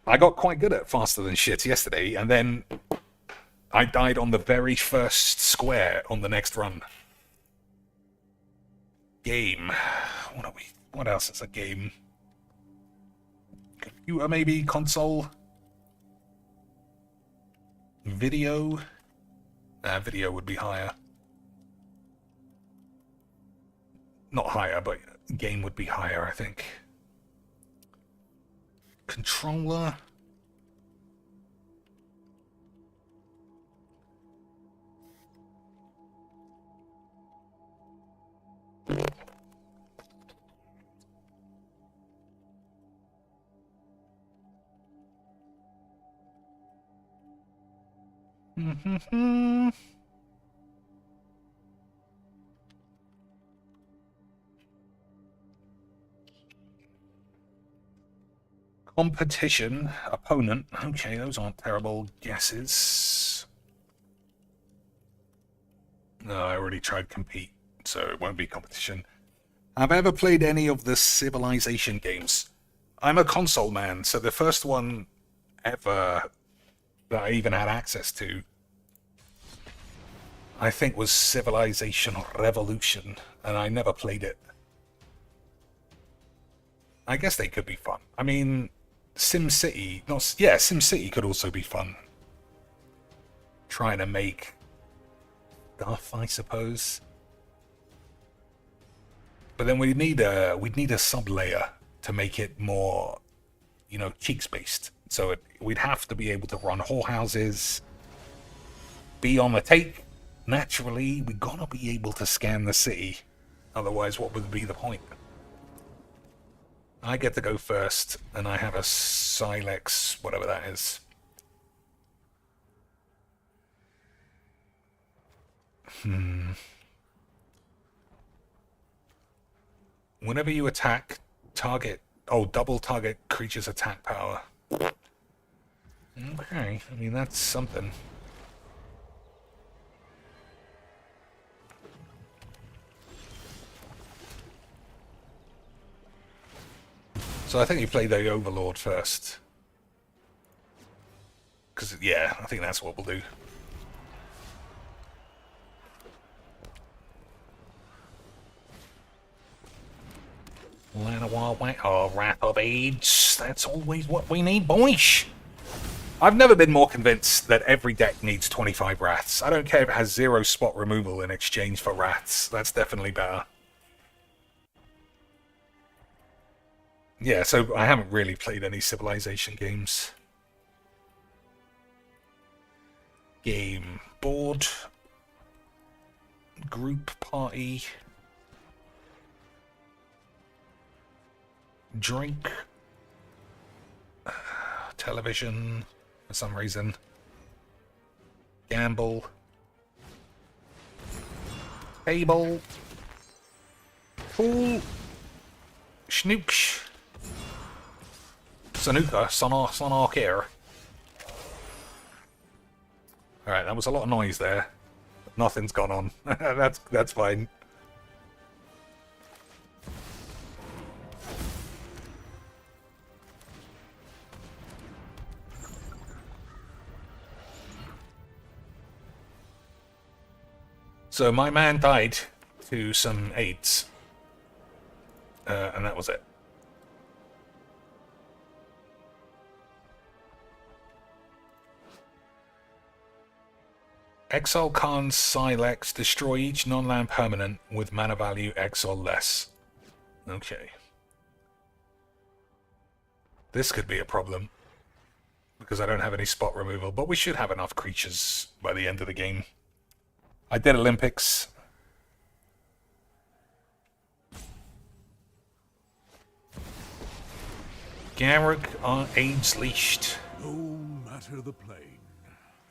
I got quite good at faster than shit yesterday, and then I died on the very first square on the next run. Game. What else is a game? Computer, maybe? Console? Video? Video would be higher. Not higher, but game would be higher, I think. Controller? Competition, opponent. Okay, those aren't terrible guesses. No, I already tried compete, so it won't be competition. Have I ever played any of the Civilization games? I'm a console man, so the first one ever that I even had access to, I think, was Civilization Revolution, and I never played it. I guess they could be fun. I mean, SimCity, SimCity could also be fun. Trying to make stuff, I suppose. But then we'd need a sub-layer to make it more, you know, cheeks-based. So we'd have to be able to run whorehouses, be on the take. Naturally, we gotta be able to scan the city. Otherwise, what would be the point? I get to go first, and I have a Silex, whatever that is. Whenever you attack, double target creature's attack power. Okay, I mean, that's something. So I think you play the Overlord first. Because, yeah, I think that's what we'll do. Wrath of Age. That's always what we need, boys. I've never been more convinced that every deck needs 25 Wraths. I don't care if it has 0 spot removal in exchange for Wraths. That's definitely better. Yeah, so I haven't really played any Civilization games. Game. Board. Group party. Drink. Television, for some reason. Gamble. Table. Pool. Snooks. Sanuka, Sonar here. Alright, that was a lot of noise there. But nothing's gone on. That's fine. So my man died to some AIDS. And that was it. Exile Khan's Silex. Destroy each non-land permanent with mana value X or less. Okay. This could be a problem. Because I don't have any spot removal. But we should have enough creatures by the end of the game. I did Olympics. Garrick are AIDS leashed. No matter the plain,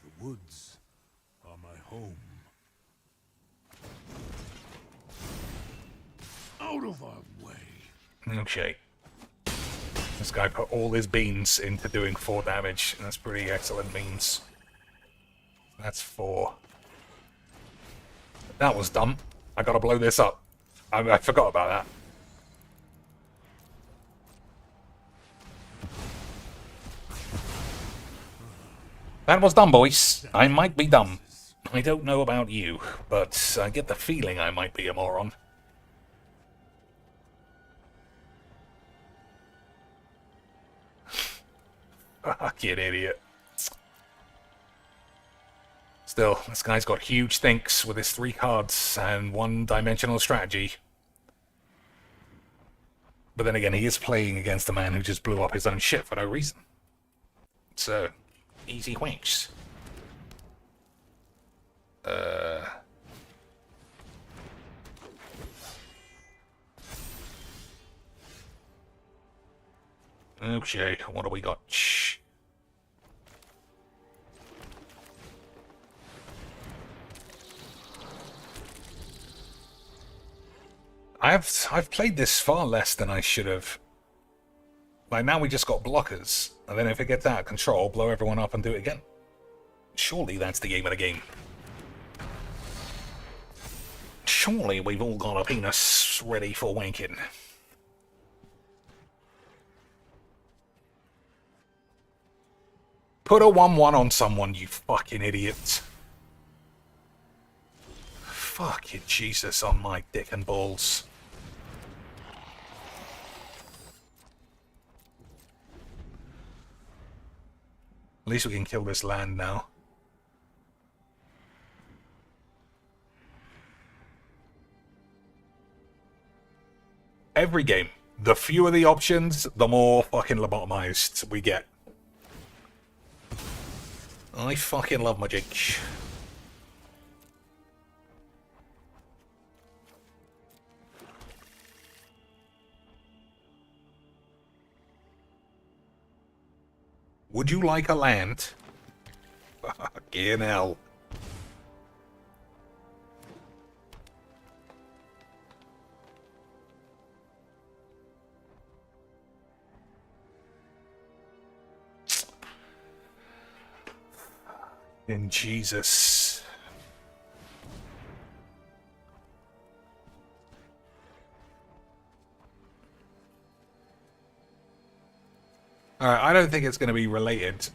the woods are my home. Out of our way. Okay. This guy put all his beans into doing 4 damage. That's pretty excellent beans. That's 4. That was dumb. I gotta blow this up. I forgot about that. That was dumb, boys. I might be dumb. I don't know about you, but I get the feeling I might be a moron. Fucking idiot. Still, this guy's got huge thinks with his 3 cards and one-dimensional strategy. But then again, he is playing against a man who just blew up his own shit for no reason. So, easy winks. Okay, what do we got? Shh. I've played this far less than I should have. Like, now we just got blockers, and then if it gets out of control, blow everyone up and do it again. Surely that's the aim of the game. Surely we've all got a penis ready for wanking. Put a 1-1 on someone, you fucking idiot. Fucking Jesus on my dick and balls. At least we can kill this land now. Every game, the fewer the options, the more fucking lobotomized we get. I fucking love magic. Would you like a land? Fucking hell. In Jesus. Alright, I don't think it's going to be related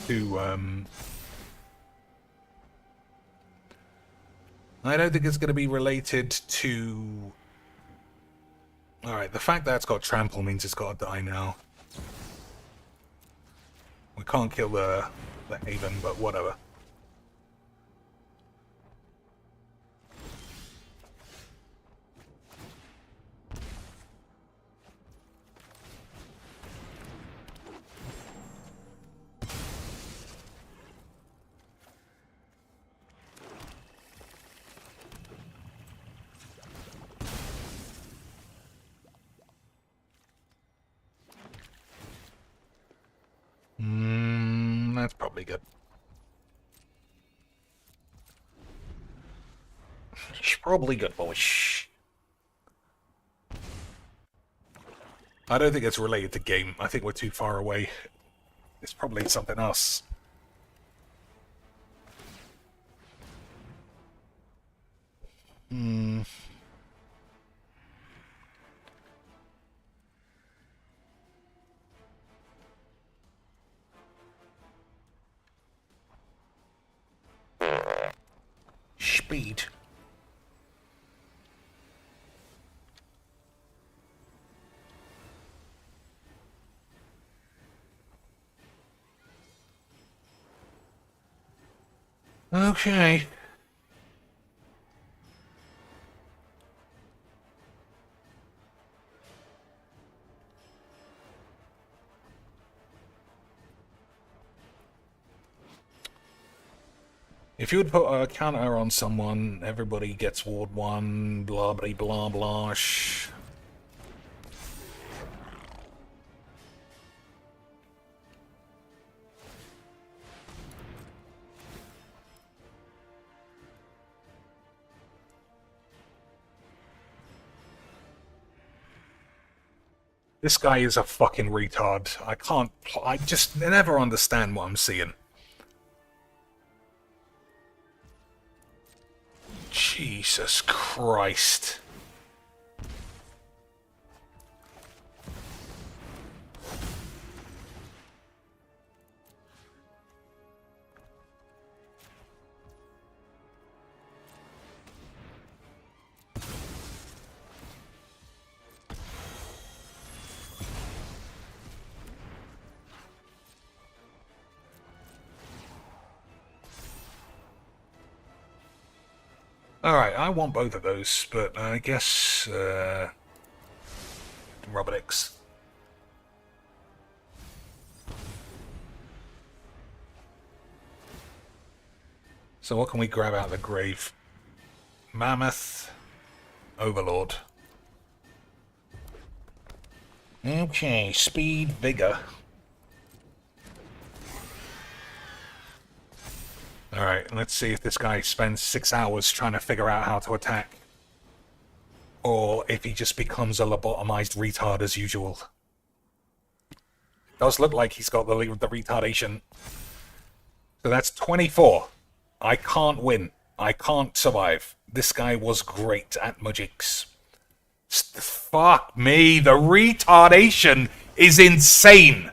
to, I don't think it's going to be related to... Alright, the fact that it's got trample means it's got to die now. We can't kill the Haven, but whatever. That's probably good. It's probably good, boys. I don't think it's related to game. I think we're too far away. It's probably something else. Speed. Okay. If you would put a counter on someone, everybody gets ward 1, blah blah blah blah. This guy is a fucking retard. I just never understand what I'm seeing. Jesus Christ. Alright, I want both of those, but I guess, Robotix. So what can we grab out of the grave? Mammoth, Overlord. Okay, speed, vigor. Alright, let's see if this guy spends 6 hours trying to figure out how to attack. Or if he just becomes a lobotomized retard as usual. Does look like he's got the retardation. So that's 24. I can't win. I can't survive. This guy was great at Mujix. Fuck me, the retardation is insane.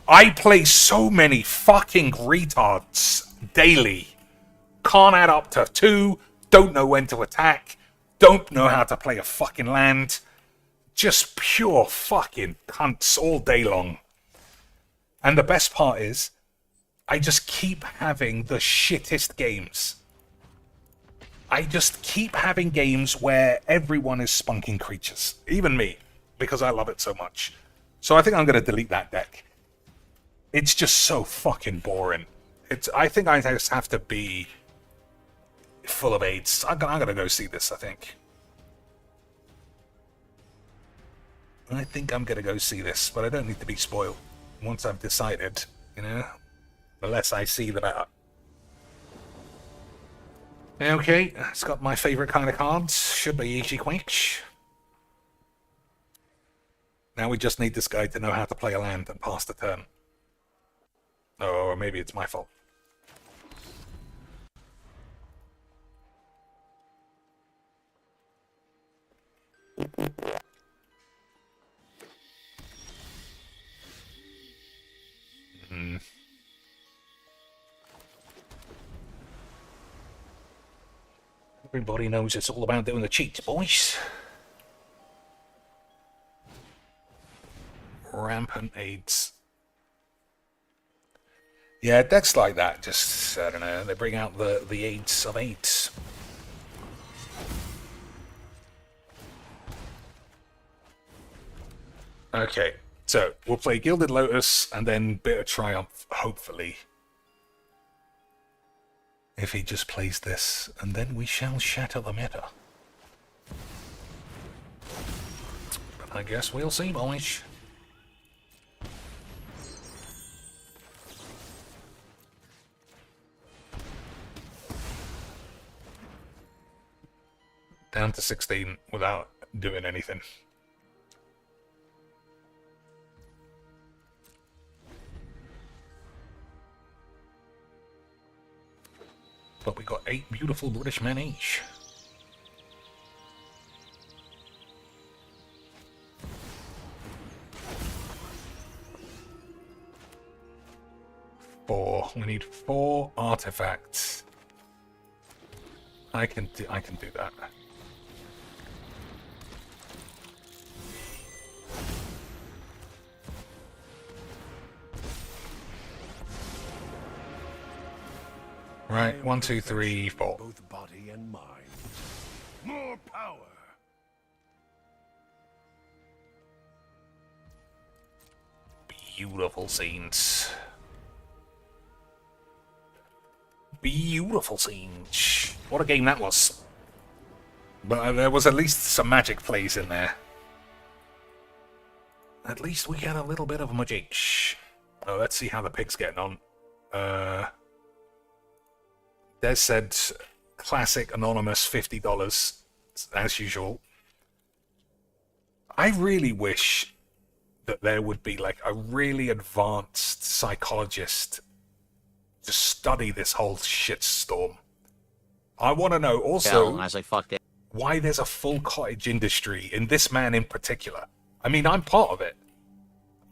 I play so many fucking retards daily. Can't add up to 2, don't know when to attack, don't know how to play a fucking land. Just pure fucking cunts all day long. And the best part is, I just keep having the shittest games. I just keep having games where everyone is spunking creatures. Even me, because I love it so much. So I think I'm going to delete that deck. It's just so fucking boring. I think I just have to be full of AIDS. I'm going to go see this, I think. I think I'm going to go see this, but I don't need to be spoiled. Once I've decided, you know, the less I see, the better. Okay, it's got my favourite kind of cards. Should be easy quick. Now we just need this guy to know how to play a land and pass the turn. Oh, or maybe it's my fault. Everybody knows it's all about doing the cheats, boys. Rampant AIDS. Yeah, decks like that just, I don't know, they bring out the AIDS of AIDS. Okay, so we'll play Gilded Lotus and then Bitter Triumph, hopefully. If he just plays this, and then we shall shatter the meta. But I guess we'll see, boys. Down to 16 without doing anything. But we got 8 beautiful British men each. We need 4 artifacts. I can do that. Right, 1, 2, 3, 4. Both body and mind. More power. Beautiful scenes. Beautiful scenes. What a game that was. But there was at least some magic plays in there. At least we had a little bit of magic. Oh, let's see how the pig's getting on. Des said classic anonymous $50 as usual. I really wish that there would be like a really advanced psychologist to study this whole shitstorm. I want to know Hell, also and I was like, fuck that. why there's a full cottage industry in this man in particular. I mean, I'm part of it.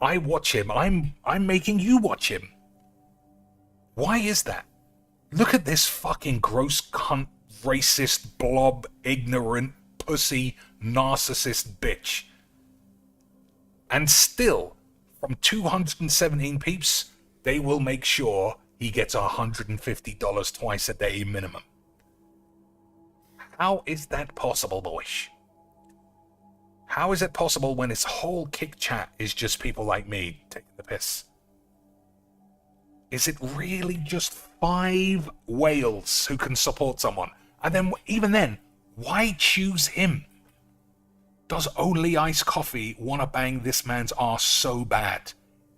I watch him. I'm making you watch him. Why is that? Look at this fucking gross cunt, racist, blob, ignorant, pussy, narcissist bitch. And still, from 217 peeps, they will make sure he gets $150 twice a day minimum. How is that possible, boys? How is it possible when his whole kick chat is just people like me taking the piss? Is it really just 5 whales who can support someone? And then, even then, why choose him? Does only Iced Coffee want to bang this man's arse so bad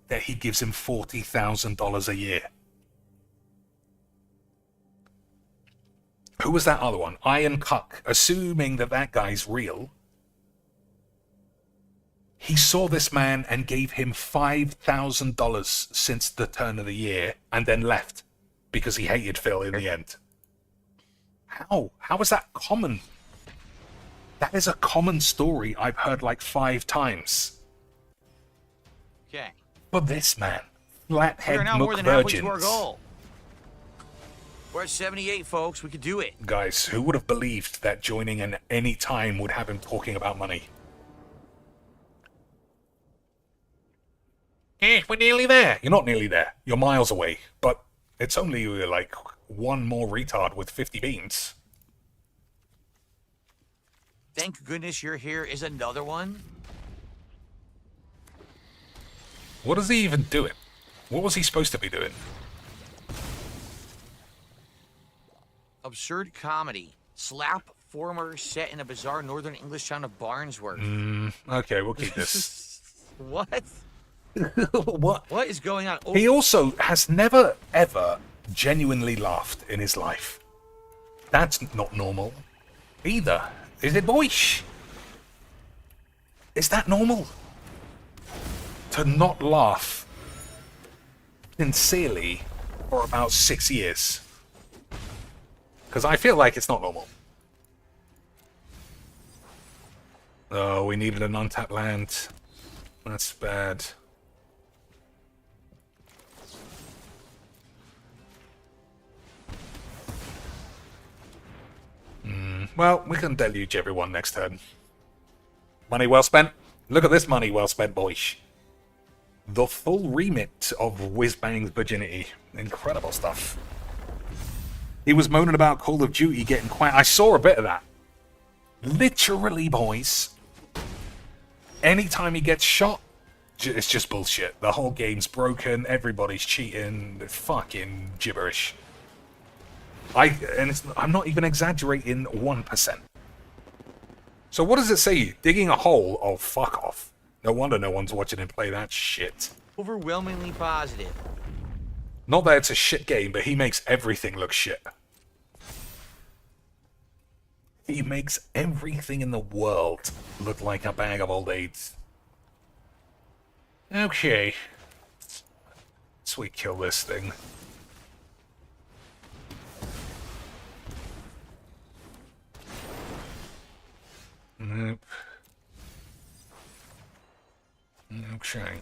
that he gives him $40,000 a year? Who was that other one? Iron Cuck. Assuming that that guy's real, he saw this man and gave him $5,000 since the turn of the year and then left because he hated Phil in the end. How? How is that common? That is a common story I've heard like 5 times. Okay. But this man, Flathead We're now more than halfway to our McVirgins. goal. We're at 78, folks. We could do it. Guys, who would have believed that joining in any time would have him talking about money? We're nearly there. You're not nearly there. You're miles away. But it's only like one more retard with 50 beans. Thank goodness you're here is another one. What is he even doing? What was he supposed to be doing? Absurd comedy. Slap former set in a bizarre northern English town of Barnsworth. Okay, we'll keep this. What? What? What is going on? Oh, He also has never, ever genuinely laughed in his life. That's not normal either. Is it, boys? Is that normal? To not laugh sincerely for about 6 years. Because I feel like it's not normal. Oh, we needed an untapped land. That's bad. Well, we can deluge everyone next turn. Money well spent. Look at this money well spent, boys. The full remit of Whizbang's virginity. Incredible stuff. He was moaning about Call of Duty getting quiet. I saw a bit of that. Literally, boys. Anytime he gets shot, it's just bullshit. The whole game's broken. Everybody's cheating. Fucking gibberish. I'm not even exaggerating 1%. So what does it say? Digging a hole? Oh, fuck off. No wonder no one's watching him play that shit. overwhelmingly positive. Not that it's a shit game, but he makes everything look shit. He makes everything in the world look like a bag of old AIDS. Okay. So we kill this thing. Nope. Okay.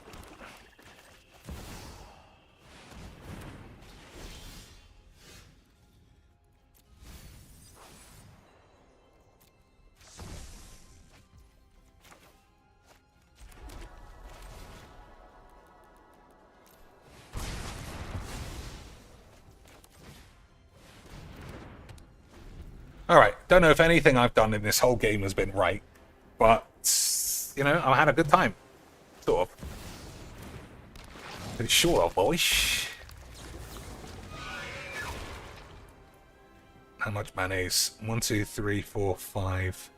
Alright, don't know if anything I've done in this whole game has been right, but, you know, I had a good time. Sort of. Pretty sure of, boys. How much mayonnaise? 1, 2, 3, 4, 5.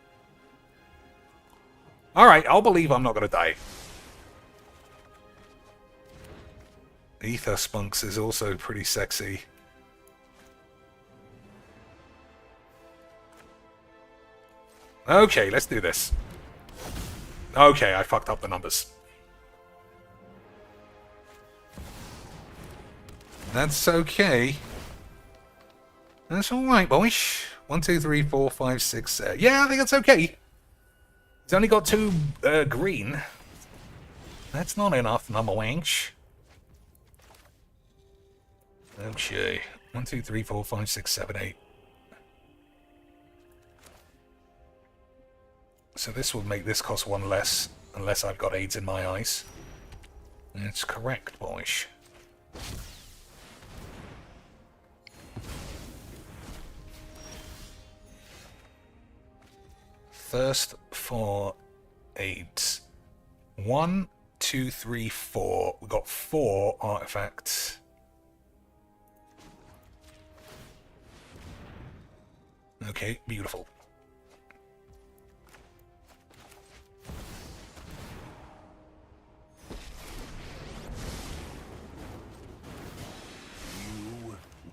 Alright, I'll believe I'm not going to die. Ether Spunks is also pretty sexy. Okay, let's do this. Okay, I fucked up the numbers. That's okay. That's alright, boys. 1, 2, 3, 4, 5, 6. Yeah, I think that's okay. He's only got 2 green. That's not enough, number wanch. Okay. 1, 2, 3, 4, 5, 6, 7, 8. So this will make this cost 1 less, unless I've got AIDS in my eyes. That's correct, boys. First for AIDS. 1, 2, 3, 4. We've got 4 artifacts. Okay, beautiful.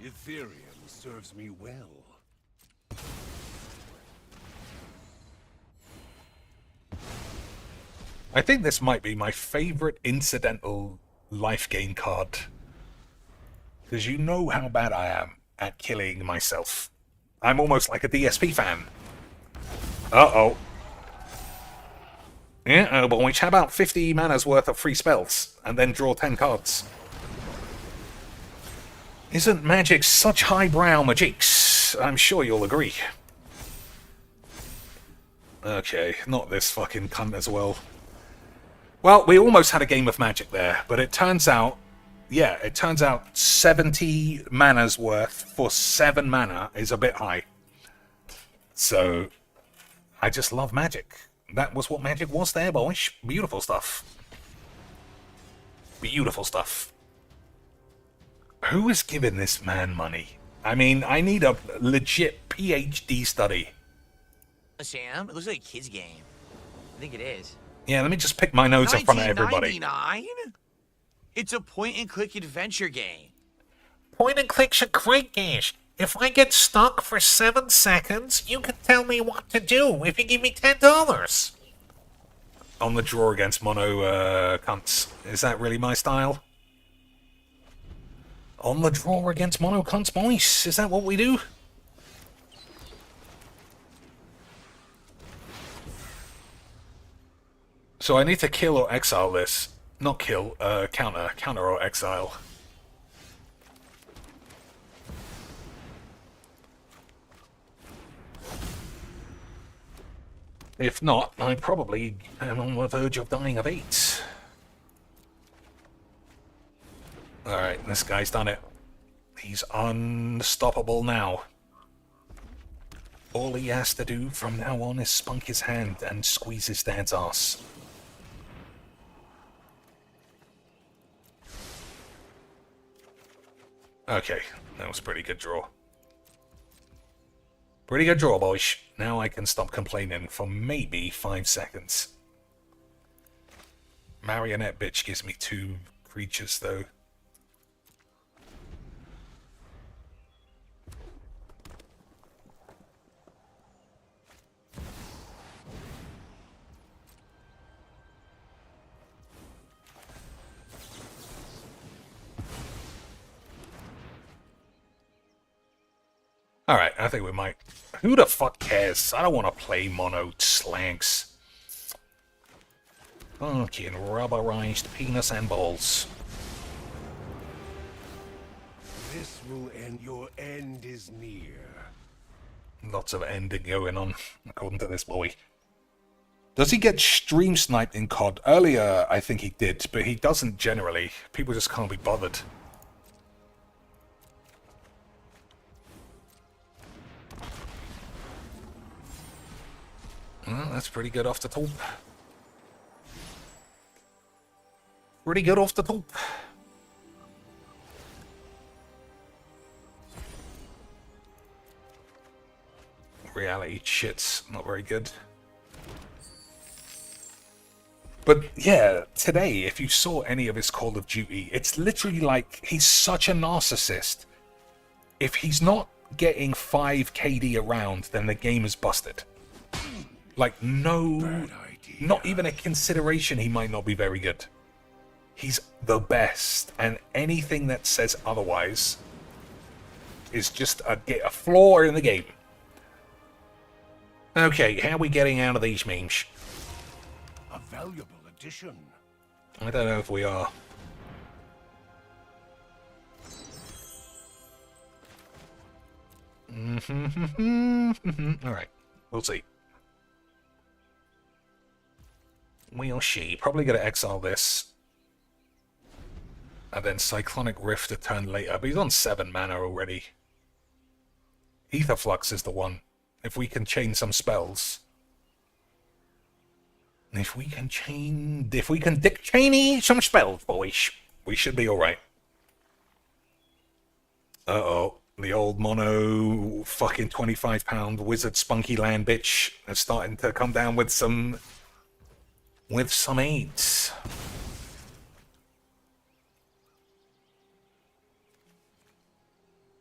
Ethereum serves me well. I think this might be my favorite incidental life gain card. Because you know how bad I am at killing myself. I'm almost like a DSP fan. Uh-oh. Yeah, oh boy, how about 50 mana's worth of free spells, and then draw 10 cards? Isn't magic such highbrow magics? I'm sure you'll agree. Okay, not this fucking cunt as well. Well, we almost had a game of magic there, but it turns out, yeah, it turns out 70 mana's worth for 7 mana is a bit high. So, I just love magic. That was what magic was there, boys. Beautiful stuff. Beautiful stuff. Who is giving this man money? I mean, I need a legit PhD study. Sam, it looks like a kid's game. I think it is. Yeah, let me just pick my nose in front of everybody. 1999? It's a point-and-click adventure game. Point and clicks are great games. If I get stuck for 7 seconds, you can tell me what to do if you give me $10. On the draw against mono cunts. Is that really my style? On the draw against mono cunts, boys. Is that what we do? So I need to kill or exile this. Not kill, counter. Counter or exile. If not, I probably am on the verge of dying of AIDS. Alright, this guy's done it. He's unstoppable now. All he has to do from now on is spunk his hand and squeeze his dad's ass. Okay, that was a pretty good draw. Pretty good draw, boys. Now I can stop complaining for maybe 5 seconds. Marionette bitch gives me 2 creatures, though. Alright, I think we might. Who the fuck cares? I don't want to play mono slanks. Fucking rubberized penis and balls. This will end. Your end is near. Lots of ending going on, according to this boy. Does he get stream sniped in COD? Earlier, I think he did, but he doesn't generally. People just can't be bothered. Well, that's pretty good off the top. Pretty good off the top. Reality shit's not very good. But yeah, today, if you saw any of his Call of Duty, it's literally like he's such a narcissist. If he's not getting 5 KD around, then the game is busted. Like, no, not even a consideration he might not be very good. He's the best, and anything that says otherwise is just a flaw in the game. Okay, how are we getting out of these memes? A valuable addition. I don't know if we are. Alright, we'll see. We'll see. Probably going to exile this. And then Cyclonic Rift a turn later. But he's on 7 mana already. Ether Flux is the one. If we can chain some spells. If we can Dick Cheney some spells, boys, we should be alright. Uh-oh. The old mono fucking 25-pound wizard spunky land bitch is starting to come down with some aids.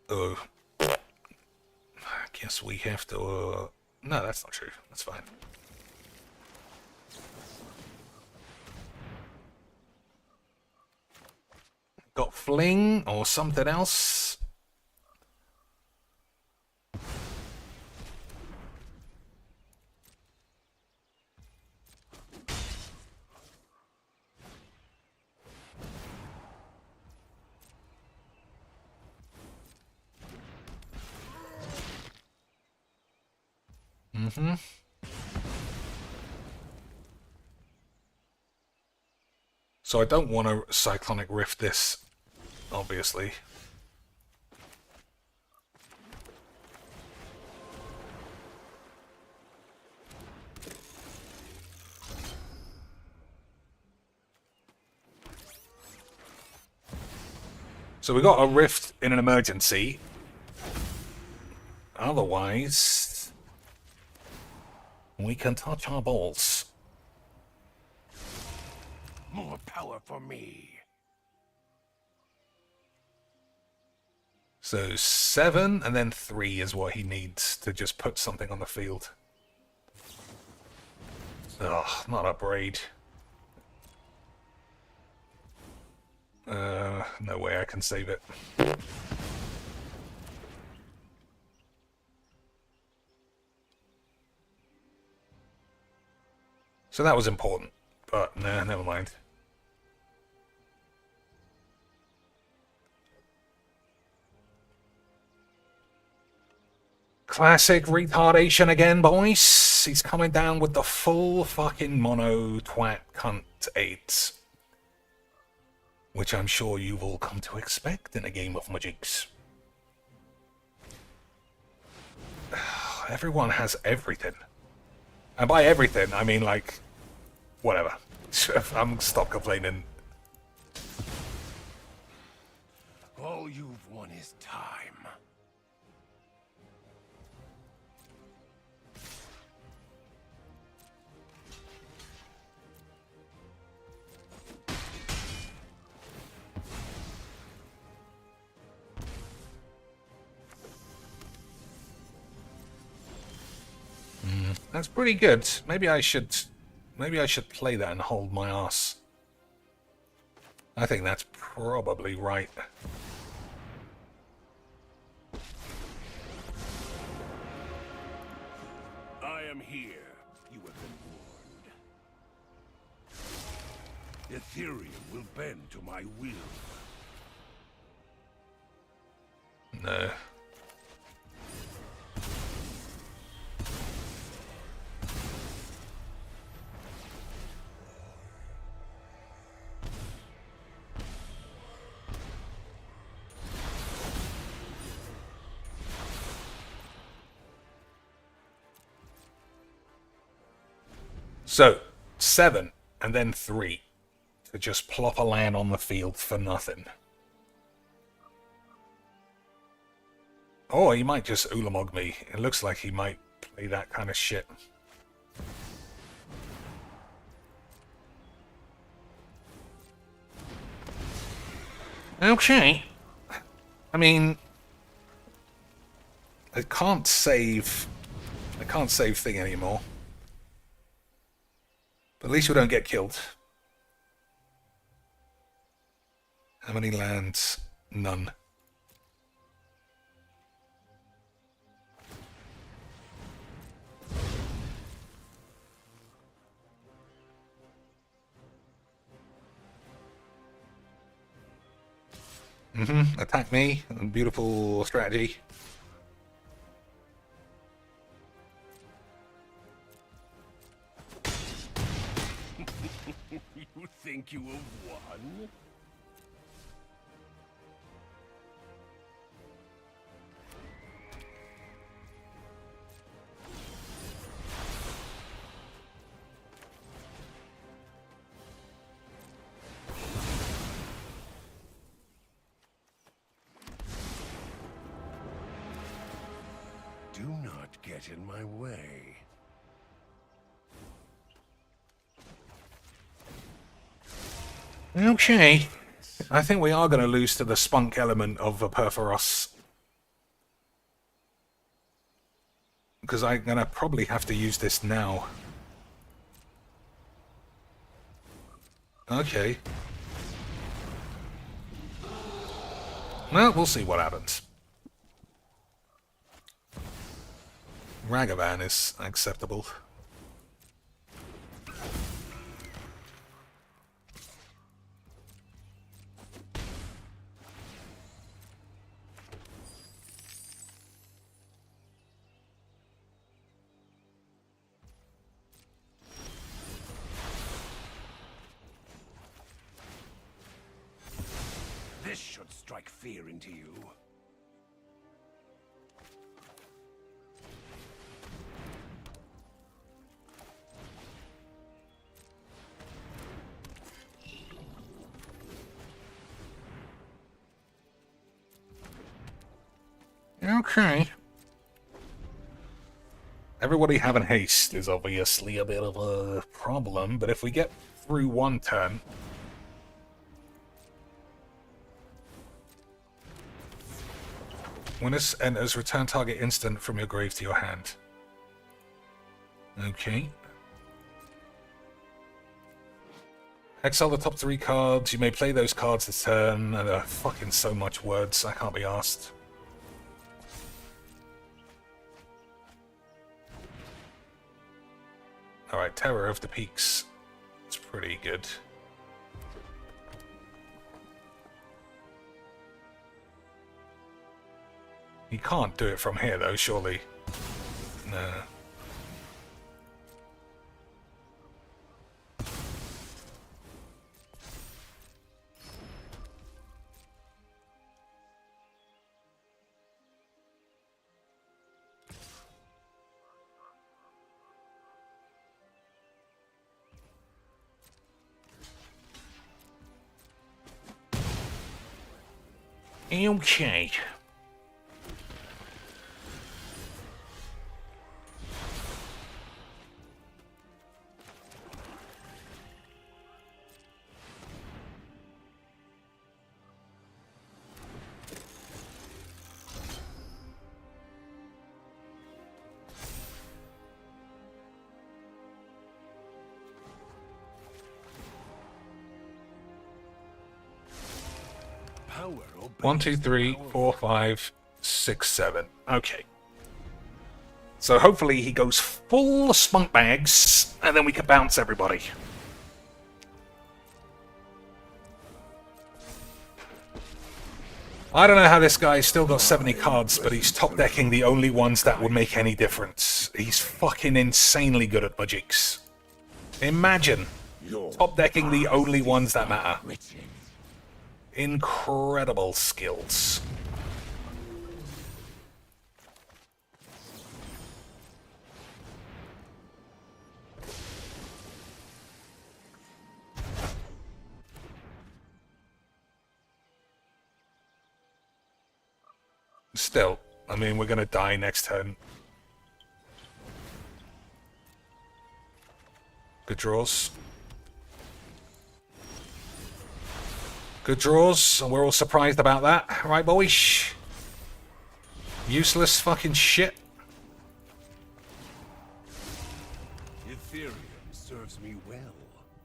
Oh. I guess we have to no, that's not true. That's fine. Got fling or something else. So I don't want to Cyclonic Rift this, obviously. So we got a Rift in an emergency. Otherwise, we can touch our balls. More power for me. So 7 and then 3 is what he needs to just put something on the field. Ugh, not a braid. No way I can save it. So that was important, but nah, never mind. Classic retardation again, boys. He's coming down with the full fucking mono twat cunt 8. Which I'm sure you've all come to expect in a game of Magics. Everyone has everything. And by everything, I mean, like, whatever. I'm stop complaining. All you've won is time. That's pretty good. Maybe I should play that and hold my ass. I think that's probably right. I am here. You have been warned. Ethereum will bend to my will. No. So, 7 and then 3 to just plop a land on the field for nothing. Or he might just Ulamog me. It looks like he might play that kind of shit. Okay. I mean, I can't save thing anymore. But at least we don't get killed. How many lands? None. Attack me. Beautiful strategy. You think you have won? Do not get in my way. Okay. I think we are going to lose to the spunk element of the Perforos. Because I'm going to probably have to use this now. Okay. Well, we'll see what happens. Ragavan is acceptable. This should strike fear into you. Okay. Everybody having haste is obviously a bit of a problem, but if we get through one turn... When this enters, return target instant from your grave to your hand. Okay. Exile the top 3 cards. You may play those cards this turn. Fucking so much words. I can't be asked. Alright, Terror of the Peaks. It's pretty good. You can't do it from here, though, surely. No. Okay. Power obeys 1, 2, 3, power. 4, 5, 6, 7. Okay. So hopefully he goes full spunk bags, and then we can bounce everybody. I don't know how this guy's still got 70 cards, but he's top decking the only ones that would make any difference. He's fucking insanely good at Magics. Imagine top decking the only ones that matter. Incredible skills. Still, I mean, we're gonna die next turn. Good draws. Good draws, and we're all surprised about that. Right, boys? Useless fucking shit. Ethereum serves me well.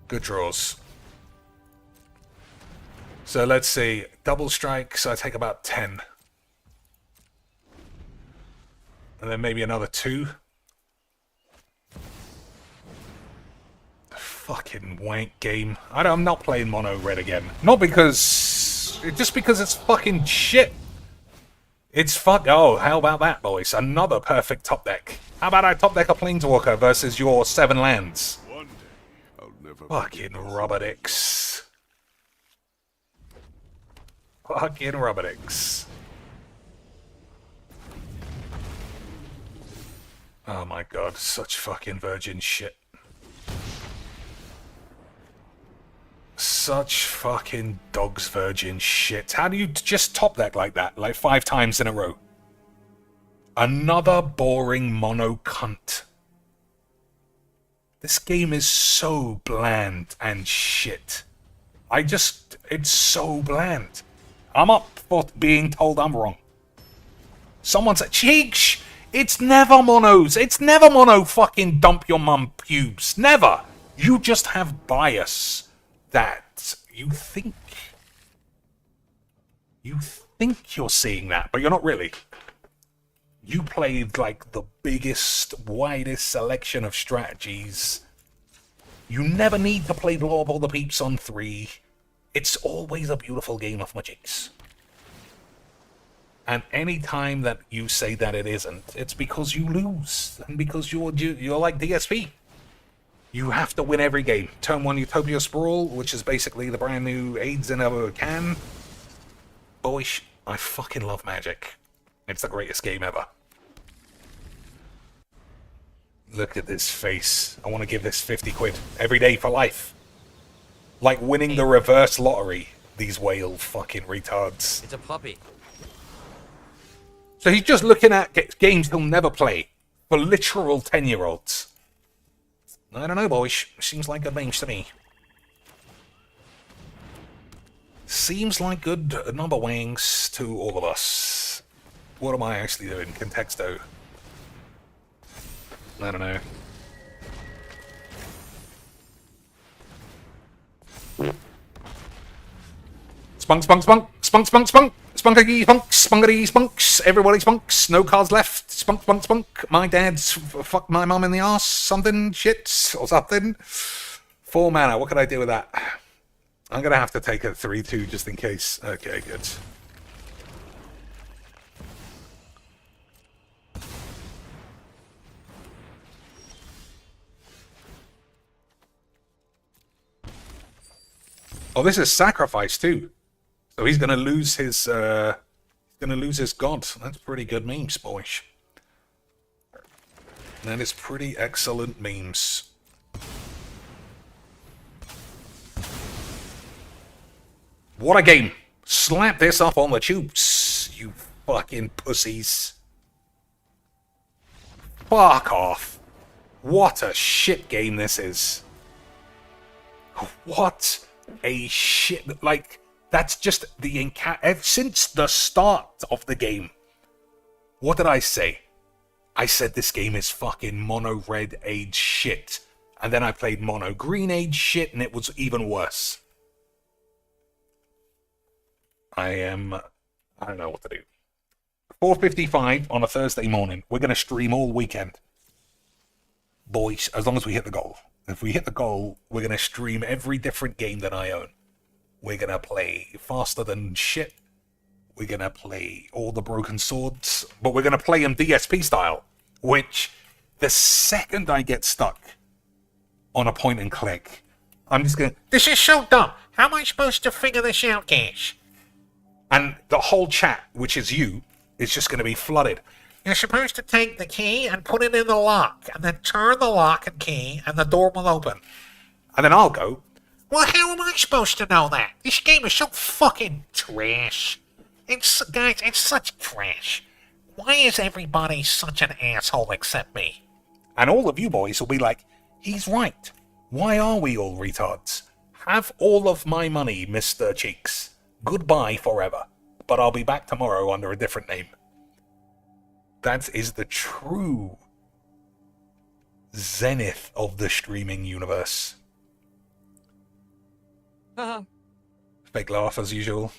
Good draws. So let's see. Double strike, so I take about 10. And then maybe another 2. Fucking wank game. I'm not playing mono red again. Not because just because it's fucking shit. It's fuck. Oh, how about that, boys? Another perfect top deck. How about I top deck a Planeswalker versus your 7 lands? One day, I'll never Fucking rubber dicks. Fucking rubber dicks. Oh my god, such fucking virgin shit. Such fucking dog's virgin shit. How do you just top deck like that? Like 5 times in a row? Another boring mono cunt. This game is so bland and shit. It's so bland. I'm up for being told I'm wrong. Someone said, Cheeks, it's never monos. It's never mono fucking dump your mum pubes. Never. You just have bias that you think you're seeing that, but you're not really. You played like the biggest, widest selection of strategies. You never need to play Law of All the Peeps on 3. It's always a beautiful game of Magix. And any time that you say that it isn't, it's because you lose. And because you're like DSP. You have to win every game. Turn 1 Utopia Sprawl, which is basically the brand new AIDS in a can. Boys, I fucking love Magic. It's the greatest game ever. Look at this face. I want to give this 50 quid every day for life. Like winning the reverse lottery. These whale fucking retards. It's a puppy. So he's just looking at games he'll never play. For literal 10-year-olds. I don't know, boys. Seems like good names to me. Seems like good number wings to all of us. What am I actually doing? Contexto. I don't know. Spunk, spunk, spunk, spunk, spunk, spunk, spunky spunks, spunkity spunks, everybody spunks, no cards left, spunk, spunk, spunk, my dad's fucked my mum in the arse, something, shit, or something. 4 mana, what can I do with that? I'm gonna have to take a 3-2 just in case. Okay, good. Oh, this is sacrifice too. So he's gonna lose his god. That's pretty good memes, boys. That is pretty excellent memes. What a game! Slap this up on the tubes, you fucking pussies. Fuck off. What a shit game this is. What a shit, like, that's just the since the start of the game. What did I say? I said this game is fucking mono red age shit. And then I played mono green age shit and it was even worse. I don't know what to do. 4:55 on a Thursday morning. We're going to stream all weekend. Boys, as long as we hit the goal. If we hit the goal, we're going to stream every different game that I own. We're going to play faster than shit. We're going to play all the broken swords. But we're going to play them DSP style. Which, the second I get stuck on a point and click, I'm just going to... This is so dumb. How am I supposed to figure this out, Gash? And the whole chat, which is you, is just going to be flooded. You're supposed to take the key and put it in the lock, and then turn the lock and key, and the door will open. And then I'll go, Well, how am I supposed to know that? This game is so fucking trash. Guys, it's such trash. Why is everybody such an asshole except me? and all of you boys will be like, he's right. Why are we all retards? Have all of my money, Mr. Cheeks. Goodbye forever. But I'll be back tomorrow under a different name. That is the true zenith of the streaming universe. Fake laugh as usual.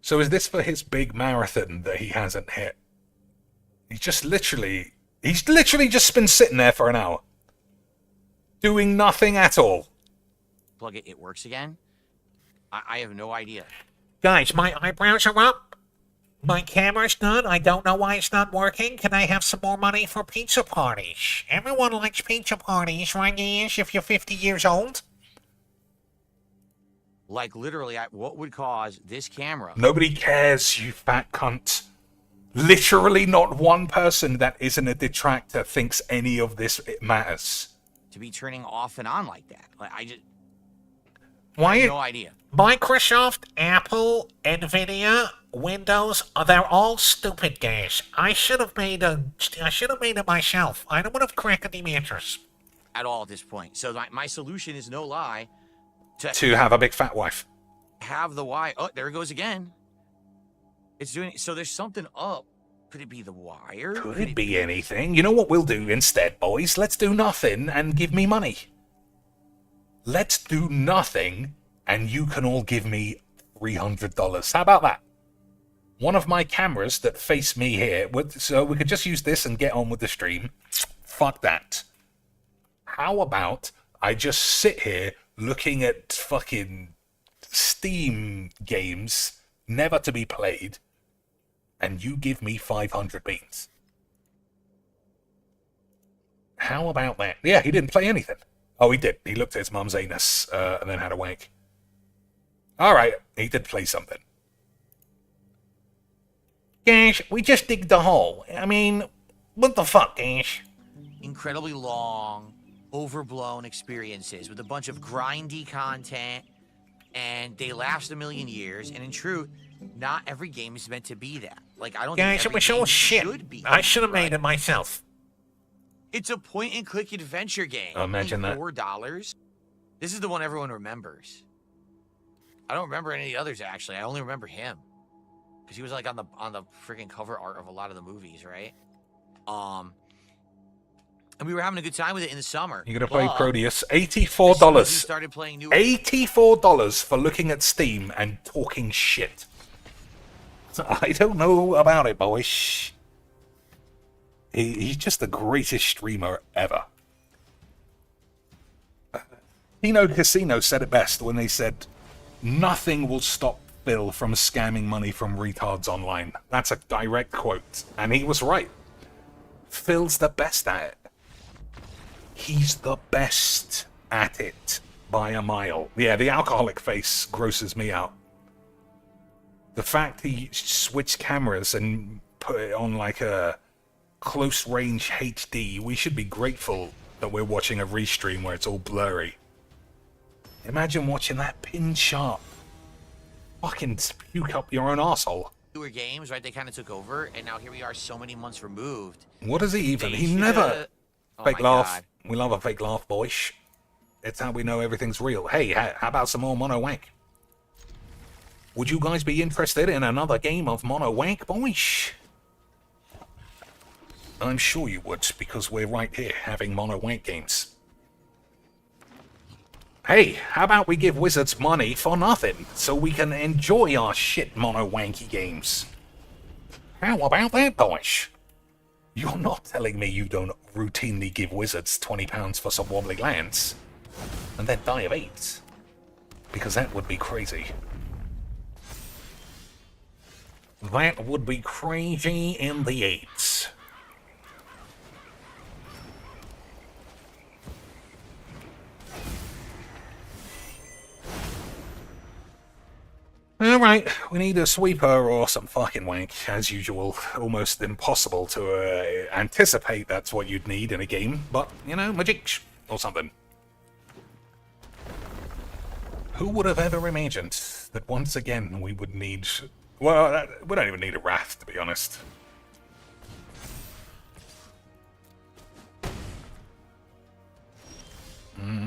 So is this for his big marathon that he hasn't hit? He's literally just been sitting there for an hour. Doing nothing at all. Plug it, it works again. I have no idea. Guys, my eyebrows are up. My camera's done. I don't know why it's not working. Can I have some more money for pizza parties? Everyone likes pizza parties, right, guys, if you're 50 years old? Like, literally, what would cause this camera Nobody cares, you fat cunt. Literally not one person that isn't a detractor thinks any of this matters. to be turning off and on like that? Like, I Why? have no idea. Microsoft, Apple, Nvidia, Windows, they're all stupid, guys. I should have made it myself. I don't want to crack the mattress. At all at this point. So my solution is, no lie, To have a big fat wife. have the wire. Oh, there it goes again. It's doing it. So there's something up. Could it be the wire? Could it be anything? You know what we'll do instead, boys? Let's do nothing and give me money. Let's do nothing and you can all give me $300. How about that? One of my cameras that face me here, so we could just use this and get on with the stream. Fuck that. How about I just sit here looking at fucking Steam games never to be played, and you give me 500 beans? How about that? Yeah, he didn't play anything. Oh, he did. He looked at his mum's anus and then had a wank. Alright, he did play something. Guys, we just digged the hole. I mean, what the fuck, guys? Incredibly long, overblown experiences with a bunch of grindy content, and they last a million years. And in truth, not every game is meant to be that. Like, I don't Guys, think it every was all game shit. should be. I should have made Right. it myself. It's a point-and-click adventure game. Oh, imagine that. $4. This is the one everyone remembers. I don't remember any of the others, actually. I only remember him. Because he was, like, on the freaking cover art of a lot of the movies, right? And we were having a good time with it in the summer. You're gonna play but Proteus. as soon as we $84. started playing new... $84 for looking at Steam and talking shit. I don't know about it, boys. He's just the greatest streamer ever. Kino Casino said it best when they said, "Nothing will stop Phil from scamming money from retards online." That's a direct quote. And he was right. Phil's the best at it. He's the best at it by a mile. Yeah, the alcoholic face grosses me out. The fact he switched cameras and put it on like a close range HD, we should be grateful that we're watching a restream where it's all blurry. Imagine watching that pin sharp. Fucking puke up your own arsehole. newer games, right? They kind of took over, and now here we are so many months removed. What is he even? They He shoulda- never... Oh Fake my laugh. God. We love a fake laugh, boys. It's how we know everything's real. Hey, how about some more Mono Wank? Would you guys be interested in another game of Mono Wank, boys? I'm sure you would, because we're right here having Mono Wank games. Hey, how about we give Wizards money for nothing, so we can enjoy our shit Mono Wanky games? How about that, boys? You're not telling me you don't routinely give Wizards £20 for some wobbly lands, and then die of AIDS? Because that would be crazy. That would be crazy in the AIDS. Alright, we need a sweeper or some fucking wank, as usual. Almost impossible to anticipate that's what you'd need in a game, but, you know, magic or something. Who would have ever imagined that once again we would need... Well, we don't even need a wrath, to be honest.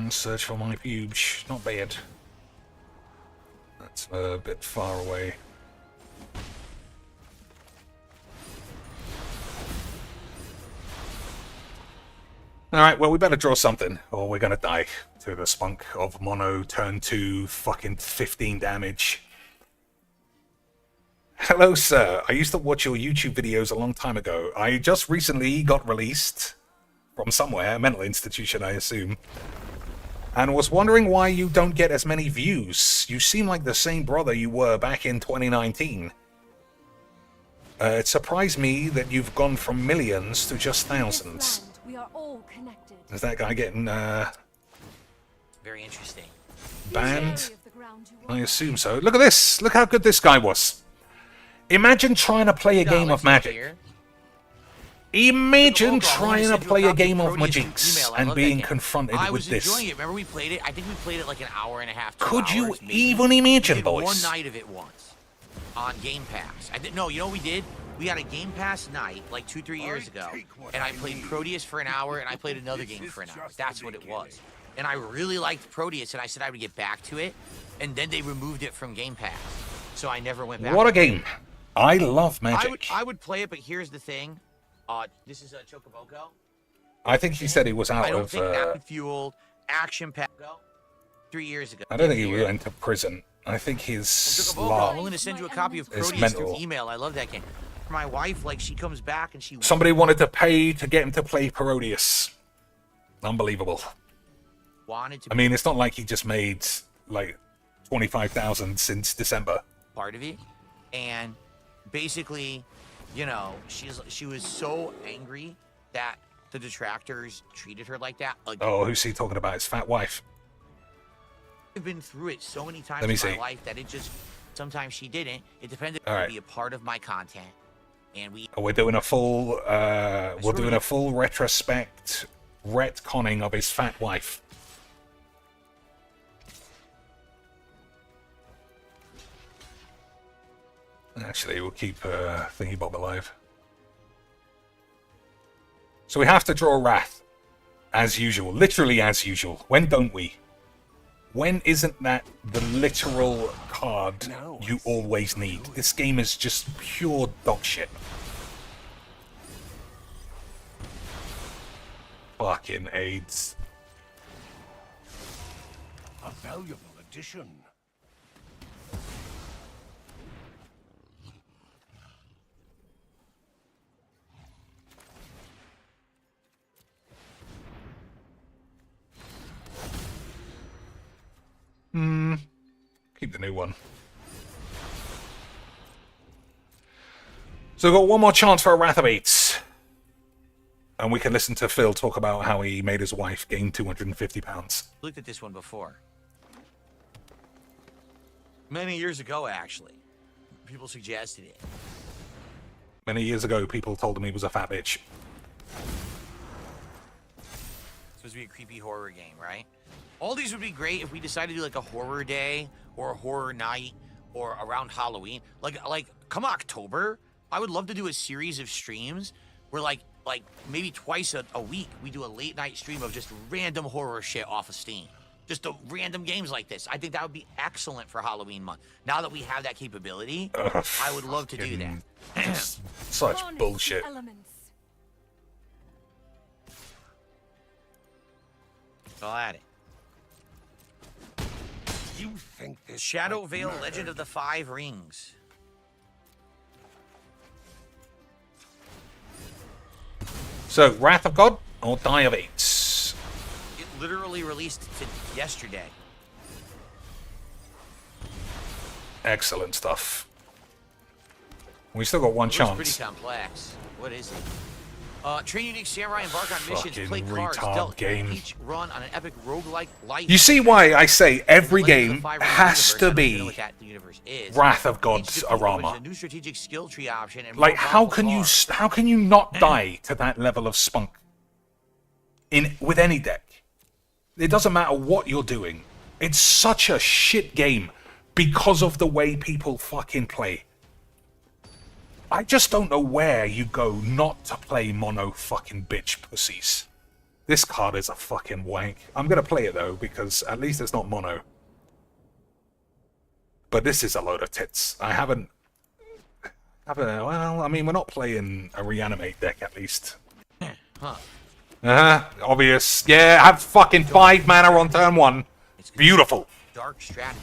Search for my pubes. Not bad. That's a bit far away. Alright, well, we better draw something, or we're gonna die to the spunk of Mono turn 2 fucking 15 damage. Hello, sir. I used to watch your YouTube videos a long time ago. I just recently got released from somewhere, a mental institution, I assume. and was wondering why you don't get as many views. You seem like the same brother you were back in 2019. It surprised me that you've gone from millions to just thousands. We are all connected. Is that guy getting Very interesting. banned? I assume so. Look at this. Look how good this guy was. Imagine trying to play a game of Magic. Imagine trying to play a game of Magics and being confronted with this. I was enjoying it. Remember we played it? I think we played it like an hour and a half. Could you even imagine, boys? One night of it once on Game Pass. No, you know what we did? We had a Game Pass night like 2-3 years ago, and I played Proteus for an hour, and I played another game for an hour. That's what it was. And I really liked Proteus, and I said I would get back to it, and then they removed it from Game Pass, so I never went back. What a game! I love Magic. I would play it, but here's the thing. This is a Chocoboco. I think he said he was out I don't of. think that fueled action pack 3 years ago. I don't think he went to prison. I think his Chocoboco, I'm willing to send you a copy of is Proteus through mental. email. I love that game. My wife, like, she comes back and she Somebody wanted to pay to get him to play Parodius. Unbelievable. wanted to I mean, it's not like he just made like 25,000 since December. part of it, and basically, you know, she was so angry that the detractors treated her like that. Again. Oh, who's he talking about? His fat wife. I've been through it so many times Let me in see. my life that it just sometimes she didn't. It depended All on right. be a part of my content, and we. Oh, we're doing a full. We're doing a full retrospect retconning of his fat wife. Actually, we'll keep Thingy Bob alive. So we have to draw Wrath, as usual, literally as usual. When don't we? When isn't that the literal card you always need? This game is just pure dog shit. Fucking AIDS. A valuable addition. Keep the new one. So we've got one more chance for a Wrath of Eights. And we can listen to Phil talk about how he made his wife gain 250 pounds. Looked at this one before. Many years ago, actually. People suggested it. Many years ago, people told him he was a fat bitch. Supposed to be a creepy horror game, right? All these would be great if we decided to do like a horror day or a horror night or around Halloween. Like come October, I would love to do a series of streams where like maybe twice a week we do a late night stream of just random horror shit off of Steam. Just the random games like this. I think that would be excellent for Halloween month. Now that we have that capability, I would love to do that. Such bullshit. I'll add it. You think this Shadow might Veil murder Legend of the Five Rings. So, Wrath of God or Die of Eights? It literally released yesterday. Excellent stuff. We still got one It looks chance. pretty complex. What is it? Train unique samurai, embark on missions, Fucking play cards, retard dealt game. each run on an epic roguelike life. You see why I say every Legend of the game Five Rings has universe, to I don't even know be what that universe is. Wrath of Each God's defeat opens aroma. a new strategic skill tree option and Like, more how powerful can you cards. how can you not die to that level of spunk with any deck? It doesn't matter what you're doing. It's such a shit game because of the way people fucking play. I just don't know where you go not to play mono fucking bitch pussies. This card is a fucking wank. I'm gonna play it though because at least it's not mono. But this is a load of tits. Well, I mean, we're not playing a reanimate deck at least. Obvious. Yeah, have fucking 5 mana on turn 1. Beautiful. Dark strategy.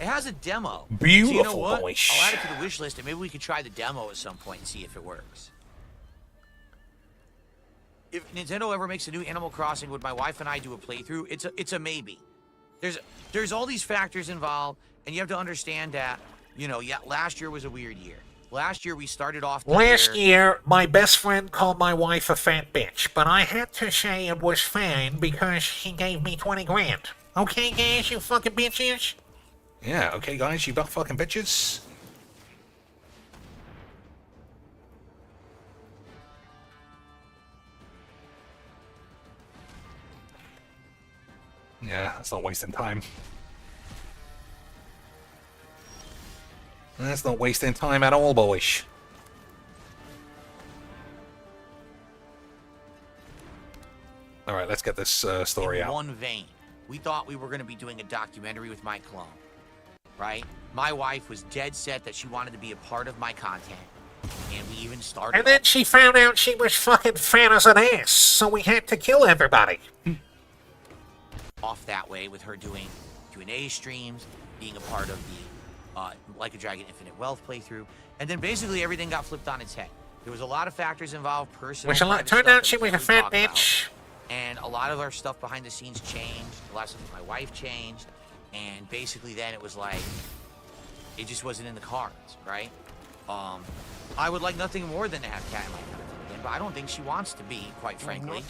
It has a demo. Beautiful, So you know what? boys. I'll add it to the wish list and maybe we could try the demo at some point and see if it works. if Nintendo ever makes a new Animal Crossing, would my wife and I do a playthrough? It's a maybe. There's all these factors involved, and you have to understand that, you know, yeah, last year was a weird year. Last year we started off the Last year, my best friend called my wife a fat bitch, but I had to say it was fine because he gave me 20 grand. Okay, guys, you fucking bitches? Yeah, okay, guys, you fucking bitches. Yeah, that's not wasting time. That's not wasting time at all, boys. Alright, let's get this story in out. one vein. We thought we were going to be doing a documentary with my clone, right? My wife was dead set that she wanted to be a part of my content, and we even started. And then she found out she was fucking fat as an ass, so we had to kill everybody. Off that way with her doing Q&A streams, being a part of the Like a Dragon Infinite Wealth playthrough, and then basically everything got flipped on its head. There was a lot of factors involved, personal. Turned stuff out that she we was a couldn't fat talk about. bitch. And a lot of our stuff behind the scenes changed. A lot of stuff with my wife changed. And basically then it was like, it just wasn't in the cards, right? I would like nothing more than to have Cat in my content again, but I don't think she wants to be, quite frankly.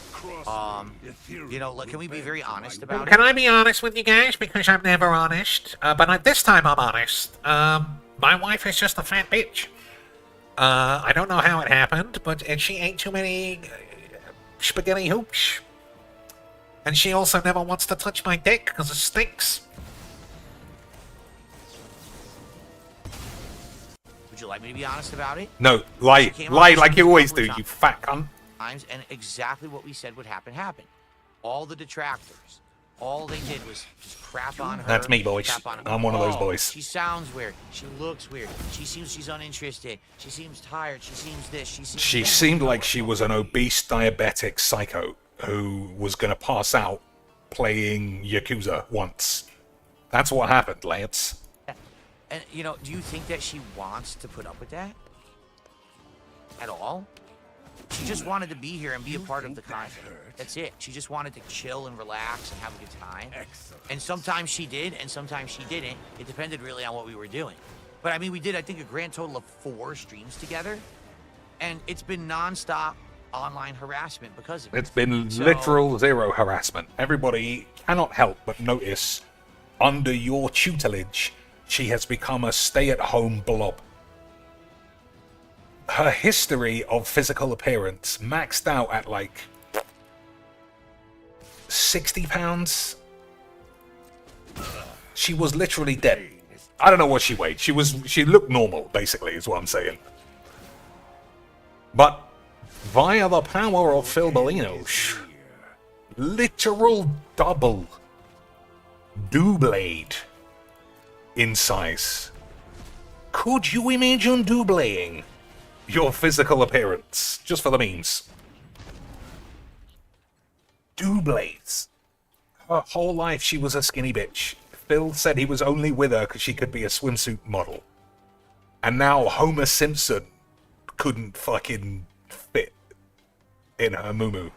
You know, look, can we be very honest about Can it? I be honest with you guys? Because I'm never honest. But this time I'm honest. My wife is just a fat bitch. I don't know how it happened, but she ate too many spaghetti hoops. And she also never wants to touch my dick because it stinks. Would you like me to be honest about it? No, lie came up with like you something always a do, couple you fat cunt. times, and exactly what we said would happen happened. All the detractors, all they did was just crap on her. That's me, boys. crap on her. I'm one of those Oh, boys. She sounds weird. She looks weird. She seems she's uninterested. She seems tired. She seems this. She seems She that. seemed like she was an obese diabetic psycho who was going to pass out playing Yakuza once. That's what happened, Lance. And, you know, do you think that she wants to put up with that? At all? She just wanted to be here and be a part of the content. That's it. She just wanted to chill and relax and have a good time. Excellent. And sometimes she did, and sometimes she didn't. It depended really on what we were doing. But I mean, we did, I think, a grand total of 4 streams together. And it's been nonstop online harassment because of it. It's been So- literal zero harassment. Everybody cannot help but notice, under your tutelage, she has become a stay-at-home blob. Her history of physical appearance maxed out at like 60 pounds. She was literally dead. I don't know what she weighed. She looked normal, basically, is what I'm saying. But via the power of Philbelinos, literal double doublade in size. Could you imagine doubling your physical appearance just for the memes? Doublades. Her whole life she was a skinny bitch. Phil said he was only with her because she could be a swimsuit model. And now Homer Simpson couldn't fucking fit in her muumuu.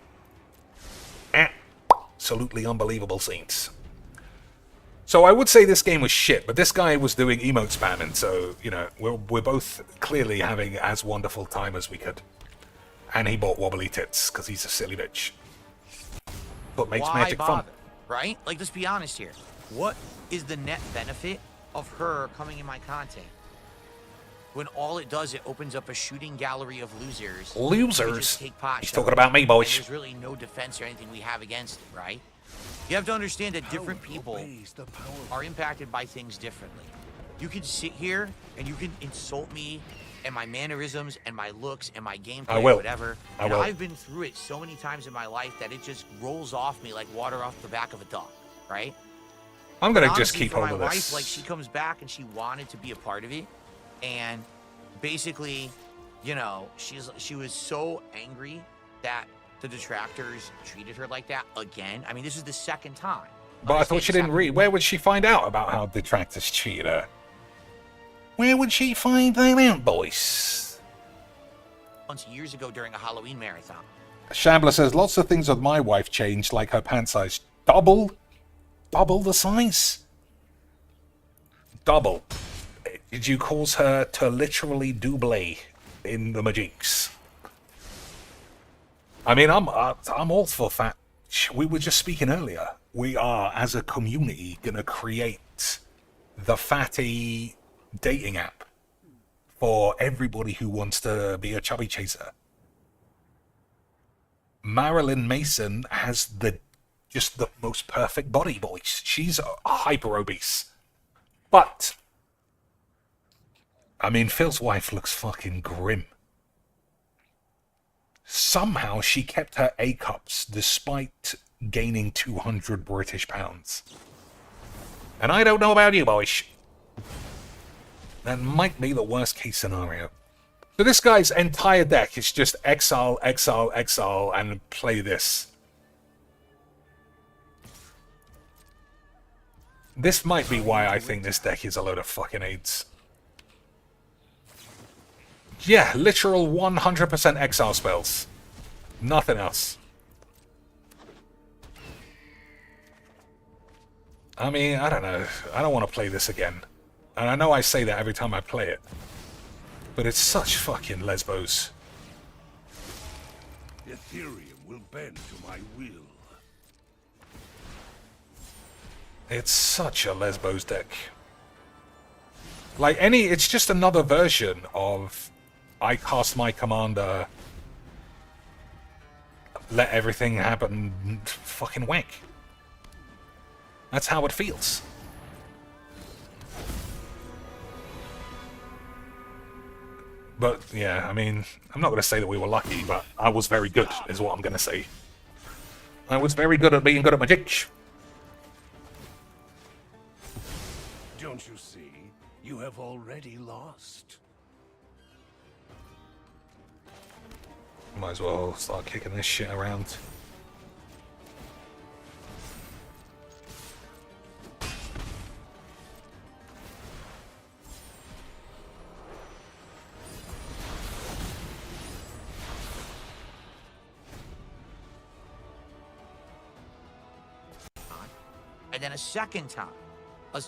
Absolutely unbelievable scenes. So I would say this game was shit, but this guy was doing emote spamming, so, you know, we're both clearly having as wonderful time as we could. And he bought wobbly tits, because he's a silly bitch. But makes Why magic bother, fun. right? Like, let's be honest here. What is the net benefit of her coming in my content? When all it does, it opens up a shooting gallery of losers. who Losers? just take pot He's shots, talking about me, and boys. there's really no defense or anything we have against it, right? You have to understand that different people are impacted by things differently. You can sit here and you can insult me and my mannerisms and my looks and my gameplay I will. or whatever. I And will. I've been through it so many times in my life that it just rolls off me like water off the back of a duck, right? I'm going But to just honestly, keep for hold my of wife, this. like, she comes back and she wanted to be a part of it, and basically, you know, she was so angry that the detractors treated her like that again. I mean, this is the second time. But I thought Understand she the didn't second- read. Where would she find out about how detractors cheated her? Where would she find that out, boys? Once years ago during a Halloween marathon, Shambler says, lots of things with my wife changed, like her pant size. Double the size? Double. Did you cause her to literally double in the majinks? I mean, I'm all for fat. We were just speaking earlier. We are, as a community, going to create the fatty dating app for everybody who wants to be a chubby chaser. Marilyn Mason has just the most perfect body, boys. She's hyper obese. But, I mean, Phil's wife looks fucking grim. Somehow she kept her A cups despite gaining 200 British pounds. And I don't know about you, boys. That might be the worst case scenario. So this guy's entire deck is just exile, exile, exile, and play this. This might be why I think this deck is a load of fucking AIDS. Yeah, literal 100% exile spells. Nothing else. I mean, I don't know. I don't want to play this again. And I know I say that every time I play it. But it's such fucking lesbos. Ethereum will bend to my will. It's such a lesbos deck. Like it's just another version of I cast my commander, let everything happen, fucking wank. That's how it feels. But yeah, I mean, I'm not going to say that we were lucky, but I was very good, is what I'm going to say. I was very good at being good at magic. Don't you see? You have already lost. Might as well start kicking this shit around. And then a second time,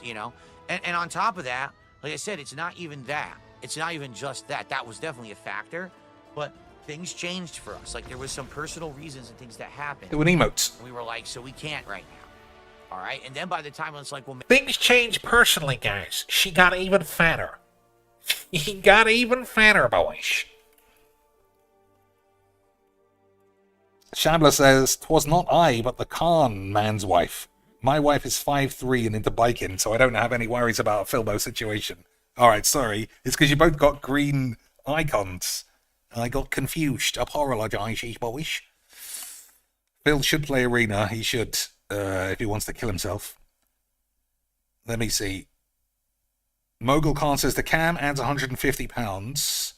you know, and on top of that, like I said, it's not even that. It's not even just that. That was definitely a factor, but things changed for us. Like there was some personal reasons and things that happened. There were emotes. And we were like, so we can't right now. All right. And then by the time it's like, well, Things changed personally, guys. She got even fatter. She got even fatter, boys. Shambler says, "'Twas not I, but the Khan man's wife. My wife is 5'3" and into biking, so I don't have any worries about a Philbo situation." Alright, sorry. It's because you both got green icons. I got confused. Apologize, boys. Phil should play Arena. He should, if he wants to kill himself. Let me see. Mogul Khan says the cam adds 150 pounds.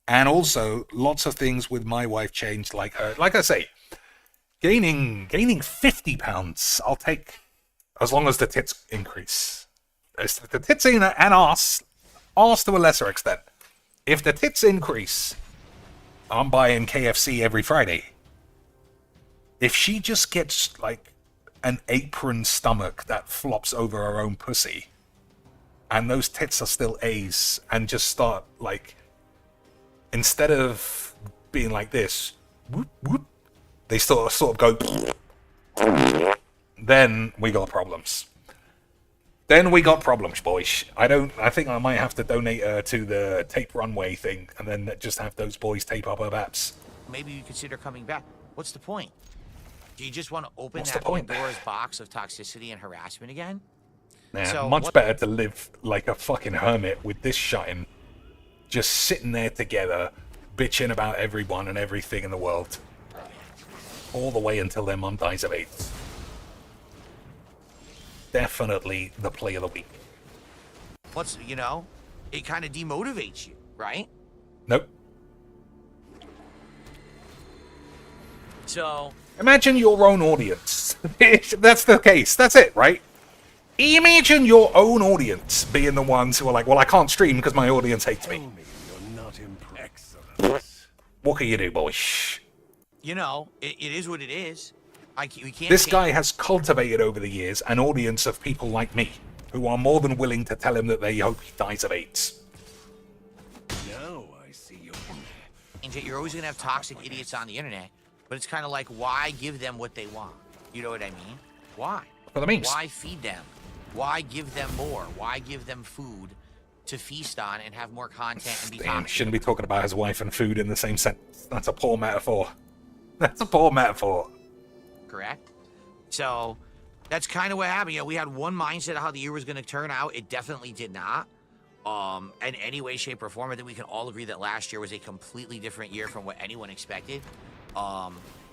And also, lots of things with my wife changed, like her. Like I say, gaining 50 pounds, I'll take, as long as the tits increase. The tits and ass to a lesser extent. If the tits increase, I'm buying KFC every Friday. If she just gets, like, an apron stomach that flops over her own pussy, and those tits are still A's, and just start, like, instead of being like this, whoop, whoop, they sort of go, then we got problems. Then we got problems, boys. I think I might have to donate her to the tape runway thing, and then just have those boys tape up her baps. maybe you consider coming back. What's the point? Do you just want to open What's that the point? Pandora's box of toxicity and harassment again? Nah, So much what- better to live like a fucking hermit with this shutting, just sitting there together, bitching about everyone and everything in the world, all the way until their mum dies of AIDS. Definitely the play of the week. What's, you know, it kind of demotivates you, right? Nope. So, Imagine your own audience. That's the case. That's it, right? Imagine your own audience being the ones who are like, well, I can't stream because my audience hates me. Tell me you're not impressed. What can you do, boy? you know, it is what it is. We can't. This change guy it. has cultivated over the years an audience of people like me, who are more than willing to tell him that they hope he dies of AIDS. Now I see your And you're always gonna have toxic idiots on the internet, but it's kind of like, why give them what they want? You know what I mean? Why? For the memes. Why feed them? Why give them more? Why give them food to feast on and have more content and be Damn, toxic? shouldn't be talking about his wife and food in the same sentence. That's a poor metaphor. That's a poor metaphor. Correct? So that's kind of what happened. You know, we had one mindset of how the year was going to turn out. It definitely did not. In any way, shape, or form. I think we can all agree that last year was a completely different year from what anyone expected.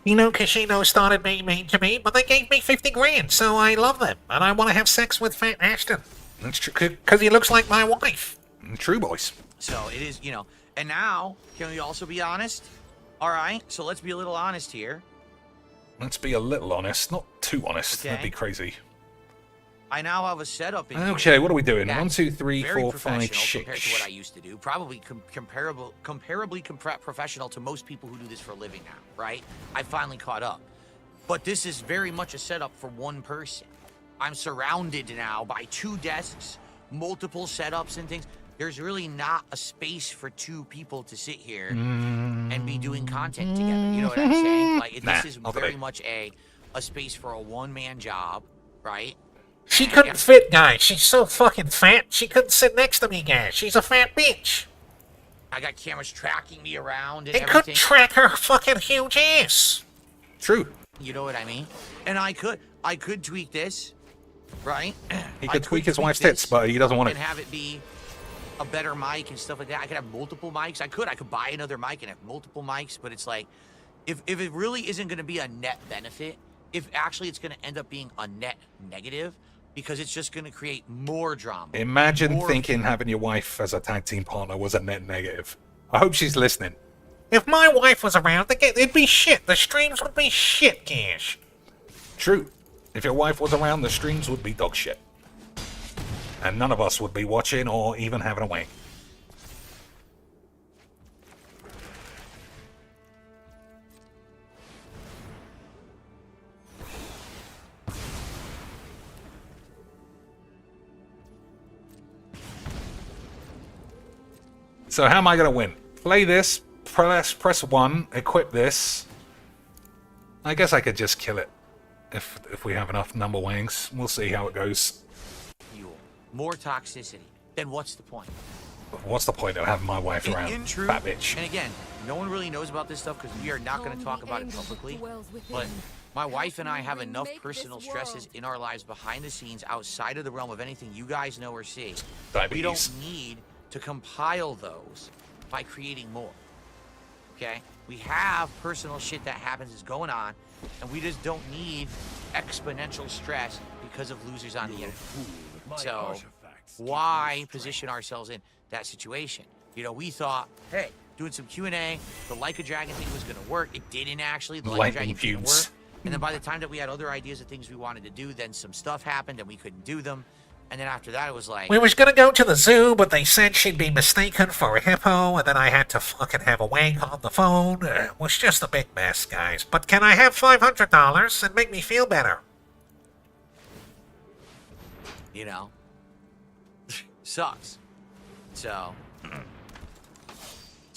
You know, casinos started being mean to me, but they gave me 50 grand, so I love them. And I want to have sex with Fat Ashton. That's true. Because he looks like my wife. True, boys. So it is, you know. And now, can we also be honest? All right, so let's be a little honest here. Let's be a little honest, not too honest. Okay. That'd be crazy. I now have a setup in Okay, here what are we doing? that's 1, 2, 3, very 4, 5, professional compared to 6. what I used to do. Probably comparably professional to most people who do this for a living now, right? I finally caught up. But this is very much a setup for one person. I'm surrounded now by 2 desks, multiple setups and things. There's really not a space for 2 people to sit here and be doing content together. You know what I'm saying? Like, Nah, this is not very today. much a space for a one-man job, right? She And- couldn't fit, guys. She's so fucking fat, she couldn't sit next to me, guys. She's a fat bitch. I got cameras tracking me around and They everything. couldn't track her fucking huge ass. True. You know what I mean? And I could tweak this, right? He I could tweak his wife's this tits, but he doesn't want and it. have it be a better mic and stuff like that. I could have multiple mics. I could buy another mic and have multiple mics, but it's like, if it really isn't going to be a net benefit, if actually it's going to end up being a net negative, because it's just going to create more drama. Imagine more thinking having your wife as a tag team partner was a net negative. I hope she's listening. If my wife was around, it'd be shit. The streams would be shit, guys. True. If your wife was around, the streams would be dog shit. And none of us would be watching or even having a wank. So how am I going to win? Play this, press 1, equip this. I guess I could just kill it if we have enough number wangs. We'll see how it goes. fuel, more toxicity. Then what's the point? What's the point of having my wife around? In truth, Fat bitch. and again, no one really knows about this stuff because we are not going to talk about it publicly. But my wife and I have enough personal stresses in our lives behind the scenes, outside of the realm of anything you guys know or see. Diabetes. We don't need to compile those by creating more. Okay? We have personal shit that happens is going on, and we just don't need exponential stress because of losers on the internet. So why position ourselves in that situation? You know, we thought, hey, doing some Q&A, the Like a Dragon thing was going to work. It didn't actually. The Like a Lightning Dragon thing didn't feuds. work. And then by the time that we had other ideas of things we wanted to do, then some stuff happened and we couldn't do them. And then after that, it was like, We was gonna go to the zoo, but they said she'd be mistaken for a hippo, and then I had to fucking have a wank on the phone. It was just a big mess, guys. But can I have $500 and make me feel better? you know, sucks. So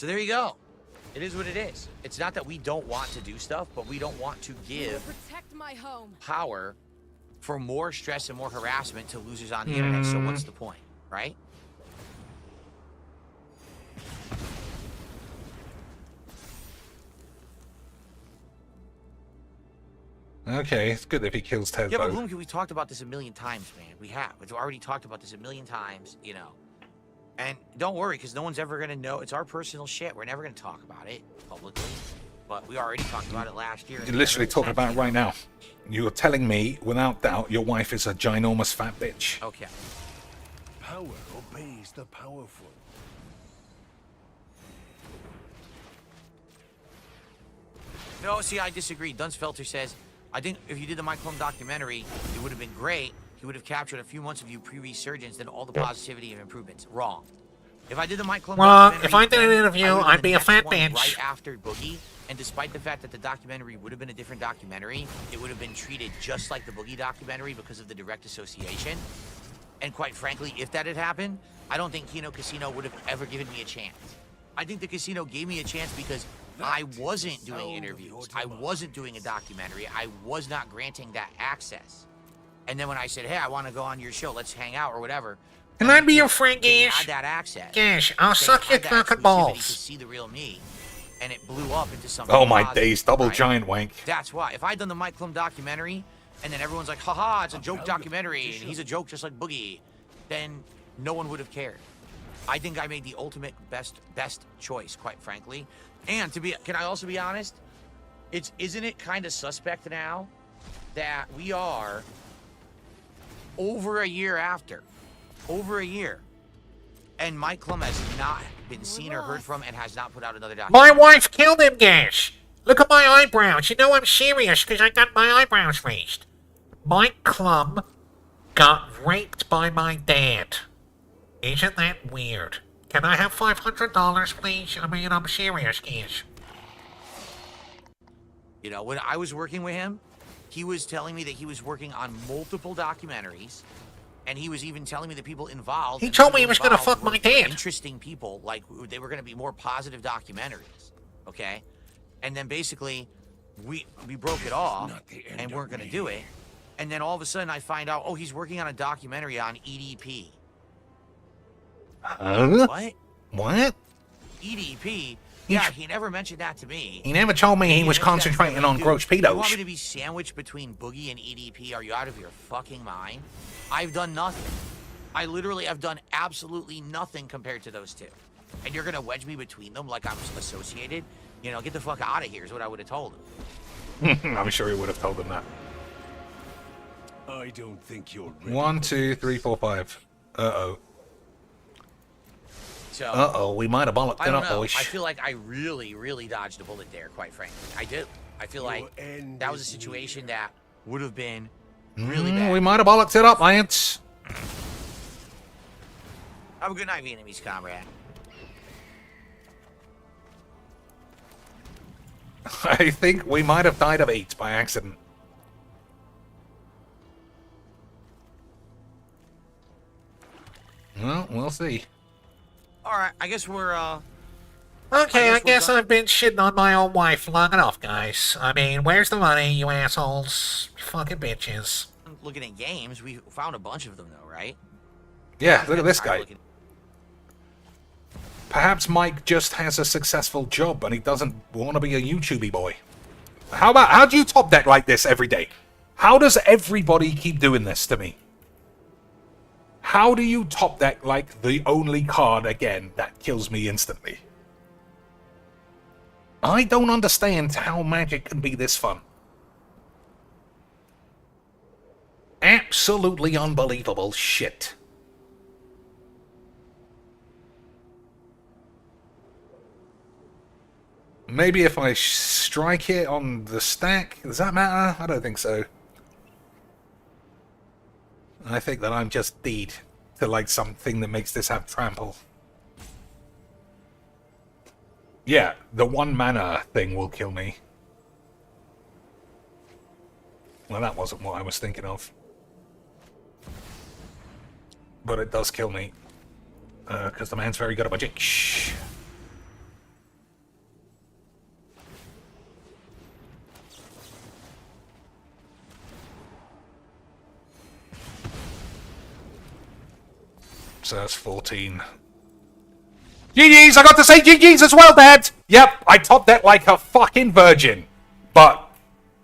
there you go. It is what it is. It's not that we don't want to do stuff, but we don't want to give Protect my home. power for more stress and more harassment to losers on the internet. So what's the point, right? Okay, it's good if he kills Ted, Yeah, but though. Bloomkey, we talked about this a million times, man. We have. We've already talked about this a million times, you know. And don't worry, because no one's ever going to know. It's our personal shit. We're never going to talk about it publicly. But we already talked about it last year. You're literally talking about it right now. You're telling me, without doubt, your wife is a ginormous fat bitch. Okay. Power obeys the powerful. No, see, I disagree. Dunsfelter says, I think if you did the Mike Clone documentary, it would have been great. He would have captured a few months of you pre-resurgence, then all the positivity and improvements. Wrong. If I did the Mike Clone Wrong. documentary, If I did an then interview, I would have I'd done be the a next fat one bitch. Right after Boogie, And despite the fact that the documentary would have been a different documentary, it would have been treated just like the Boogie documentary because of the direct association. And quite frankly, if that had happened, I don't think Kino Casino would have ever given me a chance. I think the casino gave me a chance because I wasn't doing interviews. I wasn't doing a documentary. I was not granting that access. And then when I said, hey, I want to go on your show, let's hang out or whatever. Can I be your friend, They Gash? had that access. Gash, I'll They suck your had that fucking exclusivity balls. to see the real me. And it blew up into something Oh my positive, days, double right? giant wank. That's why. If I'd done the Mike Klum documentary, and then everyone's like, haha, it's a joke documentary, and he's a joke just like Boogie, then no one would have cared. I think I made the ultimate best choice, quite frankly. And can I also be honest? Isn't it kind of suspect now that we are over a year after, and Mike Klum has not been seen or heard from and has not put out another My documentary. wife killed him, Gash. Look at my eyebrows. You know I'm serious because I got my eyebrows raised. Mike Klum got raped by my dad. Isn't that weird? Can I have $500, please? I mean, I'm serious, Gash. You know, when I was working with him, he was telling me that he was working on multiple documentaries, and he was even telling me the people involved. He and told people me he was gonna involved fuck my were dad. Interesting people, like they were gonna be more positive documentaries, okay? And then basically, we broke it off and weren't gonna do it. And then all of a sudden, I find out, oh, he's working on a documentary on EDP. Huh? What? What? EDP? Yeah, he never mentioned that to me. He never told me he was concentrating on gross You want me pedos. to be sandwiched between Boogie and EDP? Are you out of your fucking mind? I've done nothing. I literally have done absolutely nothing compared to those two. And you're gonna wedge me between them like I'm associated? You know, get the fuck out of here is what I would have told him. I'm sure he would have told them that. I don't think you're ready. 1, 2, 3, 4, 5. Uh-oh. So, Uh-oh, we might have bollocked I it don't up, know. boys. I feel like I really dodged a bullet there, quite frankly. I do. I feel like end that was a is situation near. that would have been really bad. We might have bollocked it up, Lance. Have a good night, Vietnamese comrade. I think we might have died of AIDS by accident. Well, we'll see. Alright, I guess we're, Okay, I I guess we're guess done. I've been shitting on my own wife long enough, guys. I mean, where's the money, you assholes? You fucking bitches. looking at games. We found a bunch of them, though, right? Yeah, look at this Alright, guy. looking- Perhaps Mike just has a successful job and he doesn't want to be a YouTubey boy. How do you top deck like this every day? How does everybody keep doing this to me? How do you top deck like the only card again that kills me instantly? I don't understand how Magic can be this fun. Absolutely unbelievable shit. Maybe if I strike it on the stack, does that matter? I don't think so. I think that I'm just deed to like something that makes this have trample. Yeah, the 1 mana thing will kill me. Well, that wasn't what I was thinking of. But it does kill me. Because the man's very good at magic. Shh. So that's 14. GG's! I got to say GG's as well, Dad! Yep, I topped that like a fucking virgin. But,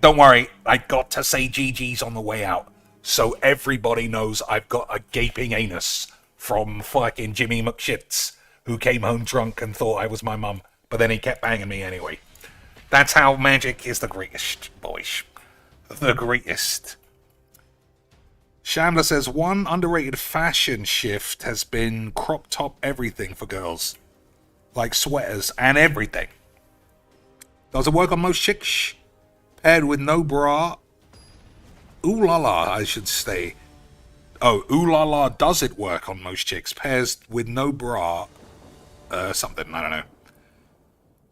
don't worry, I got to say GG's on the way out. So everybody knows I've got a gaping anus from fucking Jimmy McShits, who came home drunk and thought I was my mum, but then he kept banging me anyway. That's how Magic is the greatest, boys. The greatest. Shambler says, one underrated fashion shift has been crop top everything for girls. Like sweaters and everything. Does it work on most chicks? Paired with no bra. Ooh la la, I should say. Oh, ooh la la, does it work on most chicks? Pairs with no bra. Something, I don't know.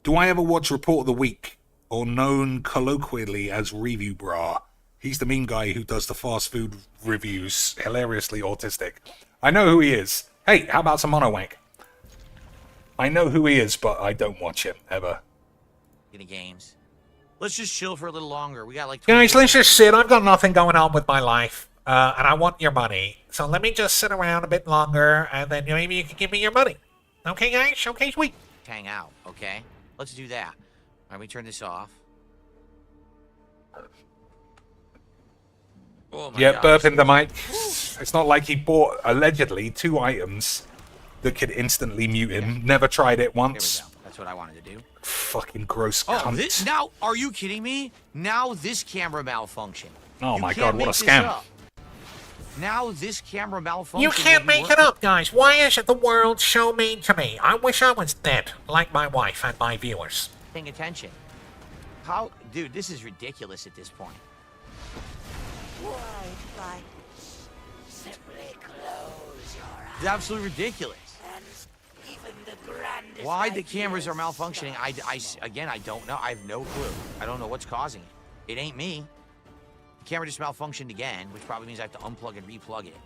Do I ever watch Report of the Week? or known colloquially as Review Bra. He's the meme guy who does the fast food reviews, hilariously autistic. I know who he is. Hey, how about some monowank? I know who he is, but I don't watch him, ever. Games. Let's just chill for a little longer. We got like... Guys, let's just sit. I've got nothing going on with my life, and I want your money. So let me just sit around a bit longer, and then maybe you can give me your money. Okay, guys? Okay, sweet. Hang out, okay? Let's do that. All right, let me turn this off. Oh my Yeah, gosh. burping the mic. It's not like he bought, allegedly, 2 items that could instantly mute him. Never tried it Here we once. go. That's what I wanted to do. Fucking gross Oh, cunt. now, are you kidding me? Now this camera malfunction. Oh You my can't god, what a make this scam. up. Now this camera malfunction. You can't will be make it up, guys. Why is the world so mean to me? I wish I was dead, like my wife and my viewers. Paying attention. How, dude? This is ridiculous at this point. It's absolutely ridiculous. Why the cameras are malfunctioning? Again, I don't know. I have no clue. I don't know what's causing it. It ain't me. The camera just malfunctioned again, which probably means I have to unplug and replug it.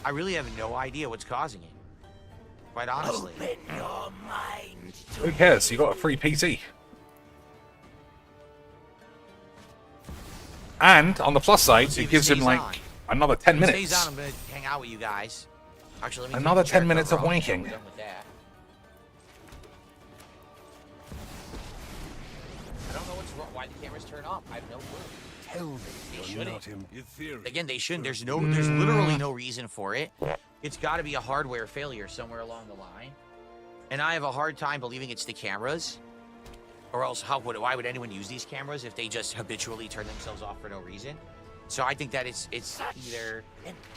I really have no idea what's causing it. Quite honestly. Who cares? You got a free PC. And, on the plus side, See it if it gives him, stays like, on. another 10 If it stays minutes. on, I'm gonna hang out with you guys. Actually, let me take Another the chair 10 minutes cover of off, so wanking. we're done with that. I don't know what's wrong. Why the cameras turn off? I have no clue. Tell me They you're shouldn't. not in ethereal. Again, they shouldn't. There's literally no reason for it. It's got to be a hardware failure somewhere along the line. And I have a hard time believing it's the cameras. Or else, why would anyone use these cameras if they just habitually turn themselves off for no reason? So I think that it's either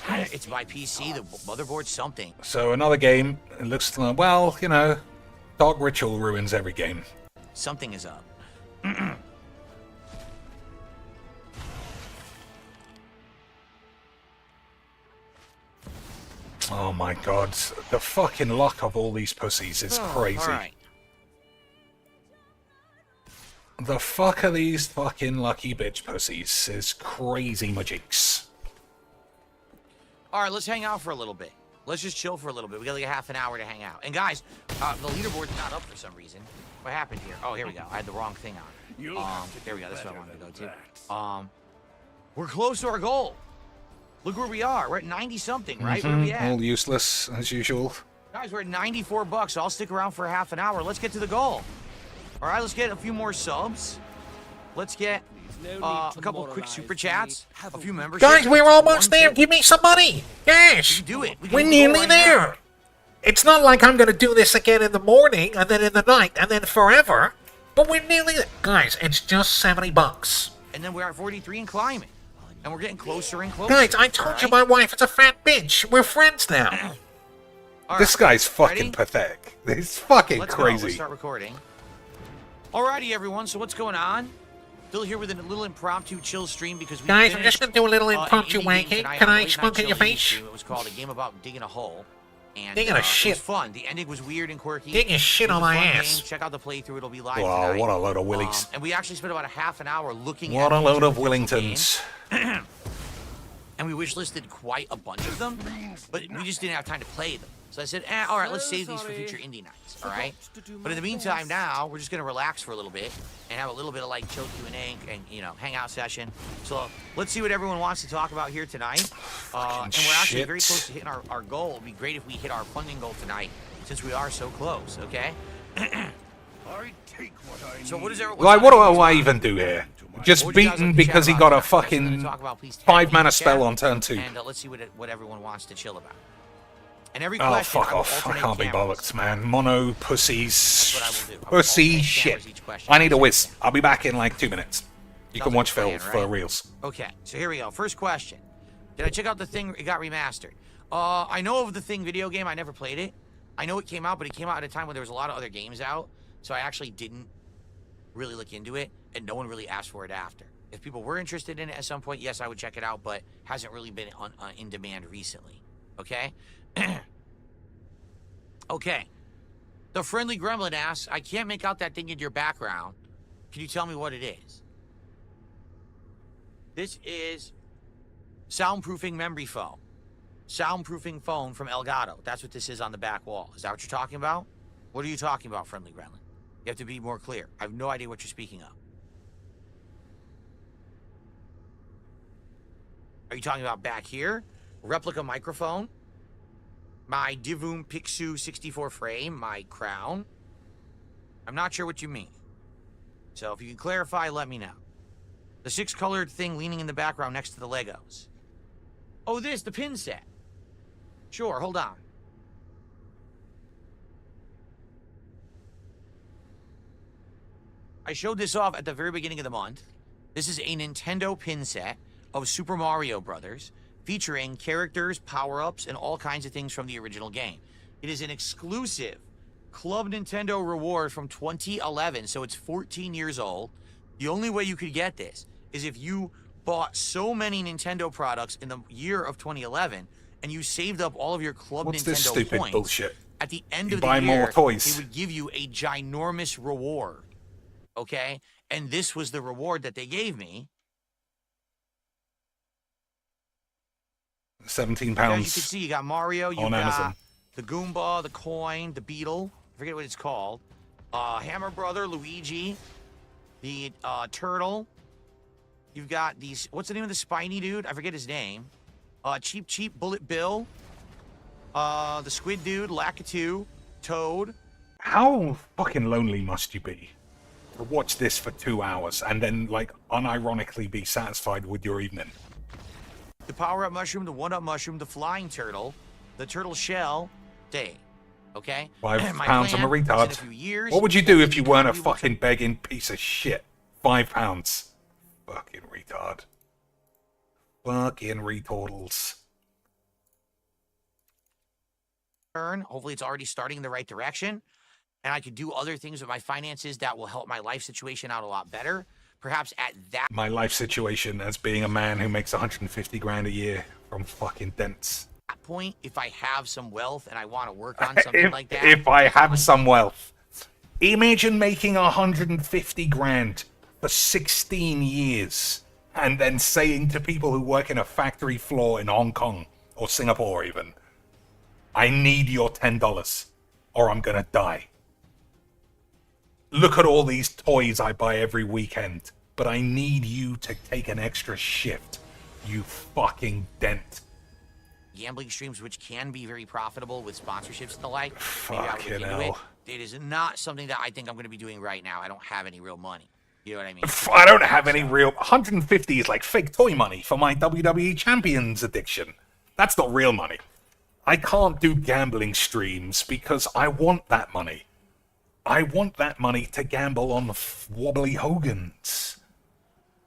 it's my PC, the motherboard, something. So, another game. It looks like, well, you know, Dog Ritual ruins every game. Something is up. Oh my god. The fucking luck of all these pussies is crazy. All right. The fuck are these fucking lucky bitch pussies is crazy majiks. All right, let's hang out for a little bit. Let's just chill for a little bit. We got like a half an hour to hang out. And guys, the leaderboard's not up for some reason. What happened here? Oh, here we go. I had the wrong thing on. There we go. That's what I wanted to go to. We're close to our goal. Look where we are. We're at 90-something, right? Where are we at? All useless, as usual. Guys, we're at 94 bucks. I'll stick around for a half an hour. Let's get to the goal. All right, let's get a few more subs. Let's get a couple quick super chats, a few memberships. Guys, we're almost there. One Give me some money. Yes. We can do it. We can We're do the goal nearly right there. now. It's not like I'm going to do this again in the morning, and then in the night, and then forever. But we're nearly there. Guys, it's just $70. And then we're at 43 and climbing. And we're getting closer and closer. Guys, I told you my wife is a fat bitch. We're friends now. All This right, guy's fucking ready? pathetic. It's fucking Let's go. Let's crazy. start recording. Alrighty, everyone. So what's going on? Still here with a little impromptu chill stream because we Guys, I'm finished, just going to do a little an impromptu indie game wanking. tonight Can on I the late smoke night in your chill indie face? stream. It was called a game about digging a hole. And Digging a It shit. was fun. The ending was weird and quirky. Digging shit It was on a my fun ass. game. Check out the playthrough. It'll be live Wow, tonight. what a load of willies. And we actually spent about a half an hour looking What at a load each of individual Willingtons. game. And we wish listed quite a bunch of them, but we just didn't have time to play them. So I said, all right, let's save these for future indie nights, all right? But in the meantime now, we're just going to relax for a little bit and have a little bit of like chill Q&A and, you know, hangout session. So let's see what everyone wants to talk about here tonight. And we're actually shit. very close to hitting our goal. It'd be great if we hit our funding goal tonight since we are so close, okay? I take what I So what is everyone... Like, what do I even do here? Just What would you guys beaten like to because he chat got about a tonight? What you guys fucking talk about, please tag 5 me in mana the spell chat. on turn 2. And let's see what everyone wants to chill about. And every Oh, question, fuck I will off. I alternate can't be cameras. bollocks, man. Mono, pussies. That's what I will do. I will Pussy alternate shit. cameras each question. I need a whiz. I'll be back in like 2 minutes. You can Sounds watch like a Phil plan, for right? reels. Okay, so here we go. First question. Did I check out the thing? It got remastered. I know of the Thing video game. I never played it. I know it came out, but it came out at a time when there was a lot of other games out. So I actually didn't really look into it, and no one really asked for it after. If people were interested in it at some point, yes, I would check it out, but hasn't really been in demand recently. Okay? Okay. The friendly gremlin asks, I can't make out that thing in your background. Can you tell me what it is? This is soundproofing memory foam. Soundproofing phone from Elgato. That's what this is on the back wall. Is that what you're talking about? What are you talking about, friendly gremlin? You have to be more clear. I have no idea what you're speaking of. Are you talking about back here? Replica microphone? My Divum Pixu 64 frame? My crown? I'm not sure what you mean. So if you can clarify, let me know. The 6-colored thing leaning in the background next to the Legos. Oh, this, the pin set. Sure, hold on. I showed this off at the very beginning of the month. This is a Nintendo pin set of Super Mario Brothers, featuring characters, power-ups, and all kinds of things from the original game. It is an exclusive Club Nintendo reward from 2011, so it's 14 years old. The only way you could get this is if you bought so many Nintendo products in the year of 2011, and you saved up all of your Club What's Nintendo this stupid points. bullshit? At the end You of the buy year, more toys. they would give you a ginormous reward. Okay? And this was the reward that they gave me. 17 As you pounds can see, you got Mario, you on got Amazon. the Goomba, the coin, the beetle. I forget what it's called. Hammer Brother, Luigi, the turtle. You've got these. What's the name of the spiny dude? I forget his name. Cheap Bullet Bill. The squid dude, Lakitu, Toad. How fucking lonely must you be to watch this for 2 hours and then, like, unironically be satisfied with your evening? The power-up mushroom, the one-up mushroom, the flying turtle, the turtle shell, day. Okay? 5 My pounds, I'm a plan is in retard. a few years, What would you do the if you weren't a economy will fucking begging piece of shit? 5 pounds. Fucking retard. Fucking retardals. turn. Hopefully it's already starting in the right direction. And I could do other things with my finances that will help my life situation out a lot better. Perhaps at that My life situation as being a man who makes 150 grand a year from fucking dents. point, if I have some wealth and I want to work on something like that. If I have some wealth. Imagine making 150 grand for 16 years and then saying to people who work in a factory floor in Hong Kong or Singapore even, I need your $10 or I'm gonna die. Look at all these toys I buy every weekend, but I need you to take an extra shift, you fucking dent. Gambling streams, which can be very profitable with sponsorships and the like. Maybe I would Fucking look into hell. it. It is not something that I think I'm going to be doing right now. I don't have any real money. You know what I mean? I don't have any real... 150 is like fake toy money for my WWE Champions addiction. That's not real money. I can't do gambling streams because I want that money. I want that money to gamble on wobbly Hogans.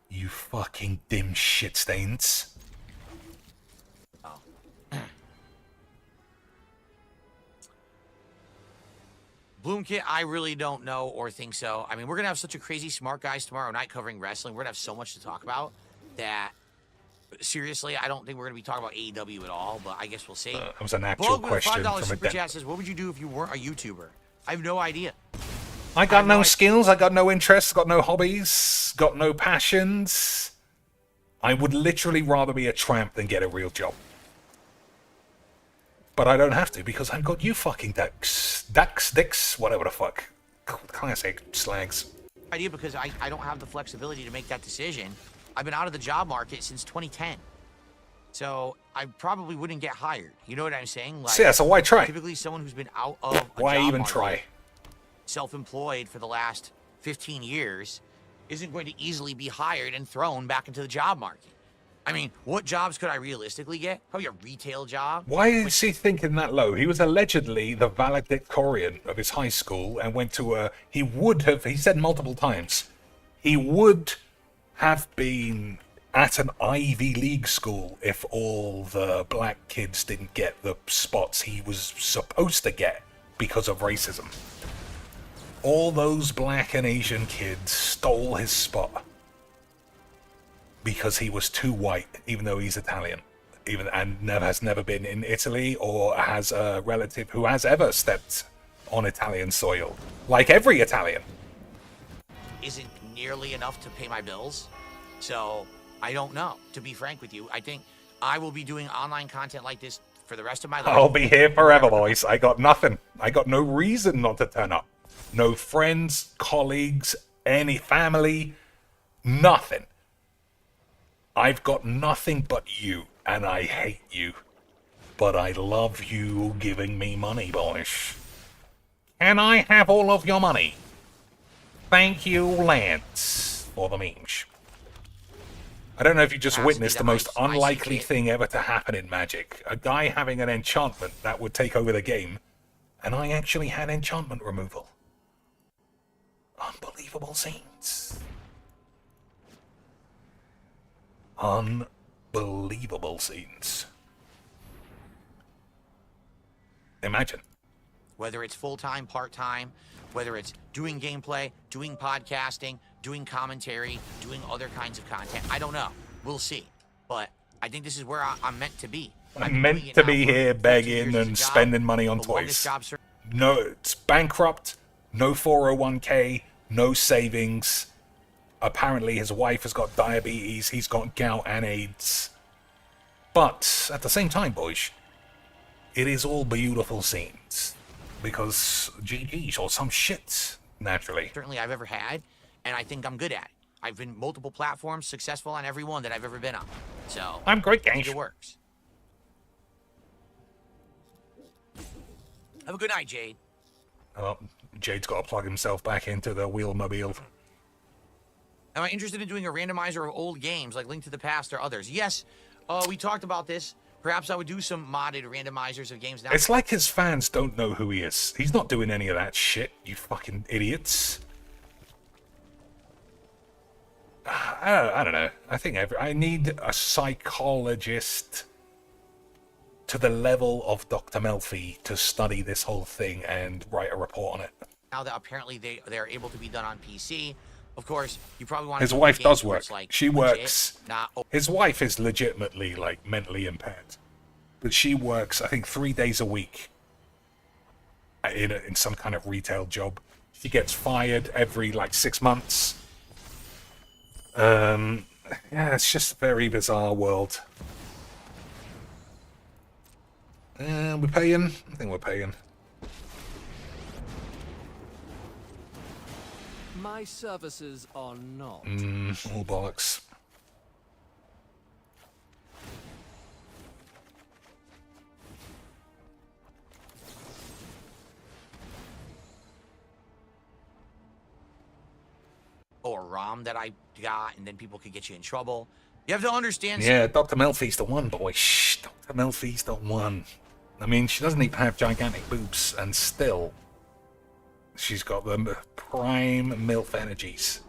You fucking dim shit stains. Bloomkit, I really don't know or think so. I mean, we're going to have such a crazy smart guys tomorrow night covering wrestling. We're going to have so much to talk about that, seriously, I don't think we're going to be talking about AEW at all, but I guess we'll see. That was an actual Bug with a question $5 from a super dent. chat says, what would you do if you weren't a YouTuber? I have no idea. I got no no idea. skills, I got no interests, got no hobbies, got no passions. I would literally rather be a tramp than get a real job. But I don't have to because I've got you fucking dicks, whatever the fuck. Classic slags. Idea because I don't have the flexibility to make that decision. I've been out of the job market since 2010. So I probably wouldn't get hired. You know what I'm saying? Like, So yeah, so why try? typically someone who's been out of a Why job even market, try? self-employed for the last 15 years, isn't going to easily be hired and thrown back into the job market. I mean, what jobs could I realistically get? Probably a retail job. Why is he thinking that low? He was allegedly the valedictorian of his high school and went to a... He said multiple times, he would have been at an Ivy League school if all the black kids didn't get the spots he was supposed to get because of racism. All those black and Asian kids stole his spot because he was too white, even though he's Italian, has never been in Italy or has a relative who has ever stepped on Italian soil, like every Italian. Isn't nearly enough to pay my bills. So I don't know. To be frank with you, I think I will be doing online content like this for the rest of my life. I'll be here forever, boys. I got nothing. I got no reason not to turn up. No friends, colleagues, any family, nothing. I've got nothing but you, and I hate you. But I love you giving me money, boys. Can I have all of your money? Thank you, Lance, for the memes. I don't know if you just witnessed the most unlikely thing ever to happen in Magic. A guy having an enchantment that would take over the game, and I actually had enchantment removal. Unbelievable scenes. Unbelievable scenes. Imagine. Whether it's full-time, part-time, whether it's doing gameplay, doing podcasting, doing commentary, doing other kinds of content. I don't know. We'll see. But I think this is where I'm meant to be. I'm meant to be here begging and spending money on toys. No, it's bankrupt, no 401k, no savings. Apparently his wife has got diabetes, he's got gout and AIDS. But at the same time, boys, it is all beautiful scenes. Because GG's or some shit, naturally. Certainly I've ever had, and I think I'm good at it. I've been multiple platforms, successful on every one that I've ever been on. So I'm great, I gang. think it works. Have a good night, Jade. Oh, Jade's got to plug himself back into the wheelmobile. Am I interested in doing a randomizer of old games like Link to the Past or others? Yes, we talked about this. Perhaps I would do some modded randomizers of games now. It's like his fans don't know who he is. He's not doing any of that shit, you fucking idiots. I don't know. I think I need a psychologist to the level of Dr. Melfi to study this whole thing and write a report on it. Now that apparently they're able to be done on PC. Of course, you probably want to. His wife does work. Like she works. Not his wife is legitimately like mentally impaired, but she works, I think, 3 days a week in some kind of retail job. She gets fired every like 6 months. Yeah, it's just a very bizarre world. We're paying. I think we're paying. My services are not. All bollocks. or ROM that I got, and then people could get you in trouble. You have to understand. Yeah, Dr. Melfi's the one, boy. Shh, Dr. Melfi's the one. I mean, she doesn't even have gigantic boobs, and still, she's got the prime MILF energies.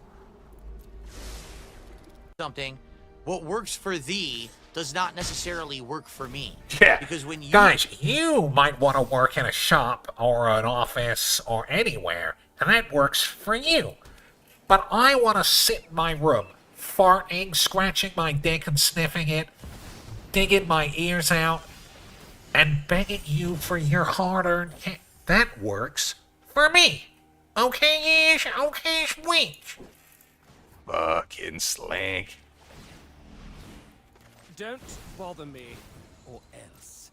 Something. What works for thee does not necessarily work for me. Yeah. Because when you Guys, you might want to work in a shop or an office or anywhere, and that works for you. But I want to sit in my room, farting, scratching my dick and sniffing it, digging my ears out, and begging you for your hard-earned cash. That works for me. Okay, ish, okay, sweet. Fucking slag. Don't bother me, or else.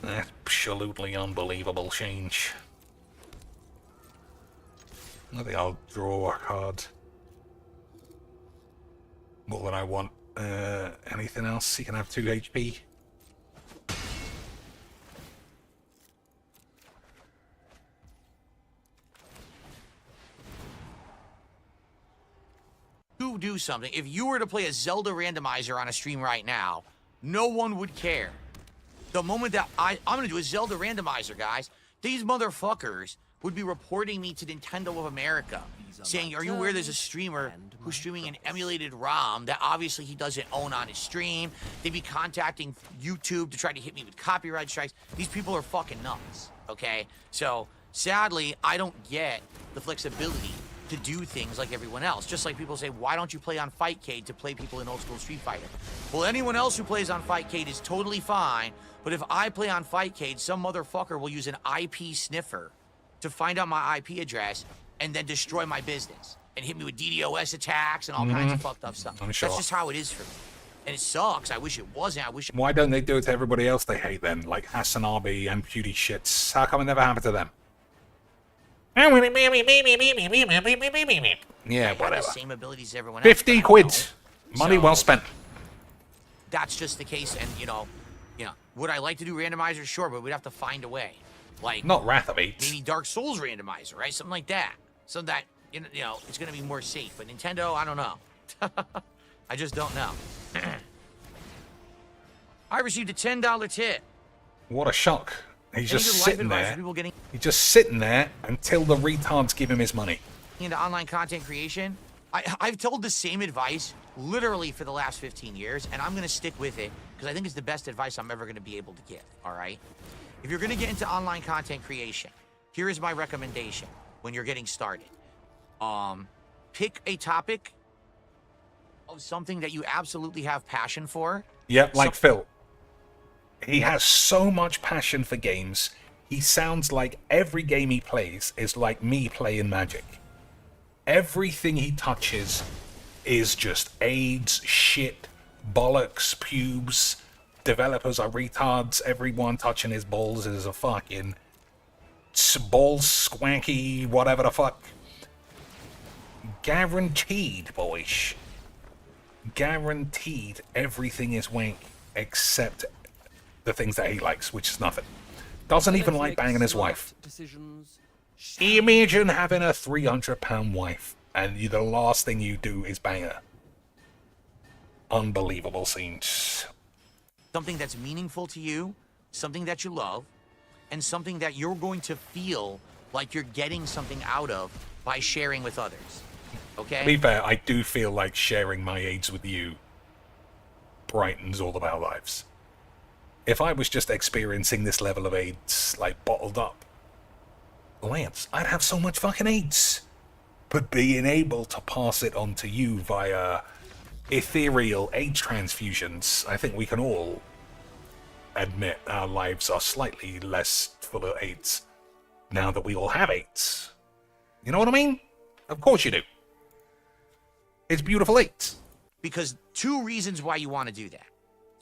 Absolutely unbelievable change. I think I'll draw a card. More than I want. Anything else? You can have 2 HP. do something, if you were to play a Zelda randomizer on a stream right now, no one would care. The moment that I'm gonna do a Zelda randomizer, guys, these motherfuckers would be reporting me to Nintendo of America, saying, are you aware there's a streamer who's streaming an emulated ROM that obviously he doesn't own on his stream? They'd be contacting YouTube to try to hit me with copyright strikes. These people are fucking nuts, okay? So, sadly, I don't get the flexibility to do things like everyone else. Just like people say, why don't you play on Fightcade to play people in old school Street Fighter? Well, anyone else who plays on Fightcade is totally fine, But if I play on Fightcade, some motherfucker will use an IP sniffer to find out my IP address and then destroy my business and hit me with DDoS attacks and all kinds of fucked up stuff. I'm sure. That's just how it is for me. And it sucks. I wish it wasn't. Why don't they do it to everybody else they hate then? Like Hasanabi and Pewdie Shits. How come it never happened to them? Yeah, I have whatever. the same abilities as everyone else. 50 but I quid. don't. Money So, well spent. That's just the case. And, you know, would I like to do randomizers? Sure, but we'd have to find a way. Like, Not Wrath of Eats. maybe Dark Souls randomizer, right? Something like that. So that, you know, it's going to be more safe. But Nintendo, I don't know. I just don't know. I received a $10 tip. What a shock. He's just Any good life sitting advice for there. people getting He's just sitting there until the retards give him his money. into online content creation? I've told the same advice literally for the last 15 years, and I'm going to stick with it because I think it's the best advice I'm ever going to be able to give, all right? If you're going to get into online content creation, here is my recommendation when you're getting started. Pick a topic of something that you absolutely have passion for. Yep, like Phil. He has so much passion for games. He sounds like every game he plays is like me playing Magic. Everything he touches is just AIDS, shit, bollocks, pubes. Developers are retards. Everyone touching his balls is a fucking balls squanky, whatever the fuck. Guaranteed, boys. Guaranteed everything is wank except the things that he likes, which is nothing. Doesn't even like banging his wife. Imagine having a £300 wife and the last thing you do is bang her. Unbelievable scenes. Something that's meaningful to you, something that you love, and something that you're going to feel like you're getting something out of by sharing with others. Okay? To be fair, I do feel like sharing my AIDS with you brightens all of our lives. If I was just experiencing this level of AIDS, like, bottled up, Lance, I'd have so much fucking AIDS. But being able to pass it on to you via ethereal AIDS transfusions, I think we can all admit our lives are slightly less full of AIDS now that we all have AIDS. You know what I mean? Of course you do. It's beautiful AIDS. Because two reasons why you want to do that.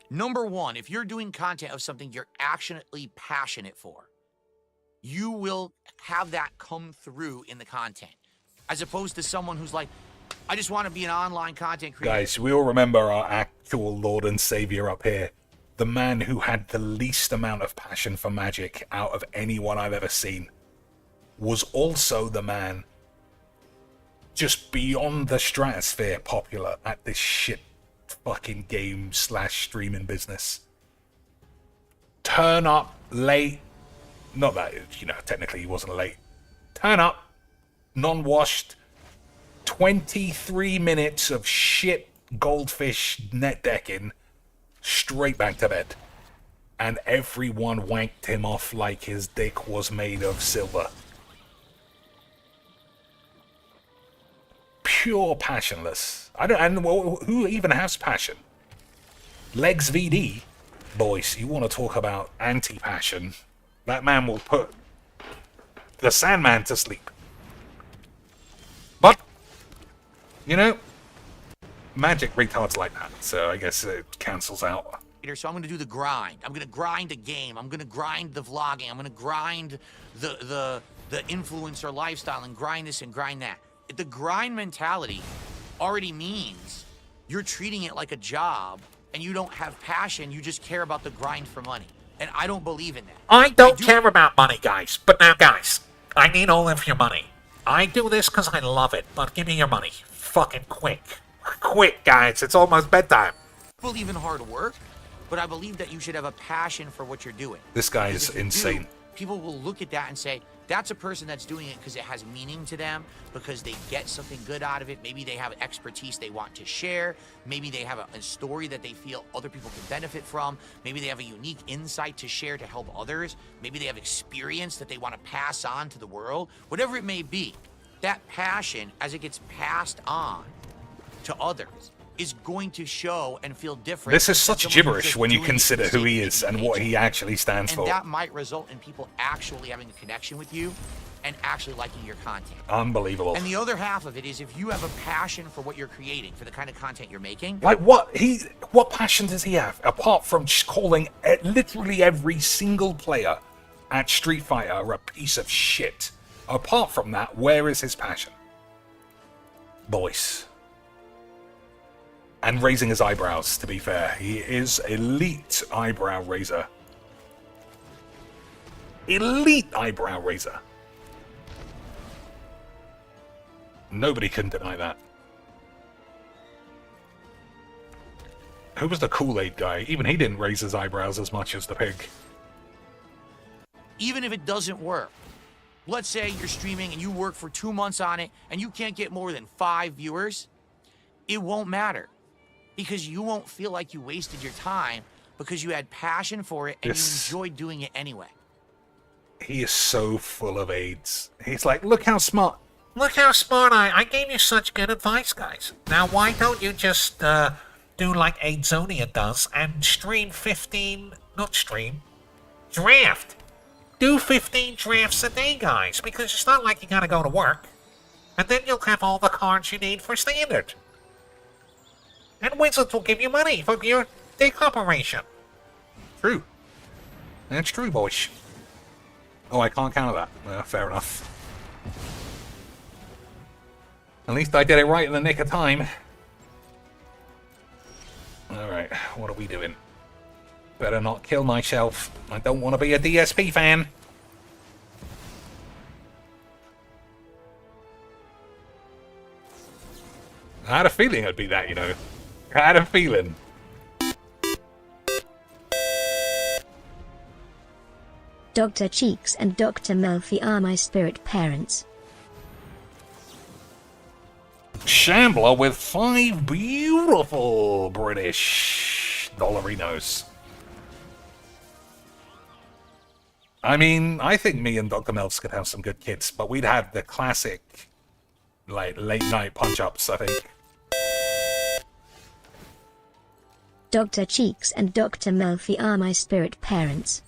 Number one, if you're doing content of something you're actually passionate for, you will have that come through in the content. As opposed to someone who's like, I just want to be an online content creator. Guys, we all remember our actual Lord and Savior up here. The man who had the least amount of passion for Magic out of anyone I've ever seen was also the man just beyond the stratosphere popular at this shit fucking game / streaming business. Turn up late. Not that, technically he wasn't late. Turn up, non-washed, 23 minutes of shit goldfish net decking, straight back to bed. And everyone wanked him off like his dick was made of silver. Pure passionless. Who even has passion? Legs VD, boys, you want to talk about anti-passion? That man will put the Sandman to sleep. But, Magic retards like that, so I guess it cancels out. So I'm going to do the grind. I'm going to grind a game. I'm going to grind the vlogging. I'm going to grind the influencer lifestyle and grind this and grind that. The grind mentality already means you're treating it like a job and you don't have passion. You just care about the grind for money. And I don't believe in that. I don't care about money, guys. But now, guys, I need all of your money. I do this because I love it, but give me your money. Fucking quick. Quick, guys. It's almost bedtime. I believe in hard work, but I believe that you should have a passion for what you're doing. This guy Because is if you insane. do, people will look at that and say, that's a person that's doing it because it has meaning to them, because they get something good out of it. Maybe they have expertise they want to share. Maybe they have a story that they feel other people can benefit from. Maybe they have a unique insight to share to help others. Maybe they have experience that they want to pass on to the world. Whatever it may be, that passion, as it gets passed on to others, is going to show and feel different. This is than such someone who's gibberish just when you doing it consider for the who he sake of is being and what he engaged. actually stands And for. that might result in people actually having a connection with you and actually liking your content. Unbelievable. And the other half of it is if you have a passion for what you're creating, for the kind of content you're making. Like, what passion does he have, apart from just calling literally every single player at Street Fighter a piece of shit? Apart from that, where is his passion? Voice. And raising his eyebrows, to be fair. He is elite eyebrow raiser. Elite eyebrow raiser. Nobody can deny that. Who was the Kool-Aid guy? Even he didn't raise his eyebrows as much as the pig. Even if it doesn't work, let's say you're streaming and you work for 2 months on it and you can't get more than 5 viewers, it won't matter. Because you won't feel like you wasted your time because you had passion for it and you enjoyed doing it anyway. He is so full of AIDS. He's like, look how smart. Look how smart I gave you such good advice, guys. Now, why don't you just do like Aidzonia does and stream 15... Not stream. Draft. Do 15 drafts a day, guys, because it's not like you gotta go to work. And then you'll have all the cards you need for standard. And Wizards will give you money for your dick operation. True. That's true, boys. Oh, I can't counter that. Well, fair enough. At least I did it right in the nick of time. Alright, what are we doing? Better not kill myself. I don't want to be a DSP fan. I had a feeling it'd be that, you know. I had a feeling. Dr. Cheeks and Dr. Melfi are my spirit parents. Shambler with 5 beautiful British dollarinos. I mean, I think me and Dr. Melfs could have some good kids, but we'd have the classic, like, late-night punch-ups, I think. Dr. Cheeks and Dr. Melfi are my spirit parents.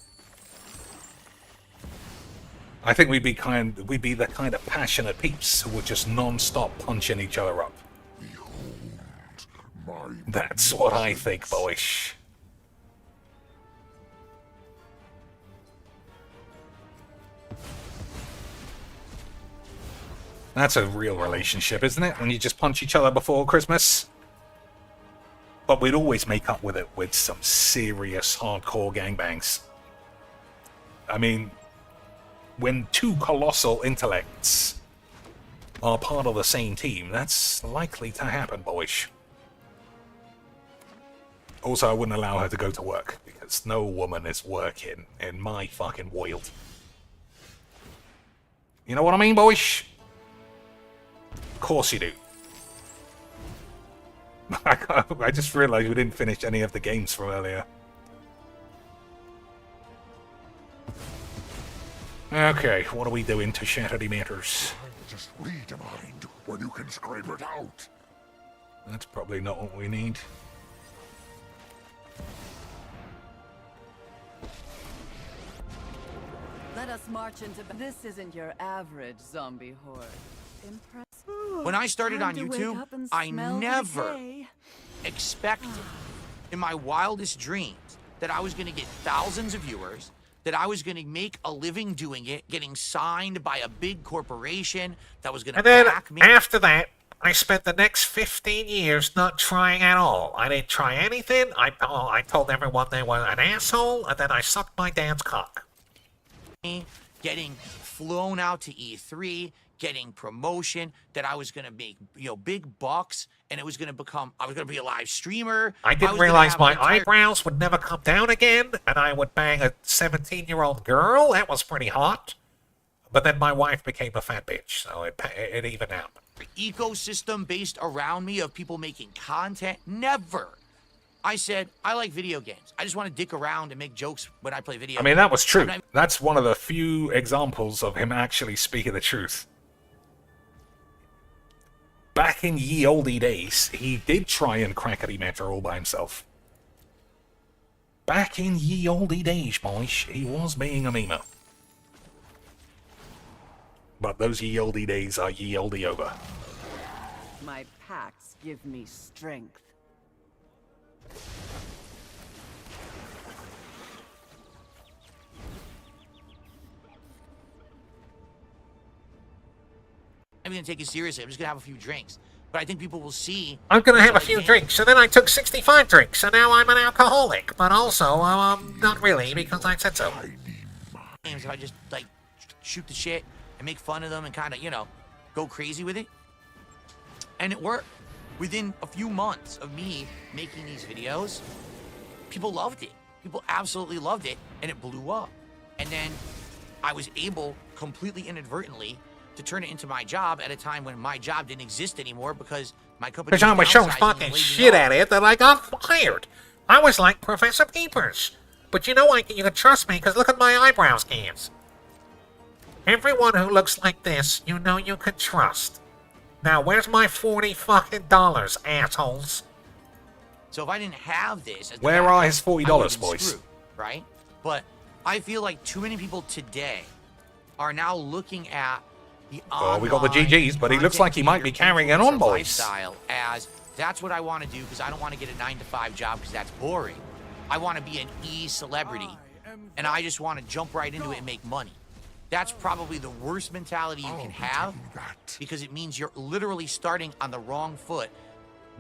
I think we'd be the kind of passionate peeps who would just non-stop punching each other up. That's what I think, boys. That's a real relationship, isn't it? When you just punch each other before Christmas. But we'd always make up with it with some serious hardcore gangbangs. I mean, when 2 colossal intellects are part of the same team, that's likely to happen, boys. Also, I wouldn't allow her to go to work, because no woman is working in my fucking world. You know what I mean, boys? Of course you do. I just realized we didn't finish any of the games from earlier. Okay, what are we doing to Shattered Matters? Just read a mind when you can scrape it out. That's probably not what we need. Let us march into... This isn't your average zombie horde. Impressive. When I started on Time to wake YouTube, up and I smell never decay. expected in my wildest dreams that I was going to get thousands of viewers, that I was going to make a living doing it, getting signed by a big corporation that was going to And then back me. after that, I spent the next 15 years not trying at all. I didn't try anything. I told everyone they were an asshole, and then I sucked my dad's cock. Getting flown out to E3, getting promotion, that I was going to make, big bucks, and it was going to become, I was going to be a live streamer. I didn't was gonna realize have my an entire- eyebrows would never come down again, and I would bang a 17-year-old girl. That was pretty hot. But then my wife became a fat bitch, so it evened out. ecosystem based around me of people making content. Never. I said, I like video games. I just want to dick around and make jokes when I play video I mean, that was true. games. That's one of the few examples of him actually speaking the truth. back in ye olde days, he did try and crackety matter all by himself. Back in ye olde days, boys, he was being a memer. But those ye olde days are ye olde over. My pacts give me strength. I'm going to take it seriously. I'm just going to have a few drinks. But I think people will see... I'm gonna have a few drinks, and then I took 65 drinks, and now I'm an alcoholic. But also, not really, because I said so. If I just, like, shoot the shit and make fun of them and kind of, go crazy with it. And it worked. Within a few months of me making these videos, people loved it. People absolutely loved it, and it blew up. And then I was able, completely inadvertently, to turn it into my job at a time when my job didn't exist anymore because my company Because I was so fucking shit at it that I got fired. I was like Professor Peepers. But you know, you can trust me, because look at my eyebrow scans. Everyone who looks like this, you know you can trust. Now, where's my $40 fucking dollars, assholes? So if I didn't have this... Where are his $40, I would've been boys? screwed, right? But I feel like too many people today are now looking at the Oh, we got the GGs, but he looks like he might be carrying it on, boys. Lifestyle as that's what I want to do because I don't want to get a 9-to-5 job because that's boring. I want to be an e-celebrity, and I just want to jump right into it and make money. That's probably the worst mentality you can have because it means you're literally starting on the wrong foot,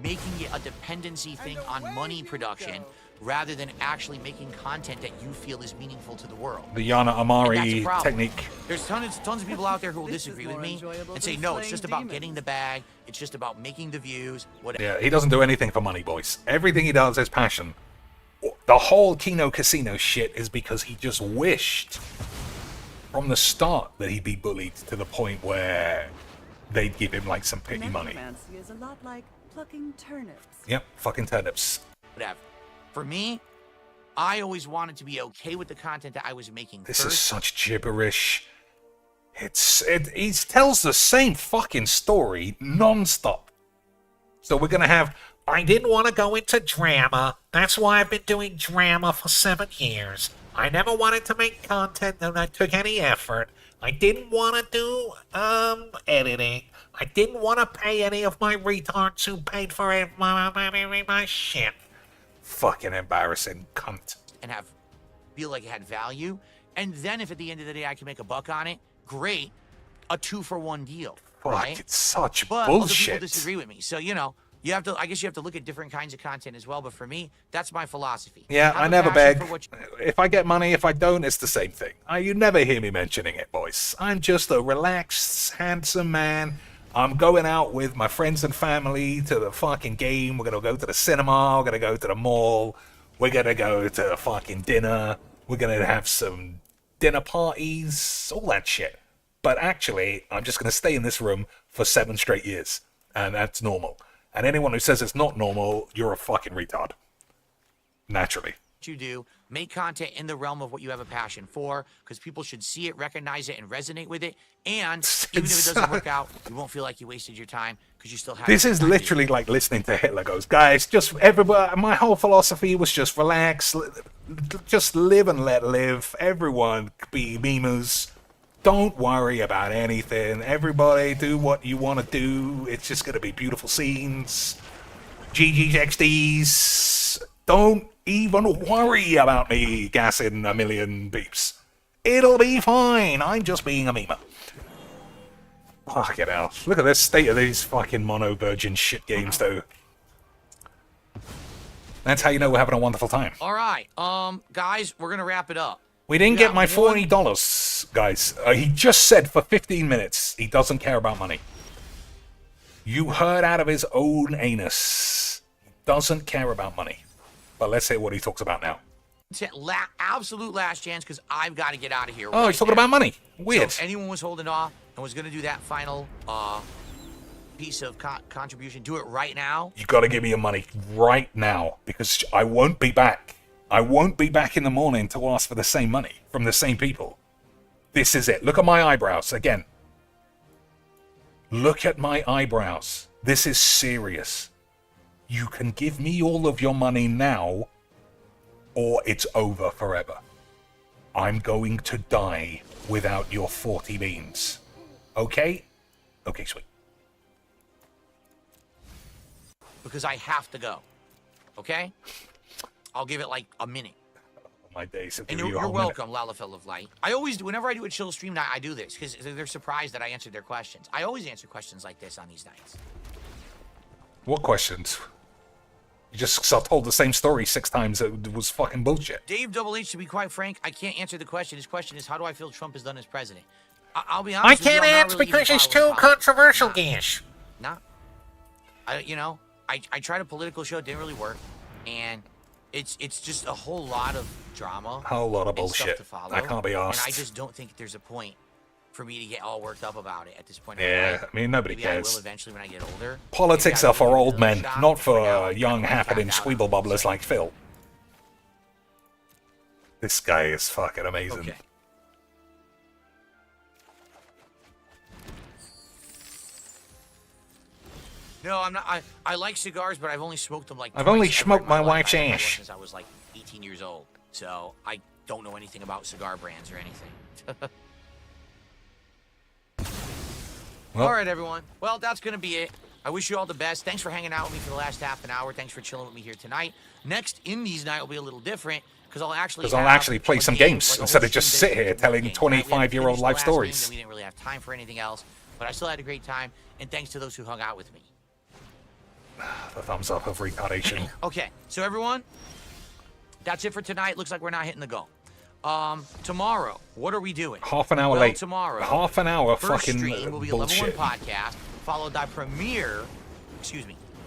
making it a dependency thing on money production rather than actually making content that you feel is meaningful to the world. The Yana Amari And that's a problem. technique. There's tons of people out there who will disagree with me and say, no, it's just about getting the bag. It's just about making the views, whatever. Yeah, he doesn't do anything for money, boys. Everything he does is passion. The whole Kino Casino shit is because he just wished from the start that he'd be bullied to the point where they'd give him like some pity money. Necromancy is a lot like plucking turnips. Yep, fucking turnips. Whatever. For me, I always wanted to be okay with the content that I was making This first. is such gibberish. He tells the same fucking story non-stop. So we're gonna have... I didn't want to go into drama. That's why I've been doing drama for 7 years. I never wanted to make content that took any effort. I didn't want to do, editing. I didn't want to pay any of my retards who paid for it, my shit. Fucking embarrassing cunt. And feel like it had value. And then if at the end of the day I can make a buck on it, great. A 2-for-1 deal, Fuck, right? it's such But other bullshit. people disagree with me. So, you have to, I guess you have to look at different kinds of content as well. But for me, that's my philosophy. Yeah, Have I a never passion beg. for what If I get money, if I don't, it's the same thing. You never hear me mentioning it, boys. I'm just a relaxed, handsome man. I'm going out with my friends and family to the fucking game. We're going to go to the cinema. We're going to go to the mall. We're going to go to fucking dinner. We're going to have some dinner parties, all that shit. But actually, I'm just going to stay in this room for 7 straight years. And that's normal. And anyone who says it's not normal, you're a fucking retard. Naturally. you do, make content in the realm of what you have a passion for, because people should see it, recognize it, and resonate with it. And even if it doesn't work out, you won't feel like you wasted your time because you still have. This is literally like listening to Hitler goes, guys, just everybody. My whole philosophy was just relax, just live and let live. Everyone be memers. Don't worry about anything. Everybody do what you want to do. It's just going to be beautiful scenes. GG's XDs. Don't even worry about me gassing a million beeps. It'll be fine. I'm just being a memer. Fucking hell. Look at the state of these fucking mono virgin shit games, though. That's how you know we're having a wonderful time. All right, guys, we're gonna wrap it up. We didn't Yeah, get my $40, guys. He just said for 15 minutes he doesn't care about money. You heard out of his own anus. He doesn't care about money. But let's hear what he talks about now. Absolute last chance, because I've got to get out of here. Oh, he's talking about money. Weird. So if anyone was holding off and was going to do that final piece of contribution, do it right now. You got to give me your money right now, because I won't be back. I won't be back in the morning to ask for the same money from the same people. This is it. Look at my eyebrows again. Look at my eyebrows. This is serious. You can give me all of your money now, or it's over forever. I'm going to die without your 40 beans. Okay? Okay, sweet. Because I have to go. Okay? I'll give it like a minute. My days. And you're welcome, Lalafell of Light. I always do, whenever I do a chill stream night, I do this, because they're surprised that I answered their questions. I always answer questions like this on these nights. What questions? You just told the same story 6 times. It was fucking bullshit. Dave Double H, to be quite frank, I can't answer the question. His question is, how do I feel Trump is done as president? I'll be honest I with you, can't I'm not answer really because even it's following too politics. controversial, Nah. Gish. Nah. I tried a political show, it didn't really work, and it's just a whole lot of drama. A whole lot of and stuff bullshit. to follow, I can't be arsed. And I just don't think there's a point for me to get all worked up about it at this point. Yeah, in my life. I mean, nobody Maybe I cares. will eventually when I get older. Politics Maybe I are for will give it old another men, shot, not but right now, for I'm young, kinda happening tapped out. squeeble-bubblers like Phil. This guy is fucking amazing. Okay. No, I'm not. I like cigars, but I've only smoked them like. I've only twice ever smoked in my life. wife's I've had one ash. since I was like 18 years old, so I don't know anything about cigar brands or anything. Well- All right, everyone. Well, that's gonna be it. I wish you all the best. Thanks for hanging out with me for the last half an hour. Thanks for chilling with me here tonight. Next Indies night will be a little different because I'll actually play a some game, games like a instead whole of just stream sit here dedicated to telling games. Tonight we had to 25-year-old finish the life last game, stories. and we didn't really have time for anything else, but I still had a great time. And thanks to those who hung out with me. The thumbs up of retardation. Okay, so everyone, that's it for tonight. Looks like we're not hitting the goal. Tomorrow, what are we doing? Half an hour well, late. Tomorrow, Half an hour first fucking stream will be a bullshit. Level 1 podcast, followed by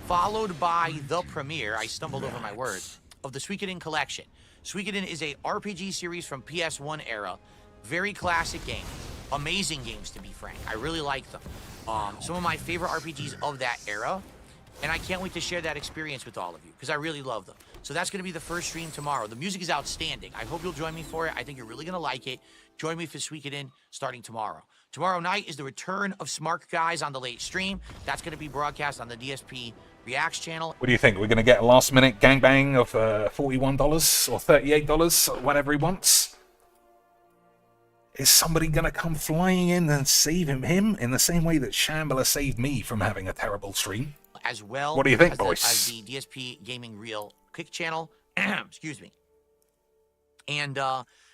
followed by the premiere, I stumbled over my words, of the Suikoden Collection. Suikoden is a RPG series from PS1 era. Very classic game. Amazing games, to be frank. I really like them. Some of my favorite RPGs of that era. And I can't wait to share that experience with all of you, because I really love them. So that's going to be the first stream tomorrow. The music is outstanding. I hope you'll join me for it. I think you're really going to like it. Join me for Suikoden starting tomorrow. Tomorrow night is the return of Smart Guys on the late stream. That's going to be broadcast on the DSP Reacts channel. What do you think? We're going to get a last-minute gangbang of $41 or $38, whatever he wants? Is somebody going to come flying in and save him in the same way that Shambhala saved me from having a terrible stream? As well. What do you think, as boys? As the DSP Gaming Reel Kick channel. Excuse me. And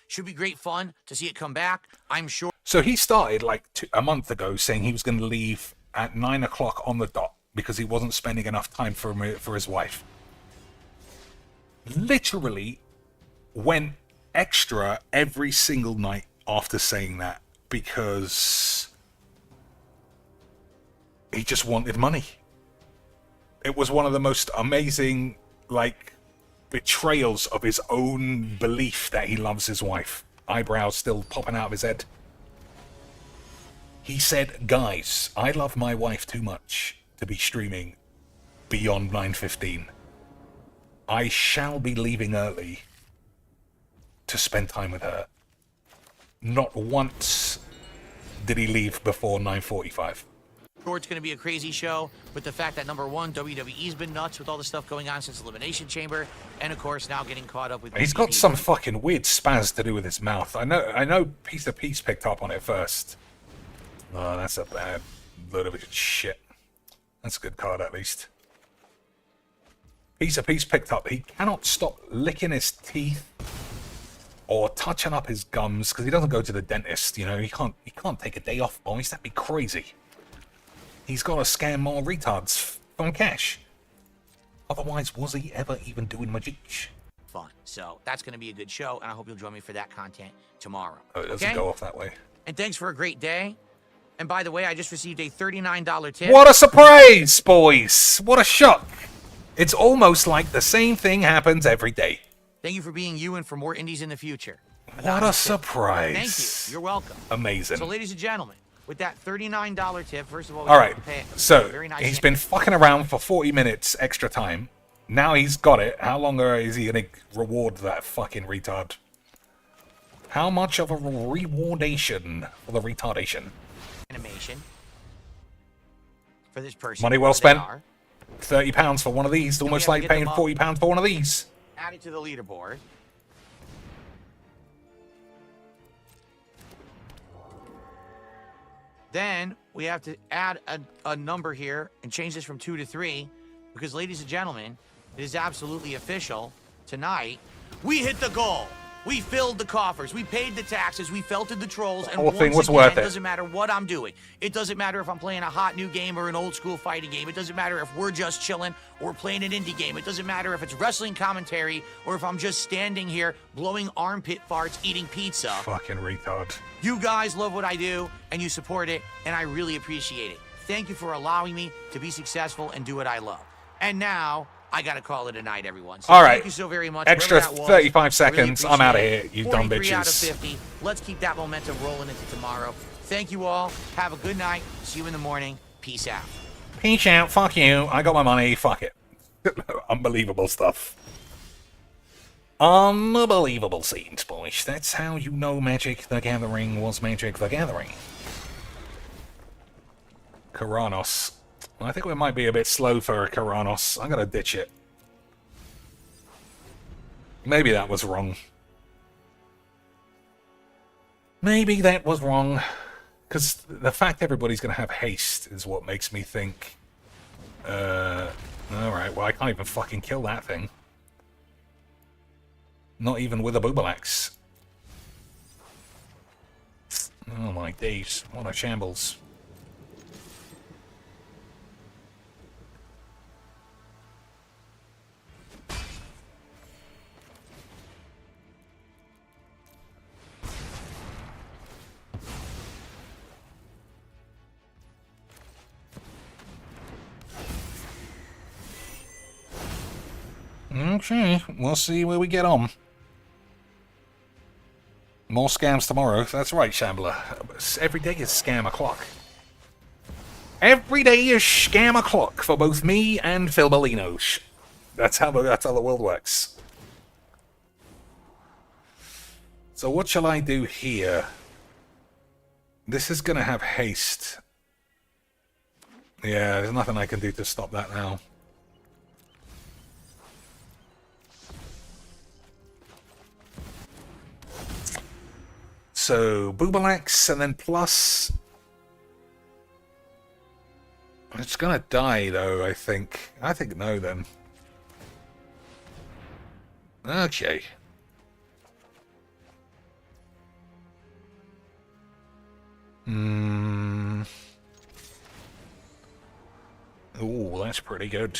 should be great fun to see it come back. I'm sure. So he started like a month ago saying he was going to leave at 9 o'clock on the dot because he wasn't spending enough time for his wife. Literally went extra every single night after saying that because he just wanted money. It was one of the most amazing, like, betrayals of his own belief that he loves his wife. Eyebrows still popping out of his head. He said, guys, I love my wife too much to be streaming beyond 9:15. I shall be leaving early to spend time with her. Not once did he leave before 9:45. Sure, it's going to be a crazy show with the fact that number one, WWE's been nuts with all the stuff going on since Elimination Chamber, and of course now getting caught up with. He's got some fucking weird spaz to do with his mouth. I know. Piece of Peace picked up on it first. Oh, that's a bad load of shit. That's a good card at least. Piece of Peace picked up. He cannot stop licking his teeth or touching up his gums because he doesn't go to the dentist. You know, he can't take a day off, boys. That'd be crazy. He's got to scam more retards from cash. Otherwise, was he ever even doing magic? Fun. So that's going to be a good show, and I hope you'll join me for that content tomorrow. Oh, it doesn't go off that way. And thanks for a great day. And by the way, I just received a $39 tip. What a surprise, boys! What a shock! It's almost like the same thing happens every day. Thank you for being you and for more indies in the future. What a surprise. Thank you. You're welcome. Amazing. So, ladies and gentlemen, with that $39 tip, first of all, All right, pay so very nice he's been fucking around for 40 minutes extra time. Now he's got it. How long is he going to reward that fucking retard? How much of a rewardation for the retardation? animation. for this person. Money well whoever they spent. are. £30 for one of these. Almost we have like to get paying them up. £40 for one of these. Add it to the leaderboard. Then we have to add a number here and change this from 2 to 3 because, ladies and gentlemen, it is absolutely official. Tonight, we hit the goal. We filled the coffers. We paid the taxes. We felted the trolls. And whole thing once was again, worth it. it doesn't matter what I'm doing. It doesn't matter if I'm playing a hot new game or an old school fighting game. It doesn't matter if we're just chilling or we're playing an indie game. It doesn't matter if it's wrestling commentary or if I'm just standing here blowing armpit farts eating pizza. Fucking retard. You guys love what I do, and you support it, and I really appreciate it. Thank you for allowing me to be successful and do what I love. And now, I gotta call it a night, everyone. So All right. Thank you so very much. Extra Whoever that was, 35 I seconds. really I'm outta appreciate here, it. you dumb 43 out of bitches. 50. Let's keep that momentum rolling into tomorrow. Thank you all. Have a good night. See you in the morning. Peace out. Peace out. Fuck you. I got my money. Fuck it. Unbelievable stuff. Unbelievable scenes, boys. That's how you know Magic the Gathering was Magic the Gathering. Karanos. I think we might be a bit slow for Karanos. I'm gonna ditch it. Maybe that was wrong. Maybe that was wrong. Because the fact everybody's gonna have haste is what makes me think... Alright, well I can't even fucking kill that thing. Not even with a boobalax. Oh my days, what a shambles. Okay, we'll see where we get on. More scams tomorrow. That's right, Shambler. Every day is scam o'clock. Every day is scam o'clock for both me and Phil Bellino. That's how the world works. So what shall I do here? This is gonna have haste. Yeah, there's nothing I can do to stop that now. So, Boobalax, and then plus... It's gonna die, though, I think. I think no, then. Okay. Ooh, that's pretty good.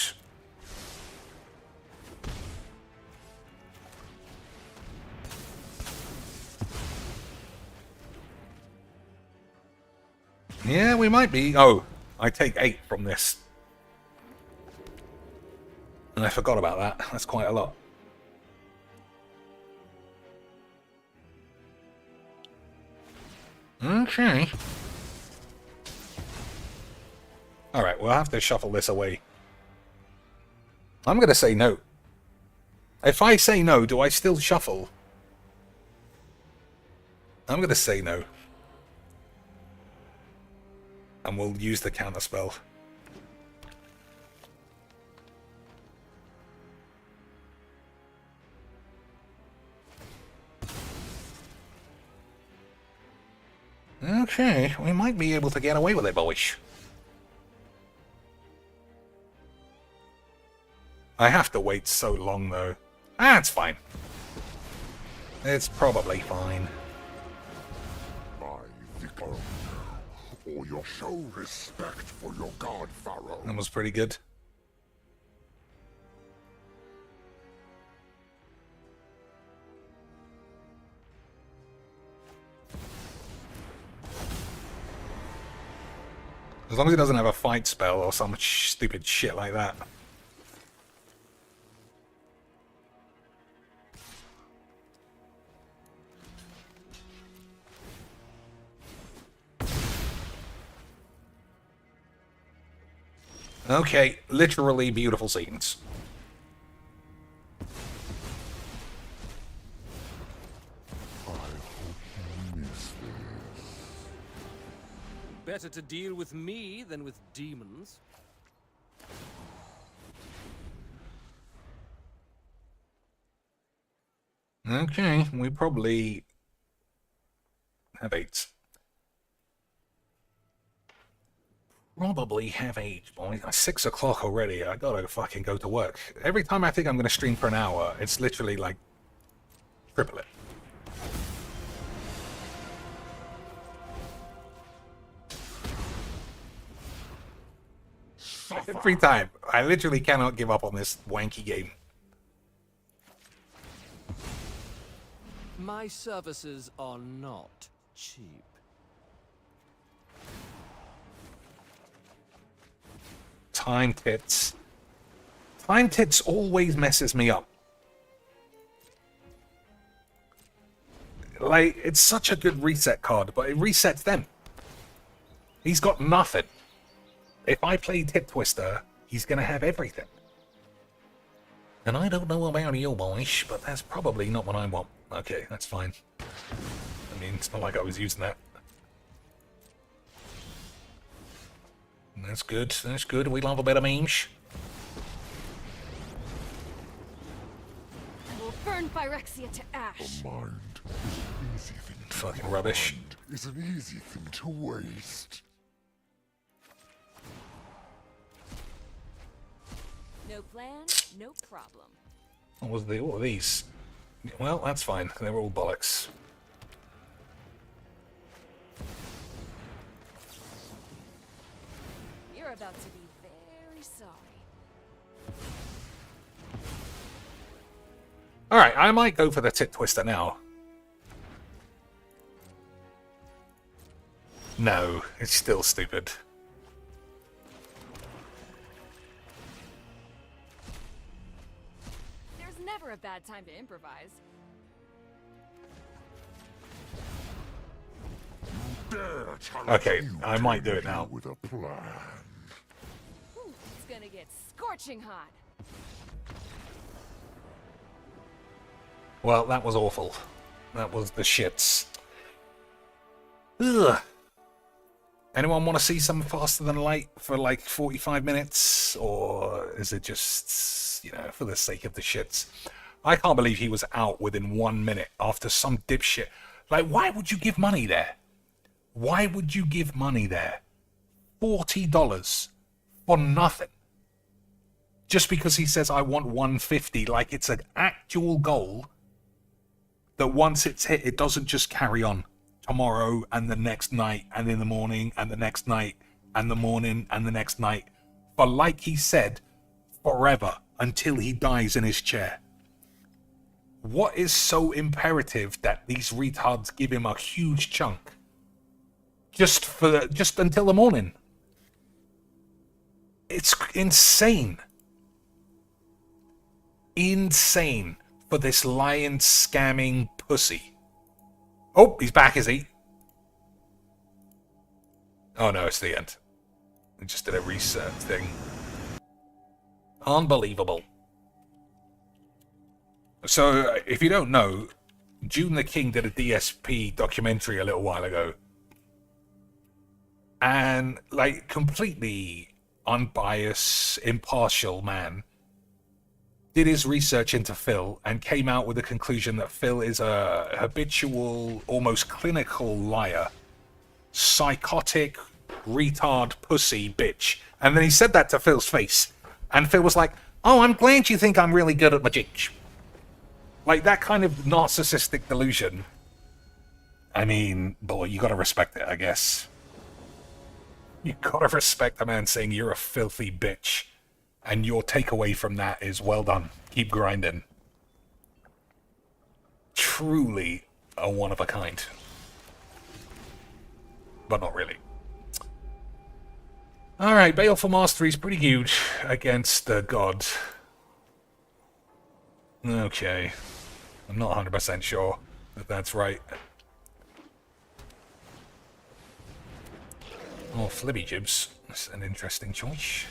Yeah, we might be. Oh, I take 8 from this. And I forgot about that. That's quite a lot. Okay. Alright, we'll have to shuffle this away. I'm going to say no. If I say no, do I still shuffle? I'm going to say no. And we'll use the counterspell. Okay, we might be able to get away with it, boys. I have to wait so long, though. Ah, it's fine. It's probably fine. Or you'll show respect for your god, Pharaoh. That was pretty good. As long as he doesn't have a fight spell or some stupid shit like that. Okay, literally beautiful scenes. I hope you miss this. Better to deal with me than with demons. Okay, we probably have 8. Probably have 8, boys. It's 6 o'clock already. I gotta fucking go to work. Every time I think I'm gonna stream for an hour, it's literally like triple it. Every time. I literally cannot give up on this wanky game. My services are not cheap. Time Tits. Time Tits always messes me up. Like, it's such a good reset card, but it resets them. He's got nothing. If I play Tip Twister, he's gonna have everything. And I don't know about you, boys, but that's probably not what I want. Okay, that's fine. I mean, it's not like I was using that. That's good, that's good. We love a bit of memes. I will burn Phyrexia to ash. A mind is an easy thing. Fucking rubbish. Mind is an easy thing to waste. No plan, no problem. What are these? Well, that's fine. They're all bollocks. You're about to be very sorry. Alright, I might go for the Tit Twister now. No, it's still stupid. There's never a bad time to improvise. Dare challenge Okay, you I to might do it deal now. with a plan. Ooh, it's gonna get scorching hot. Well, that was awful. That was the shits. Ugh. Anyone want to see something faster than light for like 45 minutes? Or is it just, you know, for the sake of the shits? I can't believe he was out within 1 minute after some dipshit. Like, why would you give money there? Why would you give money there? $40 for nothing. Just because he says, I want 150, like it's an actual goal that once it's hit, it doesn't just carry on tomorrow and the next night and in the morning and the next night and the morning and the next night. For like he said, forever until he dies in his chair. What is so imperative that these retards give him a huge chunk? Just until the morning. It's insane. Insane for this lion scamming pussy. Oh, he's back, is he? Oh no, it's the end. I just did a reset thing. Unbelievable. So, if you don't know, June the King did a DSP documentary a little while ago. And, like, completely unbiased, impartial man did his research into Phil and came out with the conclusion that Phil is a habitual, almost clinical liar. Psychotic, retard, pussy, bitch. And then he said that to Phil's face. And Phil was like, oh, I'm glad you think I'm really good at magic. Like, that kind of narcissistic delusion. I mean, boy, you gotta respect it, I guess. You gotta respect a man saying you're a filthy bitch. And your takeaway from that is, well done. Keep grinding. Truly a one of a kind. But not really. Alright, Baleful Mastery is pretty huge against God. Okay. I'm not 100% sure that that's right. Oh, Flibby Jibs. That's an interesting choice.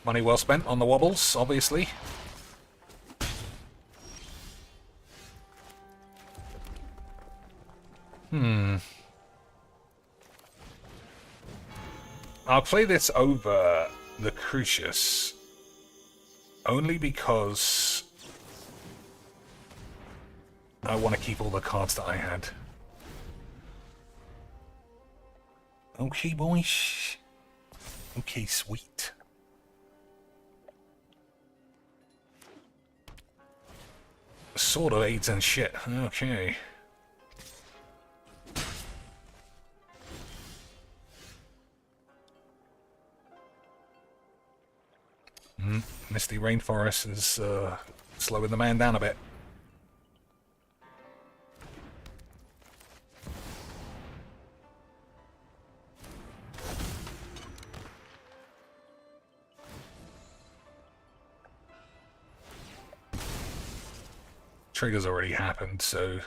Money well spent on the wobbles, obviously. I'll play this over the Crucius only because I want to keep all the cards that I had. Okay, boys. Okay, sweet. Sword of AIDS and shit. Okay. Misty Rainforest is slowing the man down a bit. Trigger's already happened, so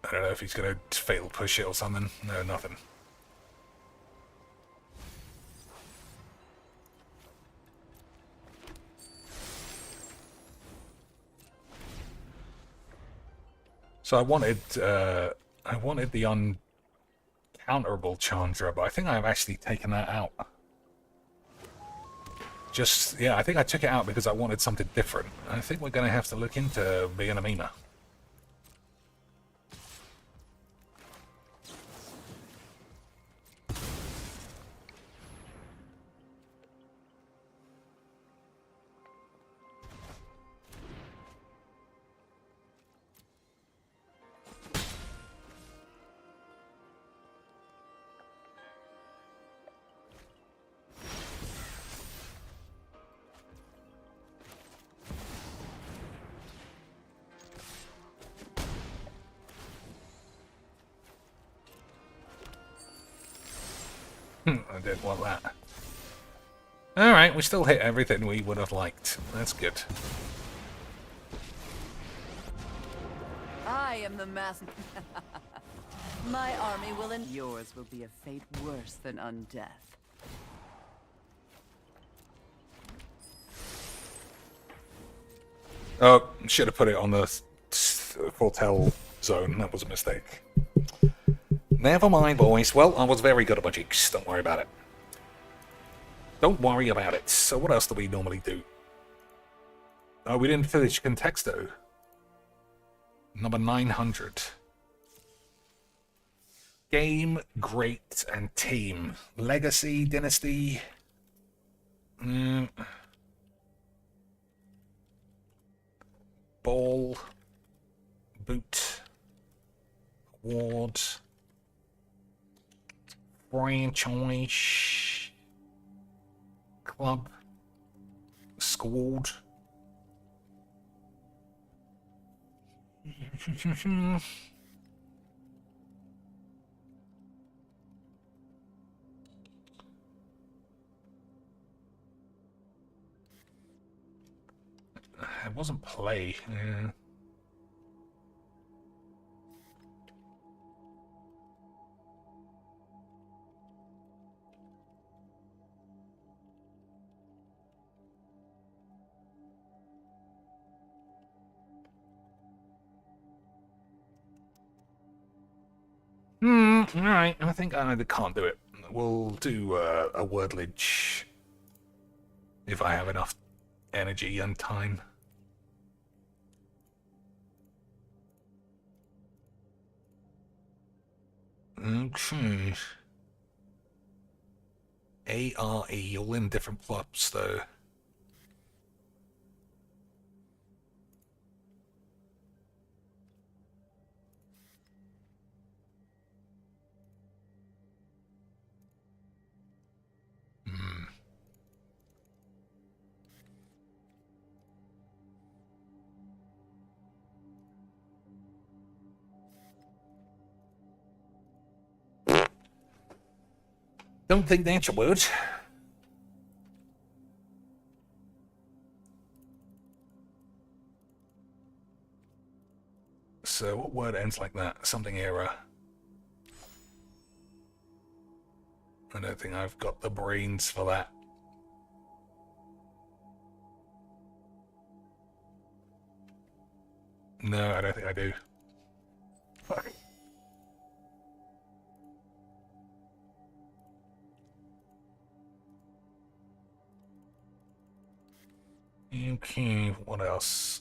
I don't know if he's gonna fatal push it or something. No, nothing. So I wanted the uncounterable Chandra, but I think I've actually taken that out. Just, yeah, I think I took it out because I wanted something different. I think we're going to have to look into being a Mina. I didn't want that. Alright, we still hit everything we would have liked. That's good. I am the master. My army will end. Yours will be a fate worse than undeath. Oh, should have put it on the foretell zone. That was a mistake. Never mind, boys. Well, I was very good at my jigs. Don't worry about it. Don't worry about it. So what else do we normally do? Oh, we didn't finish Contexto. Number 900. Game, Great, and Team. Legacy, Dynasty. Ball. Boot. Award. Franchise. Club. Squad. It wasn't play. Yeah. Alright, I think I can't do it. We'll do a wordage if I have enough energy and time. Okay. ARE, all in different plots though. Don't think that's a word. So what word ends like that? Something error. I don't think I've got the brains for that. No, I don't think I do. Fuck. Okay, what else?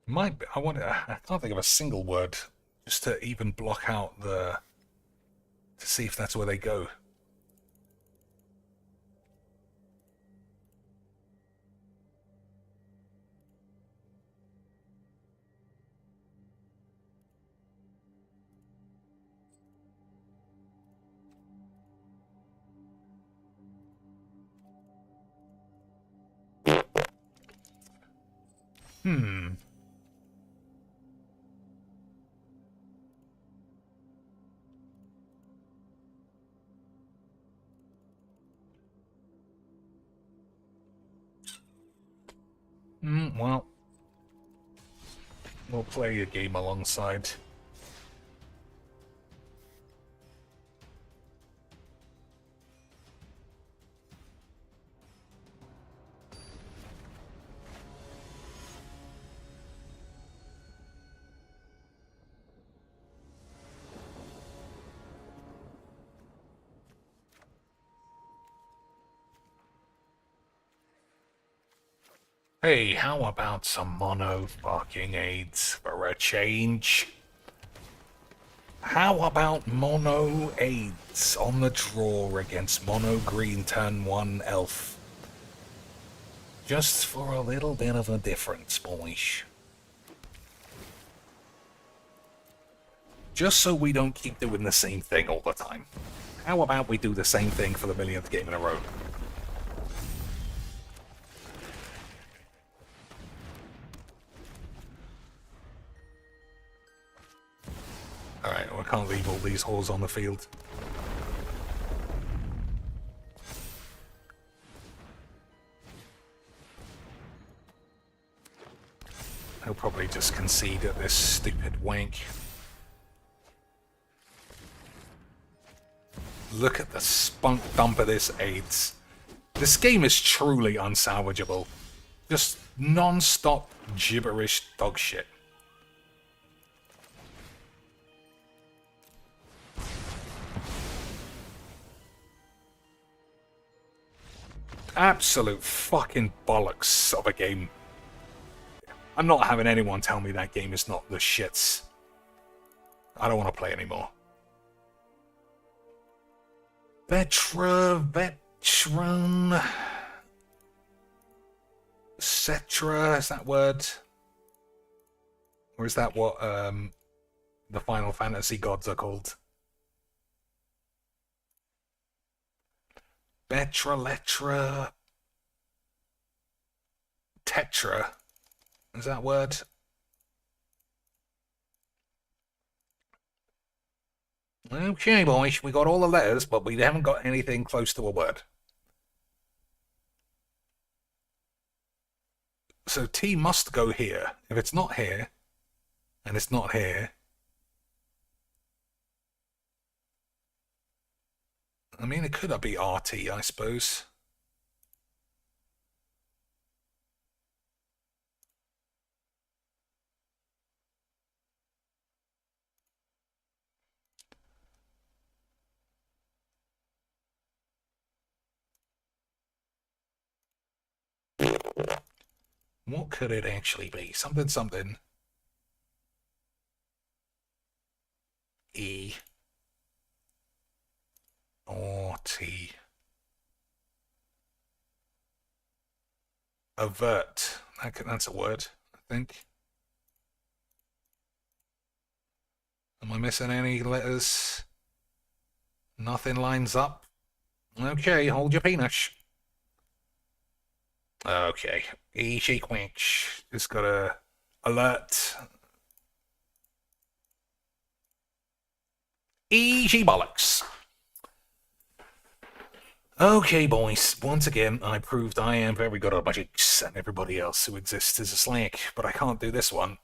Might be, I can't think of a single word just to even block out the to see if that's where they go. Hmm. Well, we'll play a game alongside. Hey, how about some mono fucking aids for a change? How about mono aids on the draw against mono green turn 1 elf? Just for a little bit of a difference, boys. Just so we don't keep doing the same thing all the time. How about we do the same thing for the millionth game in a row? Alright, well, I can't leave all these whores on the field. He'll probably just concede at this stupid wank. Look at the spunk dump of this AIDS. This game is truly unsalvageable. Just non-stop gibberish dog shit. Absolute fucking bollocks of a game. I'm not having anyone tell me that game is not the shits. I don't want to play anymore. Veteran... Cetra, is that word? Or is that what the Final Fantasy gods are called? Betra, Letra... Tetra. Is that word? Okay, boys, we got all the letters, but we haven't got anything close to a word. So T must go here. If it's not here, and it's not here, I mean, it could be RT, I suppose. What could it actually be? Something, something. E. Or T. Avert. That's a word, I think. Am I missing any letters? Nothing lines up. Okay, hold your penis. Okay, easy quench. Just gotta alert. Easy bollocks. Okay, boys. Once again, I proved I am very good at magics, and everybody else who exists is a slack, but I can't do this one.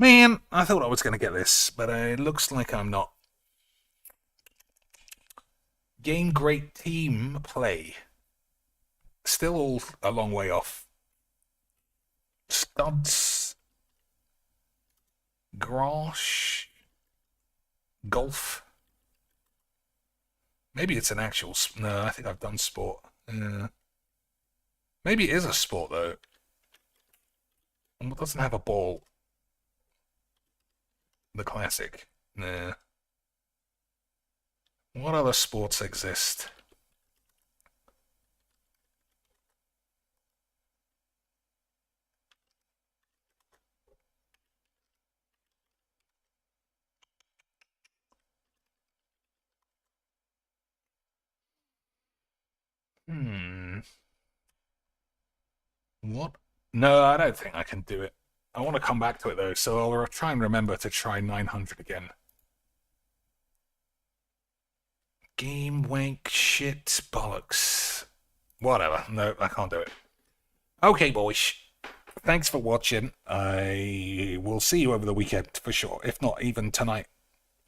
Man, I thought I was going to get this, but it looks like I'm not. Game great team play. Still all a long way off. Studs. Grosh. Golf. Maybe it's an actual... No, I think I've done sport. Maybe it is a sport, though. It doesn't have a ball. The classic. Nah. What other sports exist? What? No, I don't think I can do it. I want to come back to it, though, so I'll try and remember to try 900 again. Game wank shit bollocks. Whatever. No, I can't do it. Okay, boys. Thanks for watching. I will see you over the weekend for sure. If not, even tonight.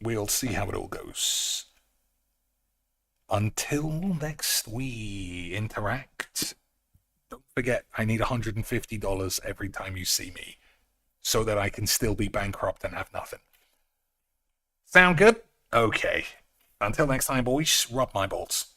We'll see how it all goes. Until next we interact, don't forget I need $150 every time you see me, so that I can still be bankrupt and have nothing. Sound good? Okay. Until next time, boys, rub my balls.